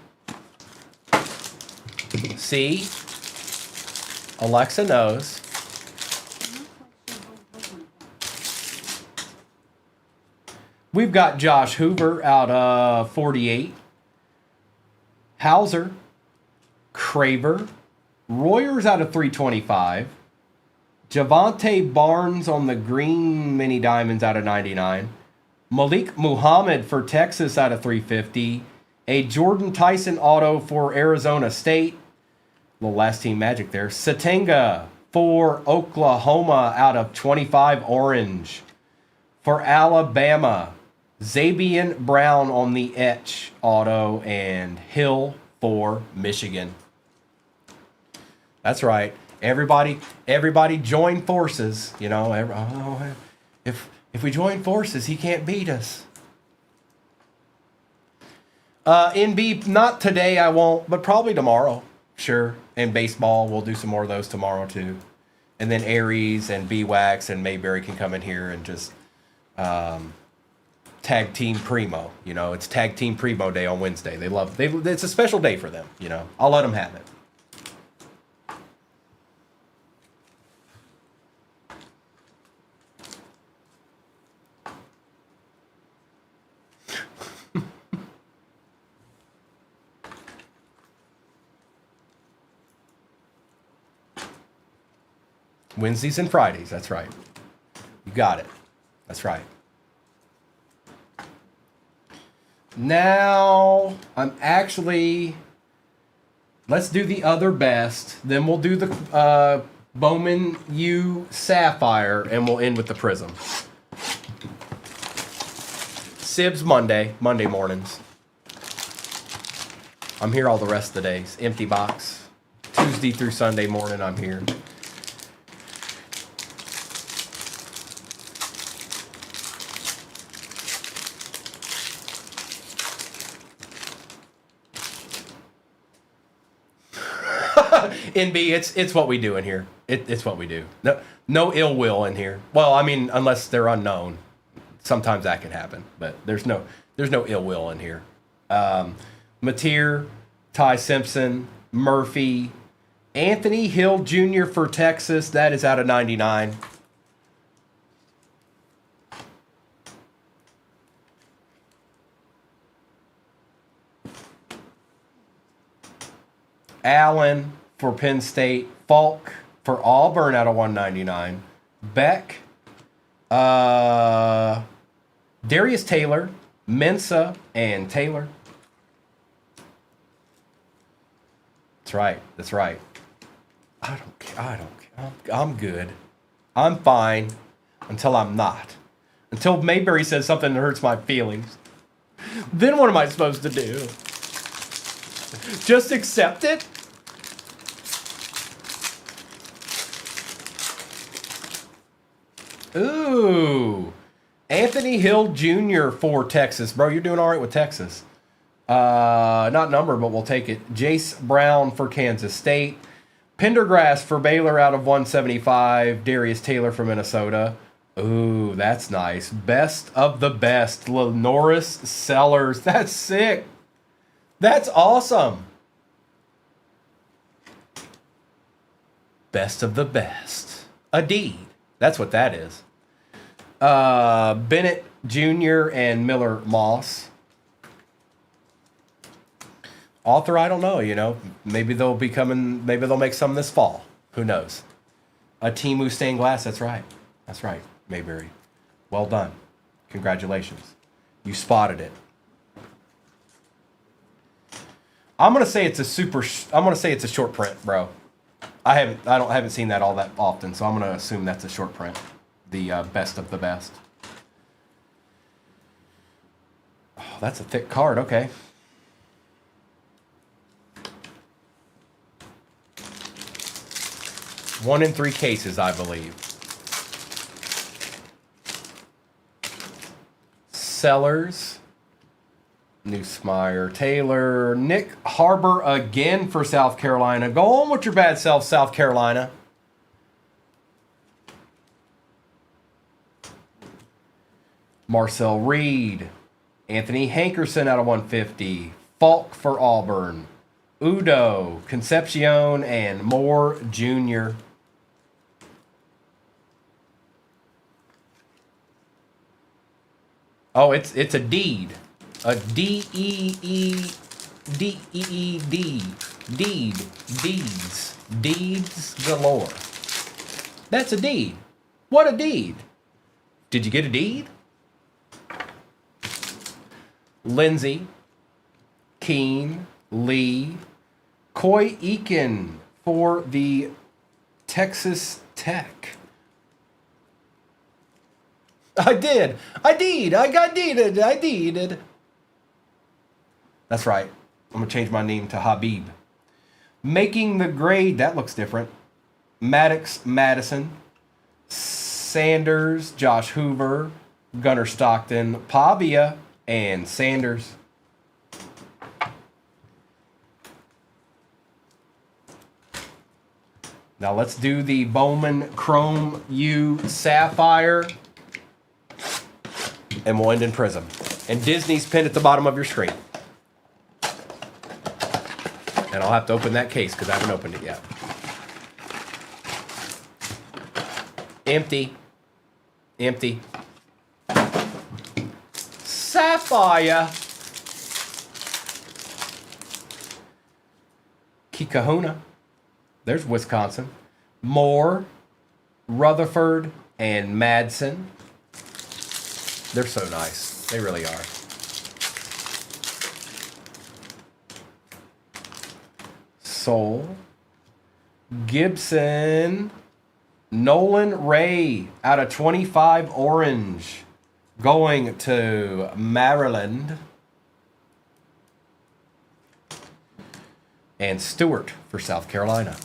See? Alexa knows. We've got Josh Hoover out of 48. Hauser. Craver. Royers out of 325. Javante Barnes on the green mini diamonds out of 99. Malik Muhammad for Texas out of 350. A Jordan Tyson auto for Arizona State. Little last team magic there. Satenga for Oklahoma out of 25 orange. For Alabama, Zabian Brown on the etch auto and Hill for Michigan. That's right. Everybody join forces. If we join forces, he can't beat us. NB, not today, I won't, but probably tomorrow. Sure. And baseball, we'll do some more of those tomorrow too. And then Aries and B-Wax and Mayberry can come in here and just tag team Primo. It's tag team Primo day on Wednesday. It's a special day for them. I'll let them have it. Wednesdays and Fridays, that's right. You got it. That's right. Now, let's do the other best. Then we'll do the Bowman U Sapphire, and we'll end with the Prism. Sibs Monday mornings. I'm here all the rest of the days. Empty box. Tuesday through Sunday morning, I'm here. NB, it's what we do in here. It's what we do. No ill will in here. Well, unless they're unknown. Sometimes that can happen, but there's no ill will in here. Mateer, Ty Simpson, Murphy, Anthony Hill Jr. for Texas. That is out of 99. Allen for Penn State. Falk for Auburn out of 199. Beck. Darius Taylor. Mensa and Taylor. That's right. I don't care. I'm good. I'm fine until I'm not. Until Mayberry says something that hurts my feelings. Then what am I supposed to do? Just accept it? Ooh. Anthony Hill Jr. for Texas. Bro, you're doing all right with Texas. Not number, but we'll take it. Jace Brown for Kansas State. Pendergrass for Baylor out of 175. Darius Taylor for Minnesota. Ooh, that's nice. Best of the best. Lenoris Sellers. That's sick. That's awesome. Best of the best. A deed. That's what that is. Bennett Jr. and Miller Moss. Author, I don't know, you know. Maybe they'll be coming, maybe they'll make some this fall. Who knows? A Timu stained glass, that's right. That's right, Mayberry. Well done. Congratulations. You spotted it. I'm gonna say it's a short print, bro. I haven't seen that all that often, so I'm gonna assume that's a short print. The best of the best. Oh, that's a thick card, okay. One in 3 cases, I believe. Sellers, Neusmeyer, Taylor, Nick Harbor again for South Carolina. Go on with your bad self, South Carolina. Marcel Reed, Anthony Hankerson out of 150. Falk for Auburn. Udo, Concepcion, and Moore Jr. Oh, it's a deed. A D-E-E-D-E-E-D. Deed. Deeds. Deeds galore. That's a deed. What a deed. Did you get a deed? Lindsay, Keene, Lee, Coy Eakin for the Texas Tech. I got deeded. I deeded. That's right. I'm going to change my name to Habib. Making the grade. That looks different. Maddox Madison. Sanders. Josh Hoover. Gunnar Stockton. Pavia. And Sanders. Now let's do the Bowman Chrome U Sapphire. And we'll end in Prism. And Disney's pinned at the bottom of your screen. And I'll have to open that case because I haven't opened it yet. Empty. Empty. Sapphire. Kikahuna. There's Wisconsin. Moore, Rutherford, and Madsen. They're so nice. They really are. Soul. Gibson. Nolan Ray out of 25 orange. Going to Maryland. And Stewart for South Carolina.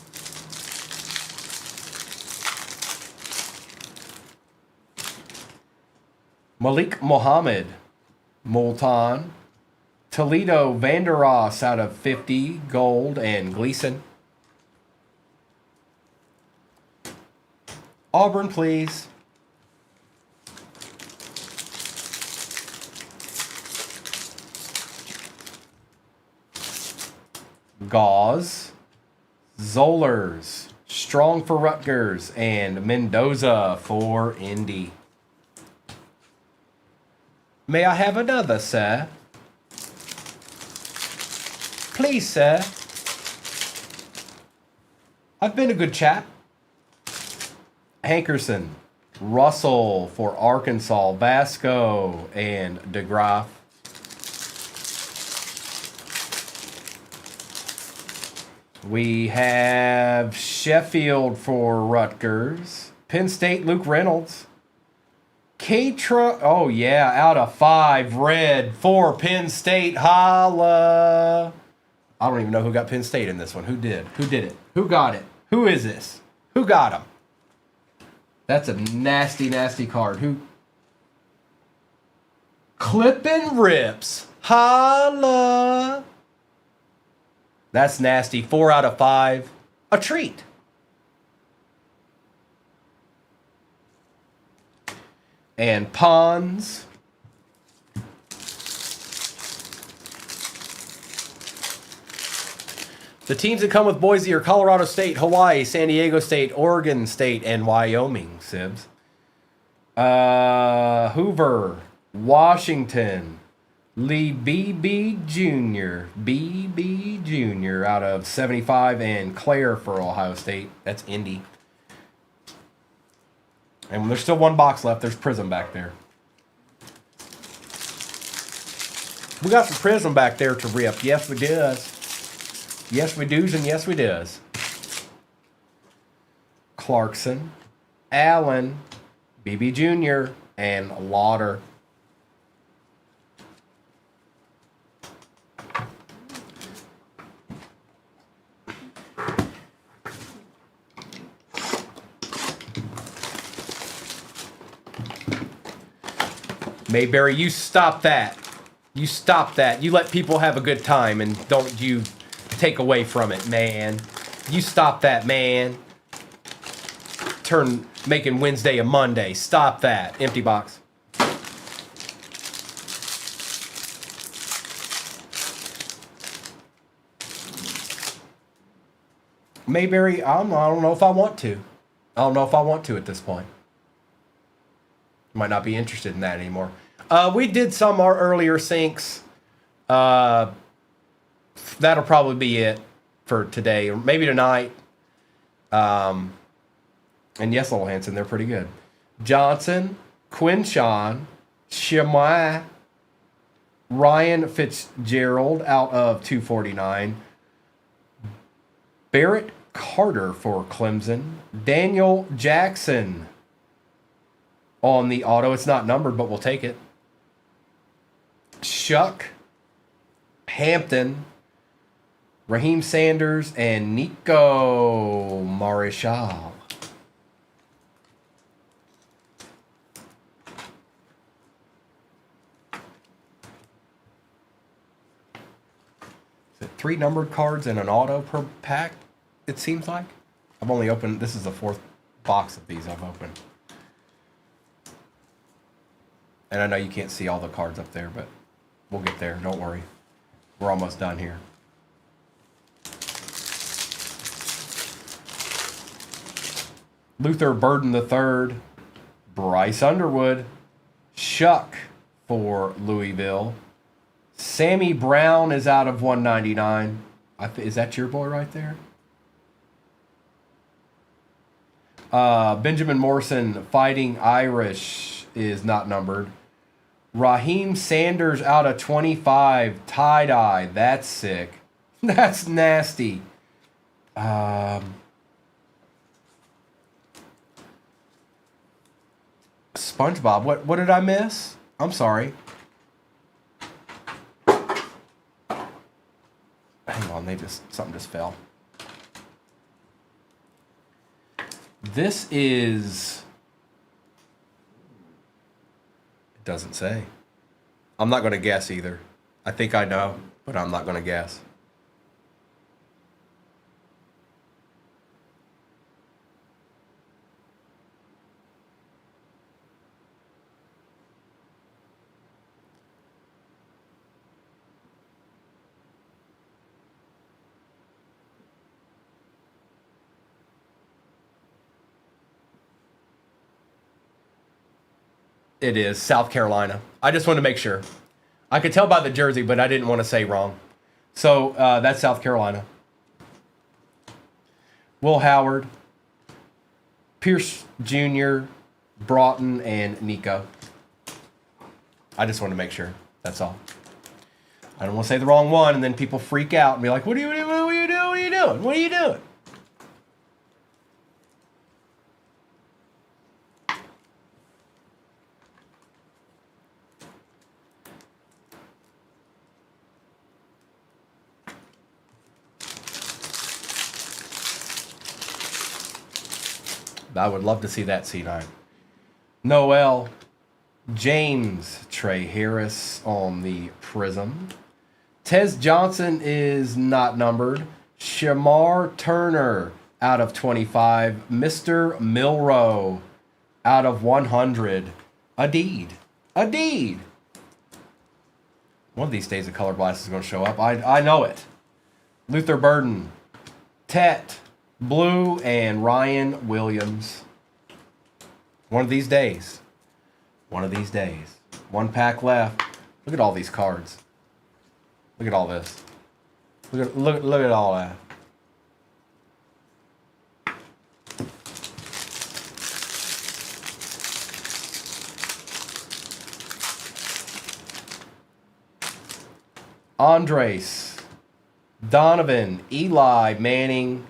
Malik Mohammed, Moulton, Toledo Vandeross out of 50, gold, and Gleason. Auburn, please. Gauze, Zollers, Strong for Rutgers, and Mendoza for Indy. May I have another, sir? Please, sir. I've been a good chap. Hankerson, Russell for Arkansas, Vasco, and DeGraff. We have Sheffield for Rutgers. Penn State, Luke Reynolds. Katra, oh yeah, out of 5, red for Penn State. Holla. I don't even know who got Penn State in this one. Who did? Who did it? Who got it? Who is this? Who got him? That's a nasty, nasty card. Who? Clippin' Rips. Holla. That's nasty. 4 out of 5. A treat. And Pons. The teams that come with Boise are Colorado State, Hawaii, San Diego State, Oregon State, and Wyoming, Sibs. Hoover, Washington, Lee BB Jr. BB Jr. out of 75, and Claire for Ohio State. That's Indy. And there's still one box left. There's Prism back there. We got some Prism back there to rip. Yes, we does. Yes, we does, and yes, we does. Clarkson, Allen, BB Jr., and Lauder. Mayberry, you stop that. You stop that. You let people have a good time and don't you take away from it, man. You stop that, man. Making Wednesday a Monday. Stop that. Empty box. Mayberry, I don't know if I want to. I don't know if I want to at this point. Might not be interested in that anymore. We did some our earlier syncs. That'll probably be it for today, or maybe tonight. And yes, Little Hanson, they're pretty good. Johnson, Quinshawn, Shemai, Ryan Fitzgerald out of 249. Barrett Carter for Clemson. Daniel Jackson on the auto. It's not numbered, but we'll take it. Shuck, Hampton, Raheem Sanders, and Nico Marichal. Is it 3 numbered cards and an auto per pack, it seems like? I've only opened, this is the 4th box of these I've opened. And I know you can't see all the cards up there, but we'll get there. Don't worry. We're almost done here. Luther Burden III. Bryce Underwood. Shuck for Louisville. Sammy Brown is out of 199. Is that your boy right there? Benjamin Morrison, Fighting Irish, is not numbered. Raheem Sanders out of 25, tie-dye. That's sick. That's nasty. SpongeBob, what did I miss? I'm sorry. Hang on, something just fell. This is... It doesn't say. I'm not going to guess either. I think I know, but I'm not going to guess. It is South Carolina. I just wanted to make sure. I could tell by the jersey, but I didn't want to say wrong. So that's South Carolina. Will Howard, Pierce Jr., Broughton, and Nico. I just wanted to make sure. That's all. I don't want to say the wrong one, and then people freak out and be like, what are you doing? What are you doing? What are you doing? What are you doing? I would love to see that C9. Noel, James, Trey Harris on the Prism. Tez Johnson is not numbered. Shamar Turner out of 25. Mr. Milrow out of 100. Adeed. One of these days, the color blast is going to show up. I know it. Luther Burden, Tet, Blue, and Ryan Williams. One of these days. One pack left. Look at all these cards. Look at all this. Look at all that. Andres, Donovan, Eli Manning,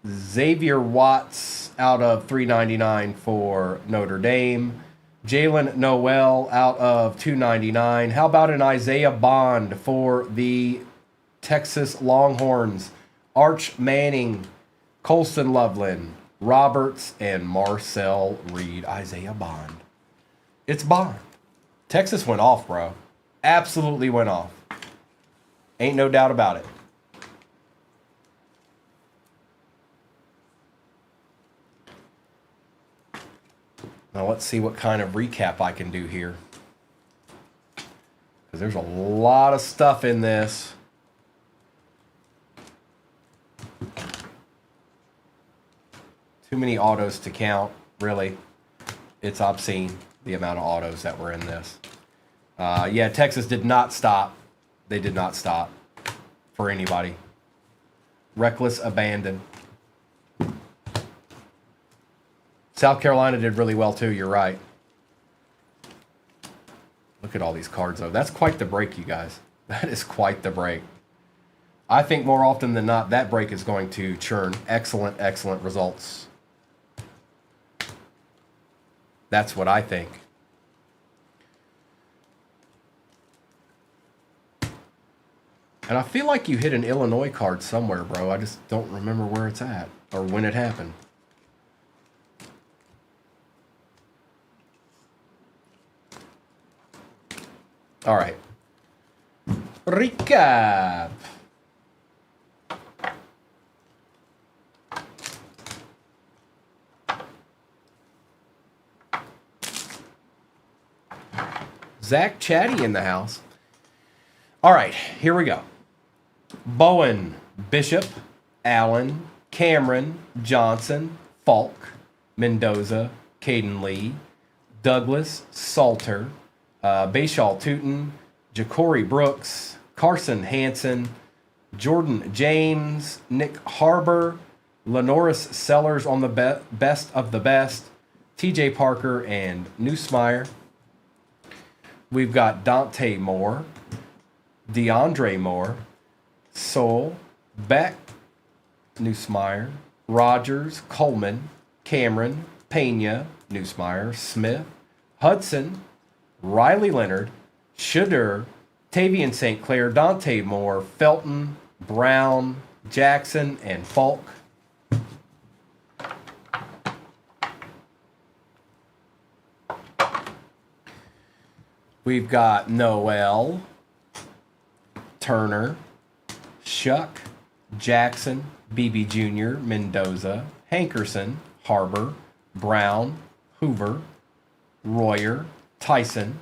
Xavier Watts out of $3.99 for Notre Dame. Jalen Noel out of $2.99. How about an Isaiah Bond for the Texas Longhorns? Arch Manning, Colston Loveland, Roberts, and Marcel Reed. Isaiah Bond. It's Bond. Texas went off, bro. Absolutely went off. Ain't no doubt about it. Now let's see what kind of recap I can do here. Because there's a lot of stuff in this. Too many autos to count, really. It's obscene, the amount of autos that were in this. Yeah, Texas did not stop. They did not stop for anybody. Reckless abandon. South Carolina did really well too, you're right. Look at all these cards though. That's quite the break, you guys. That is quite the break. I think more often than not, that break is going to churn excellent, excellent results. That's what I think. And I feel like you hit an Illinois card somewhere, bro. I just don't remember where it's at or when it happened. All right. Recap. Zach Chatty in the house. All right, here we go. Bowen, Bishop, Allen, Cameron, Johnson, Falk, Mendoza, Caden Lee, Douglas, Salter, Bashal Tootin, Ja'Cory Brooks, Carson Hansen, Jordan James, Nick Harbor, Lenoris Sellers on the best of the best, TJ Parker, and Neusmeyer. We've got Dante Moore, DeAndre Moore, Soul, Beck, Neusmeyer, Rogers, Coleman, Cameron, Pena, Neusmeyer, Smith, Hudson, Riley Leonard, Shedeur, Tavian St. Clair, Dante Moore, Felton, Brown, Jackson, and Falk. We've got Noel, Turner, Shuck, Jackson, BB Jr., Mendoza, Hankerson, Harbor, Brown, Hoover, Royer, Tyson,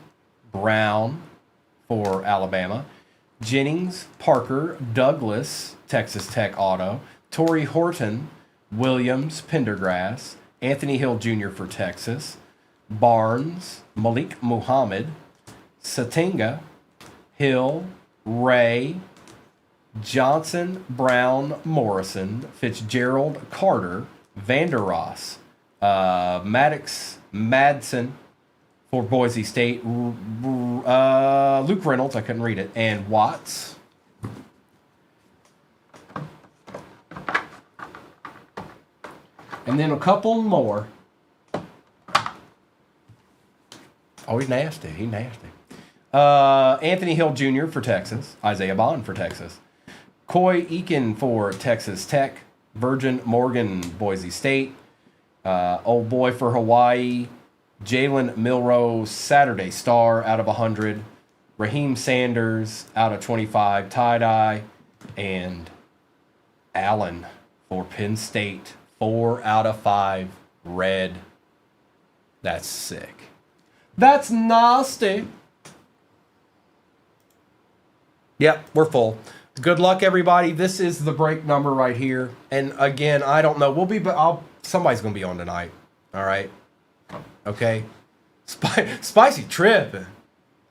Brown for Alabama, Jennings, Parker, Douglas, Texas Tech Auto, Torrey Horton, Williams, Pendergrass, Anthony Hill Jr. for Texas, Barnes, Malik Muhammad, Satinga, Hill, Ray, Johnson, Brown, Morrison, Fitzgerald, Carter, Vanderross, Maddox, Madsen for Boise State, Luke Reynolds, I couldn't read it, and Watts. And then a couple more. Oh, he's nasty. He's nasty. Anthony Hill Jr. for Texas. Isaiah Bond for Texas. Coy Eakin for Texas Tech. Virgin Morgan, Boise State. Old boy for Hawaii. Jalen Milroe, Saturday Star out of 100. Raheem Sanders out of 25. Tie-dye. And Allen for Penn State. 4 out of 5. Red. That's sick. That's nasty. Yep, we're full. Good luck, everybody. This is the break number right here. And again, I don't know. Somebody's gonna be on tonight. All right. Okay. Spicy tripping.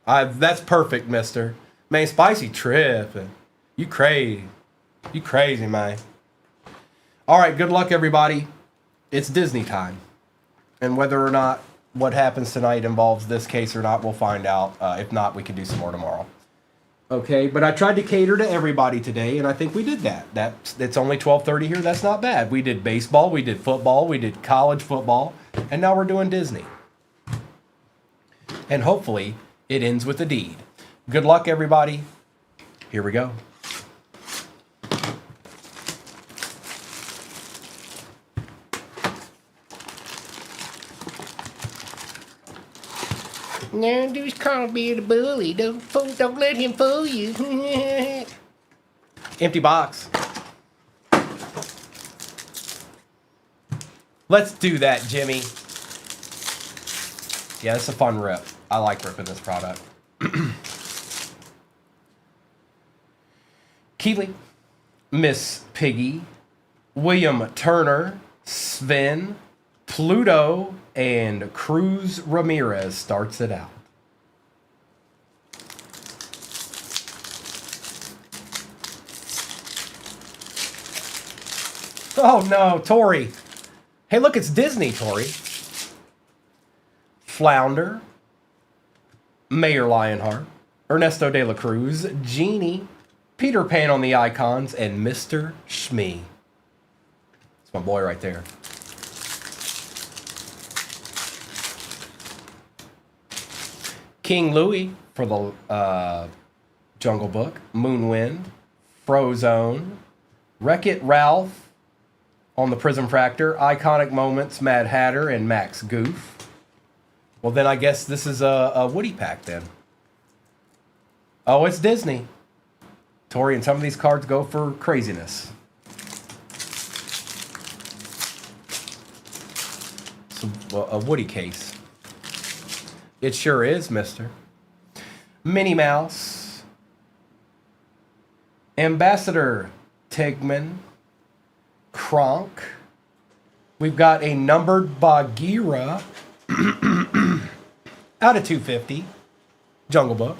That's perfect, mister. Man, Spicy tripping. You crazy. You crazy, man. All right, good luck, everybody. It's Disney time. And whether or not what happens tonight involves this case or not, we'll find out. If not, we can do some more tomorrow. Okay, but I tried to cater to everybody today, and I think we did that. It's only 12:30 here. That's not bad. We did baseball, we did football, we did college football, and now we're doing Disney. And hopefully, it ends with a deed. Good luck, everybody. Here we go. No, just call me the bully. Don't let him fool you. Empty box. Let's do that, Jimmy. Yeah, it's a fun rip. I like ripping this product. Keeley, Miss Piggy, William Turner, Sven, Pluto, and Cruz Ramirez starts it out. Oh no, Tori. Hey, look, it's Disney, Tori. Flounder, Mayor Lionheart, Ernesto de la Cruz, Genie, Peter Pan on the icons, and Mr. Shmee. It's my boy right there. King Louie for the Jungle Book, Moonwind, Frozone, Wreck-It Ralph on the Prism Fractor, Iconic Moments, Mad Hatter, and Max Goof. Well, then I guess this is a Woody pack then. Oh, it's Disney. Tori, and some of these cards go for craziness. So, a Woody case. It sure is, mister. Minnie Mouse. Ambassador Tigman. Kronk. We've got a numbered Bagheera out of 250. Jungle Book.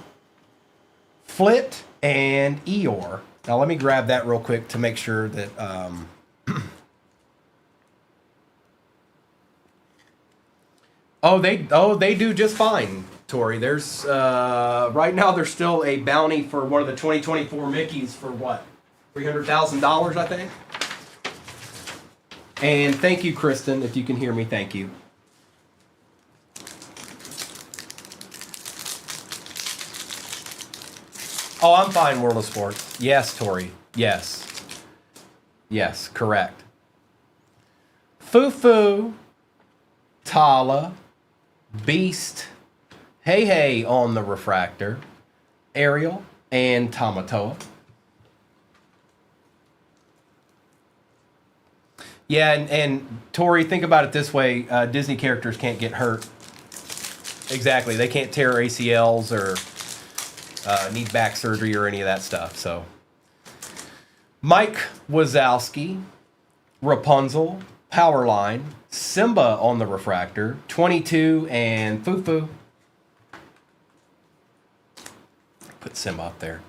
Flit and Eeyore. Now let me grab that real quick to make sure that Oh, they do just fine, Tori. There's right now there's still a bounty for one of the 2024 Mickeys for what? $300,000, I think. And thank you, Kristen, if you can hear me, thank you. Oh, I'm fine, World of Sports. Yes, Tori. Yes. Yes, correct. Fufu, Tala, Beast, Hey Hey on the Refractor, Ariel, and Tamatoa. Yeah, and Tori, think about it this way. Disney characters can't get hurt. Exactly. They can't tear ACLs or need back surgery or any of that stuff. So, Mike Wazowski, Rapunzel, Powerline, Simba on the Refractor, 22, and Fufu. Put Simba up there.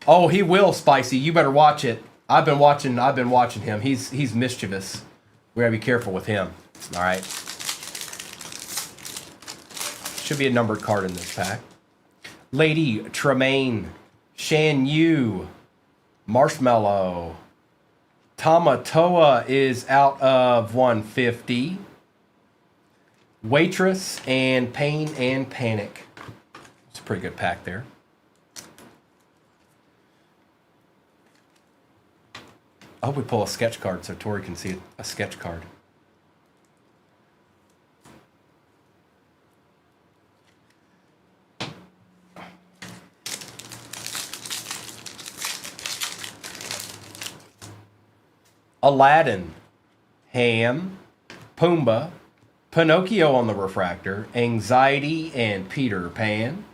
Oh, he will, Spicy. You better watch it. I've been watching him. He's mischievous. We gotta be careful with him. All right. Should be a numbered card in this pack. Lady Tremaine, Shan Yu, Marshmallow. Tamatoa is out of 150. Waitress and Pain and Panic. It's a pretty good pack there. I hope we pull a sketch card so Tori can see a sketch card. Aladdin, Ham, Pumbaa, Pinocchio on the Refractor, Anxiety, and Peter Pan.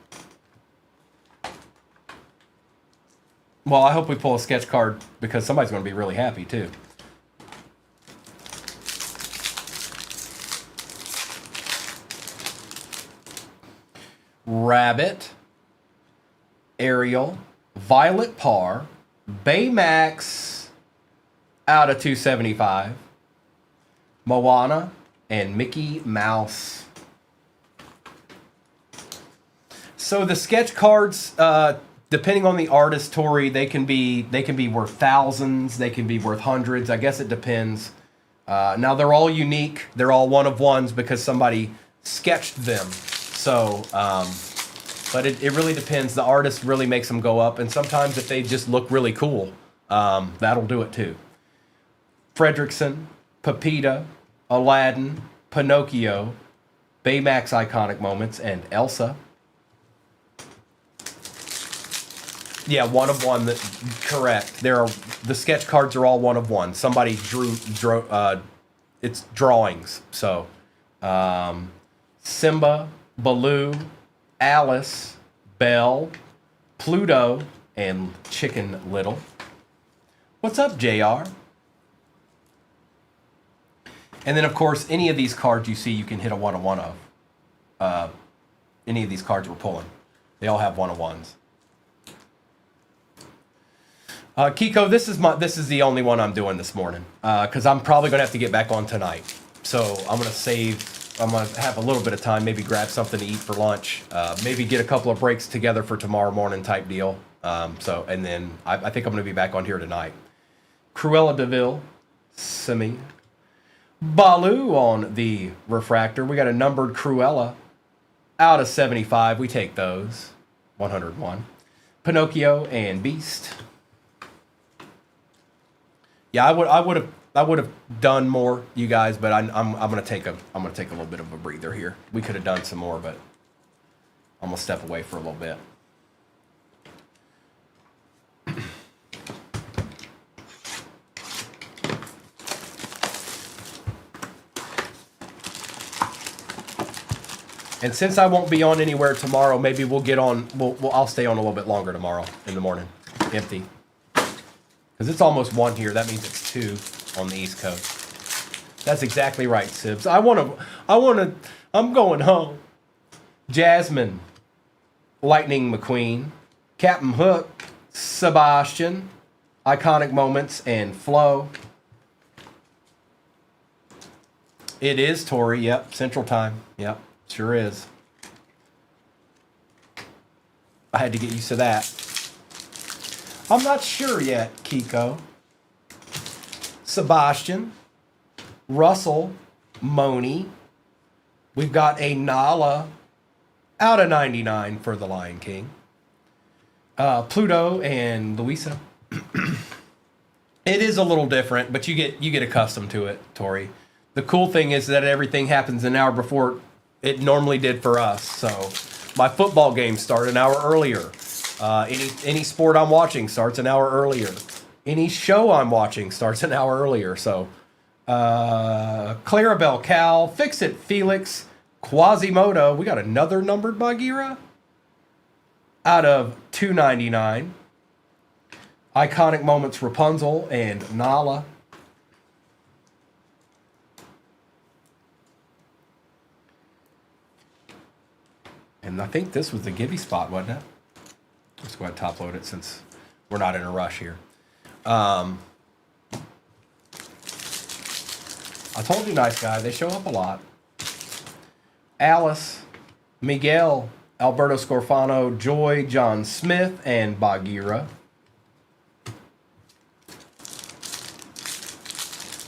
Well, I hope we pull a sketch card because somebody's going to be really happy too. Rabbit, Ariel, Violet Par, Baymax out of 275, Moana, and Mickey Mouse. So the sketch cards, depending on the artist, Tori, they can be worth thousands, they can be worth hundreds. I guess it depends. Now they're all unique. They're all one of ones because somebody sketched them. So, but it really depends. The artist really makes them go up, and sometimes if they just look really cool, that'll do it too. Fredrickson, Pepita, Aladdin, Pinocchio, Baymax Iconic Moments, and Elsa. Yeah, one of one. Correct. The sketch cards are all one of one. Somebody drew it's drawings. So, Simba, Baloo, Alice, Belle, Pluto, and Chicken Little. What's up, JR? And then, of course, any of these cards you see, you can hit a one-of-one of. Any of these cards we're pulling. They all have one-of-ones. Kiko, this is the only one I'm doing this morning because I'm probably gonna have to get back on tonight. So I'm gonna have a little bit of time, maybe grab something to eat for lunch, maybe get a couple of breaks together for tomorrow morning type deal. And then I think I'm gonna be back on here tonight. Cruella DeVille, Simi, Baloo on the refractor. We got a numbered Cruella out of 75. We take those. 101. Pinocchio and Beast. Yeah, I would have done more, you guys, but I'm gonna take a little bit of a breather here. We could have done some more, but I'm gonna step away for a little bit. And since I won't be on anywhere tomorrow, maybe we'll get on. I'll stay on a little bit longer tomorrow in the morning, empty. Because it's almost 1 here. That means it's 2 on the East Coast. That's exactly right, Sibs. I'm going home. Jasmine, Lightning McQueen, Captain Hook, Sebastian, Iconic Moments, and Flo. It is, Tori. Yep. Central Time. Yep. Sure is. I had to get used to that. I'm not sure yet, Kiko. Sebastian, Russell, Moni. We've got a Nala out of 99 for the Lion King. Pluto and Louisa. It is a little different, but you get accustomed to it, Tori. The cool thing is that everything happens an hour before it normally did for us. So my football games start an hour earlier. Any sport I'm watching starts an hour earlier. Any show I'm watching starts an hour earlier. So, Clarabelle Cal, Fix It Felix, Quasimodo. We got another numbered Bagheera out of 299. Iconic Moments Rapunzel and Nala. And I think this was the Gibby spot, wasn't it? Let's go ahead and top load it since we're not in a rush here. I told you, nice guy. They show up a lot. Alice, Miguel, Alberto Scorfano, Joy, John Smith, and Bagheera.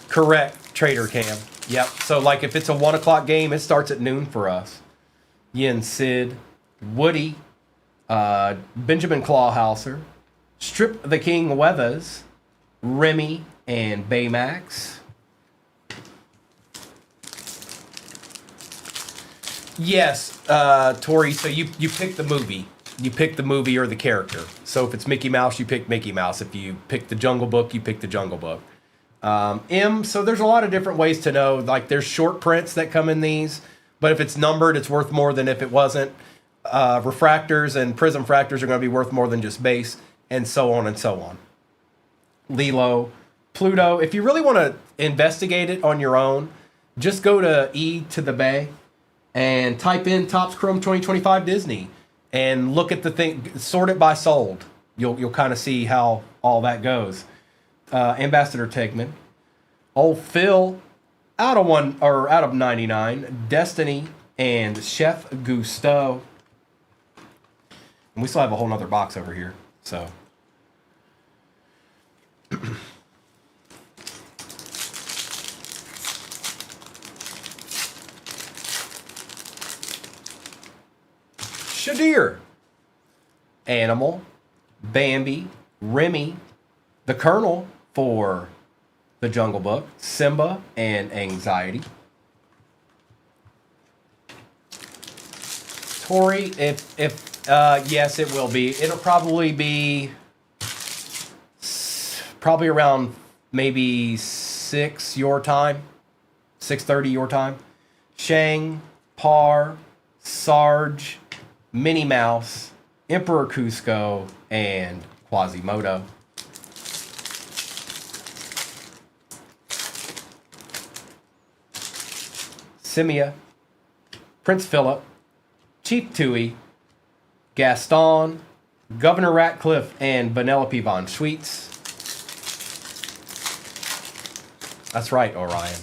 Correct, Trader Cam. Yep. So, like, if it's a 1 o'clock game, it starts at noon for us. Yin Sid, Woody, Benjamin Clawhauser, Strip the King Weathers, Remy, and Baymax. Yes, Tori, so you pick the movie. You pick the movie or the character. So if it's Mickey Mouse, you pick Mickey Mouse. If you pick the Jungle Book, you pick the Jungle Book. So there's a lot of different ways to know. Like, there's short prints that come in these, but if it's numbered, it's worth more than if it wasn't. Refractors and prism fractors are going to be worth more than just base, and so on and so on. Lilo, Pluto. If you really want to investigate it on your own, just go to E to the Bay and type in Topps Chrome 2025 Disney and look at the thing, sort it by sold. You'll kind of see how all that goes. Ambassador Tegman, Old Phil, out of 99, Destiny, and Chef Gusteau. And we still have a whole nother box over here. So Shadir, Animal, Bambi, Remy, the Colonel for the Jungle Book, Simba, and Anxiety. Tori, if yes, it will be. It'll probably be probably around maybe 6 your time, 6:30 your time. Shang, Par, Sarge, Minnie Mouse, Emperor Cusco, and Quasimodo. Simia, Prince Philip, Chief Tui, Gaston, Governor Ratcliffe, and Vanellope von Schweetz. That's right, Orion.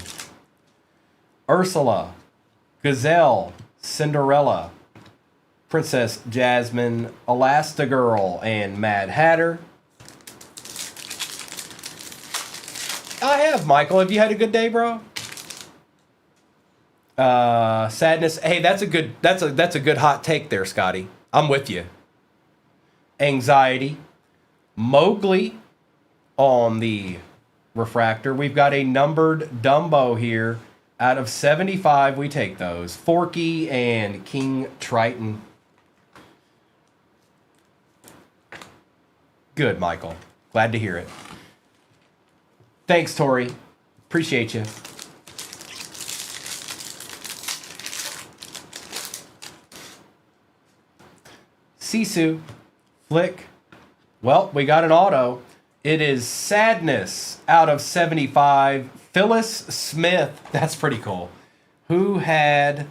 Ursula, Gazelle, Cinderella, Princess Jasmine, Elastigirl, and Mad Hatter. I have, Michael. Have you had a good day, bro? Sadness. Hey, that's a good hot take there, Scotty. I'm with you. Anxiety. Mowgli on the refractor. We've got a numbered Dumbo here. Out of 75, we take those. Forky and King Triton. Good, Michael. Glad to hear it. Thanks, Tori. Appreciate you. Sisu, Flick. Well, we got an auto. It is Sadness out of 75. Phyllis Smith. That's pretty cool. Who had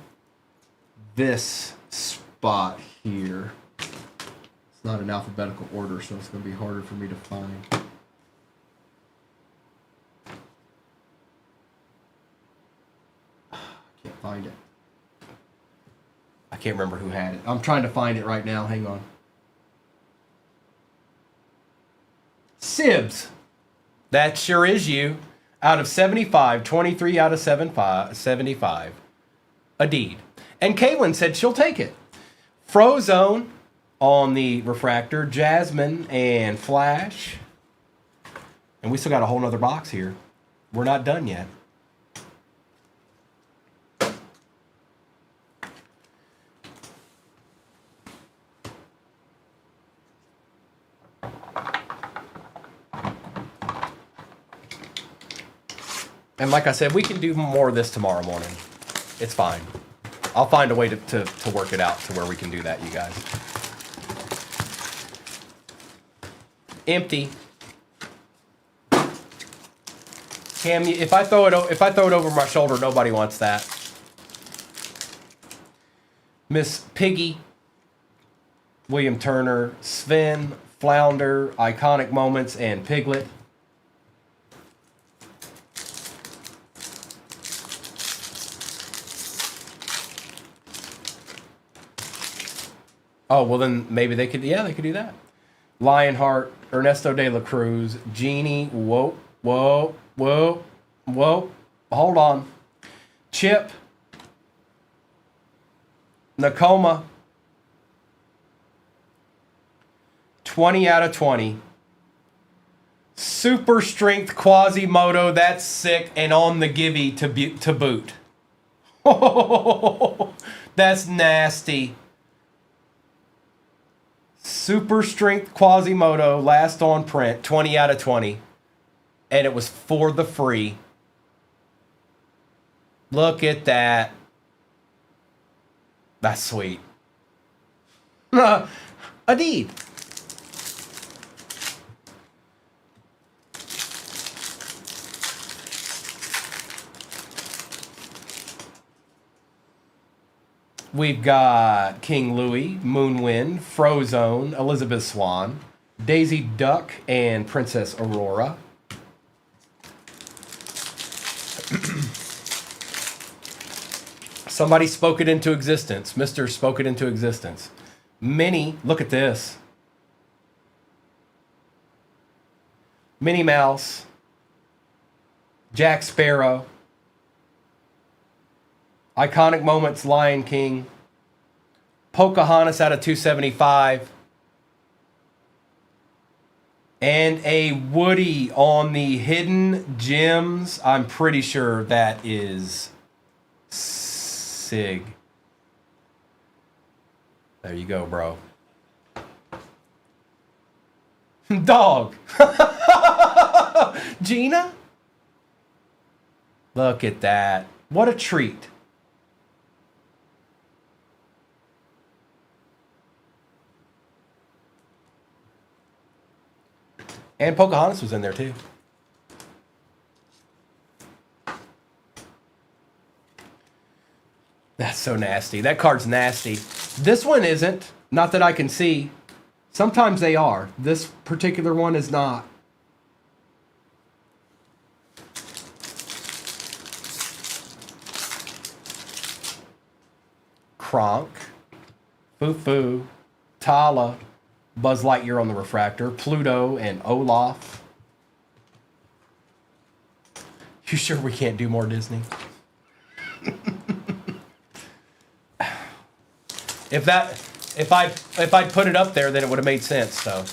this spot here? It's not in alphabetical order, so it's going to be harder for me to find. I can't find it. I can't remember who had it. I'm trying to find it right now. Hang on. Sibs. That sure is you. Out of 75, 23 out of 75. A deed. And Kaylin said she'll take it. Frozone on the refractor. Jasmine and Flash. And we still got a whole nother box here. We're not done yet. And like I said, we can do more of this tomorrow morning. It's fine. I'll find a way to work it out to where we can do that, you guys. Empty. Cam, if I throw it over my shoulder, nobody wants that. Miss Piggy, William Turner, Sven, Flounder, Iconic Moments, and Piglet. Oh, well then maybe they could do that. Lionheart, Ernesto de la Cruz, Genie, whoa. Hold on. Chip, Nakoma, 20 out of 20. Super Strength Quasimodo, that's sick, and on the givey to boot. That's nasty. Super Strength Quasimodo, last on print, 20 out of 20. And it was for the free. Look at that. That's sweet. A deed. We've got King Louis, Moonwind, Frozone, Elizabeth Swan, Daisy Duck, and Princess Aurora. Somebody spoke it into existence. Mr. spoke it into existence. Minnie, look at this. Minnie Mouse, Jack Sparrow, Iconic Moments, Lion King, Pocahontas out of 275, and a Woody on the Hidden Gems. I'm pretty sure that is Sig. There you go, bro. Dog. Gina? Look at that. What a treat. And Pocahontas was in there too. That's so nasty. That card's nasty. This one isn't. Not that I can see. Sometimes they are. This particular one is not. Kronk, Foo-Foo, Tala, Buzz Lightyear on the refractor, Pluto, and Olaf. You sure we can't do more Disney? If I'd put it up there, then it would have made sense. So,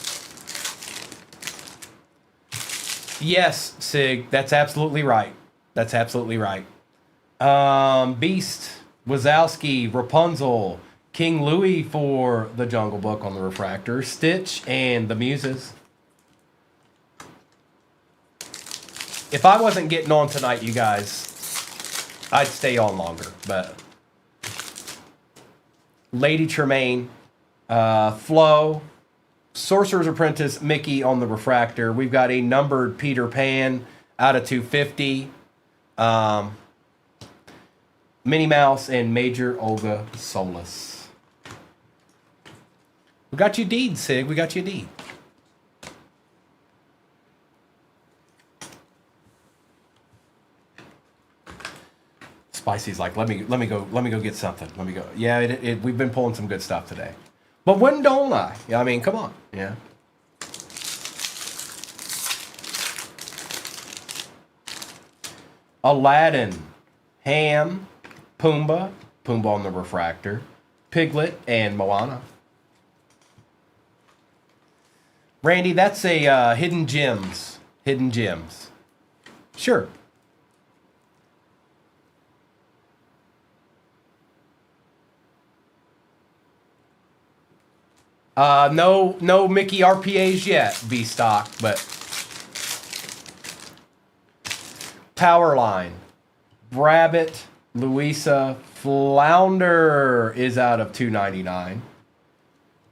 yes, Sig, that's absolutely right. That's absolutely right. Beast, Wazowski, Rapunzel, King Louis for the Jungle Book on the refractor, Stitch, and the Muses. If I wasn't getting on tonight, you guys, I'd stay on longer, but Lady Tremaine, Flo, Sorcerer's Apprentice, Mickey on the refractor. We've got a numbered Peter Pan out of 250. Minnie Mouse and Major Olga Solis. We got you deed, Sig. We got you deed. Spicy's like, let me go get something. Let me go. Yeah, we've been pulling some good stuff today. But when don't I? Yeah, I mean, come on. Yeah. Aladdin, Ham, Pumbaa on the refractor, Piglet, and Moana. Randy, that's a Hidden Gems. Hidden Gems. Sure. No Mickey RPAs yet, B-Stock, but Powerline, Rabbit, Louisa, Flounder is out of 299.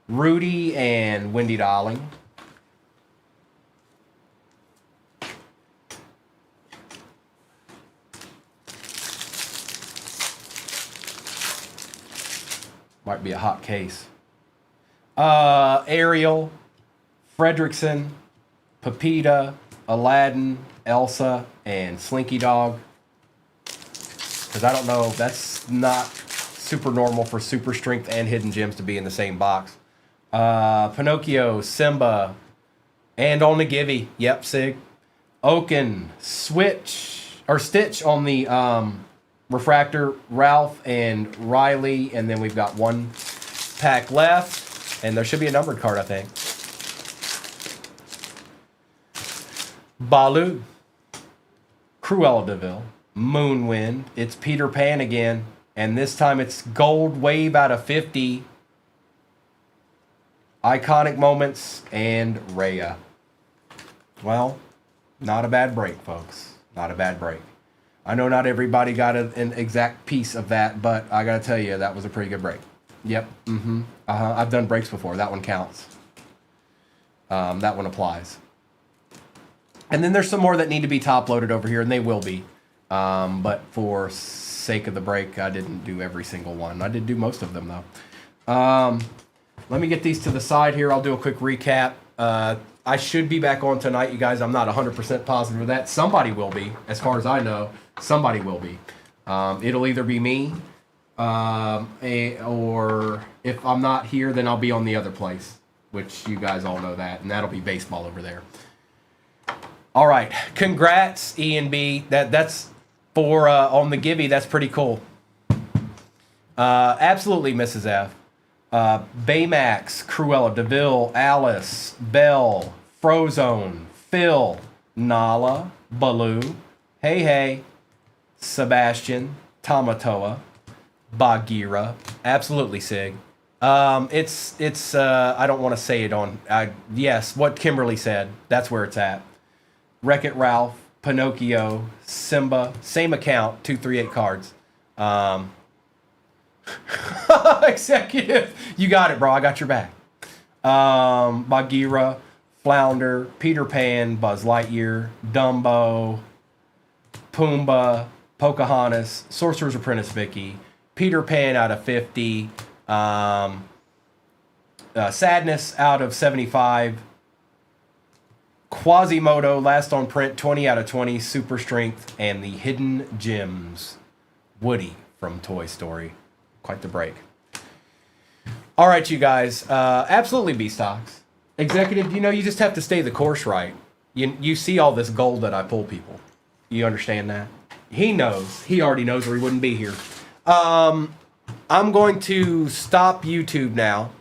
Rudy and Wendy Darling. Might be a hot case. Ariel, Fredrickson, Pepita, Aladdin, Elsa, and Slinky Dog. Because I don't know, that's not super normal for Super Strength and Hidden Gems to be in the same box. Pinocchio, Simba, and on the Givey. Yep, Sig. Oaken, Stitch on the refractor, Ralph and Riley, and then we've got one pack left. And there should be a numbered card, I think. Baloo, Cruella de Vil, Moonwind. It's Peter Pan again. And this time it's Gold Wave out of 50. Iconic Moments and Raya. Well, not a bad break, folks. Not a bad break. I know not everybody got an exact piece of that, but I got to tell you, that was a pretty good break. Yep. Mm-hmm. I've done breaks before. That one counts. That one applies. And then there's some more that need to be top loaded over here, and they will be. But for sake of the break, I didn't do every single one. I did do most of them, though. Let me get these to the side here. I'll do a quick recap. I should be back on tonight, you guys. I'm not 100% positive of that. Somebody will be, as far as I know. Somebody will be. It'll either be me, or if I'm not here, then I'll be on the other place, which you guys all know that, and that'll be baseball over there. All right, congrats, E and B. That's for on the Gibby. That's pretty cool. Absolutely, Mrs. F. Baymax, Cruella, DeVille, Alice, Bell, Frozone, Phil, Nala, Baloo, Hey, Sebastian, Tamatoa, Bagheera. Absolutely, Sig. It's I don't want to say it on. Yes, what Kimberly said. That's where it's at. Wreck-It Ralph, Pinocchio, Simba, same account, 238 cards. Executive, you got it, bro. I got your back. Bagheera, Flounder, Peter Pan, Buzz Lightyear, Dumbo, Pumbaa, Pocahontas, Sorcerer's Apprentice Vicky, Peter Pan out of 50, Sadness out of 75, Quasimodo, last on print, 20 out of 20, Super Strength, and the Hidden Gems, Woody from Toy Story. Quite the break. All right, you guys. Absolutely B-Stocks. Executive, you just have to stay the course right. You see all this gold that I pull people. You understand that? He knows. He already knows or he wouldn't be here. I'm going to stop YouTube now.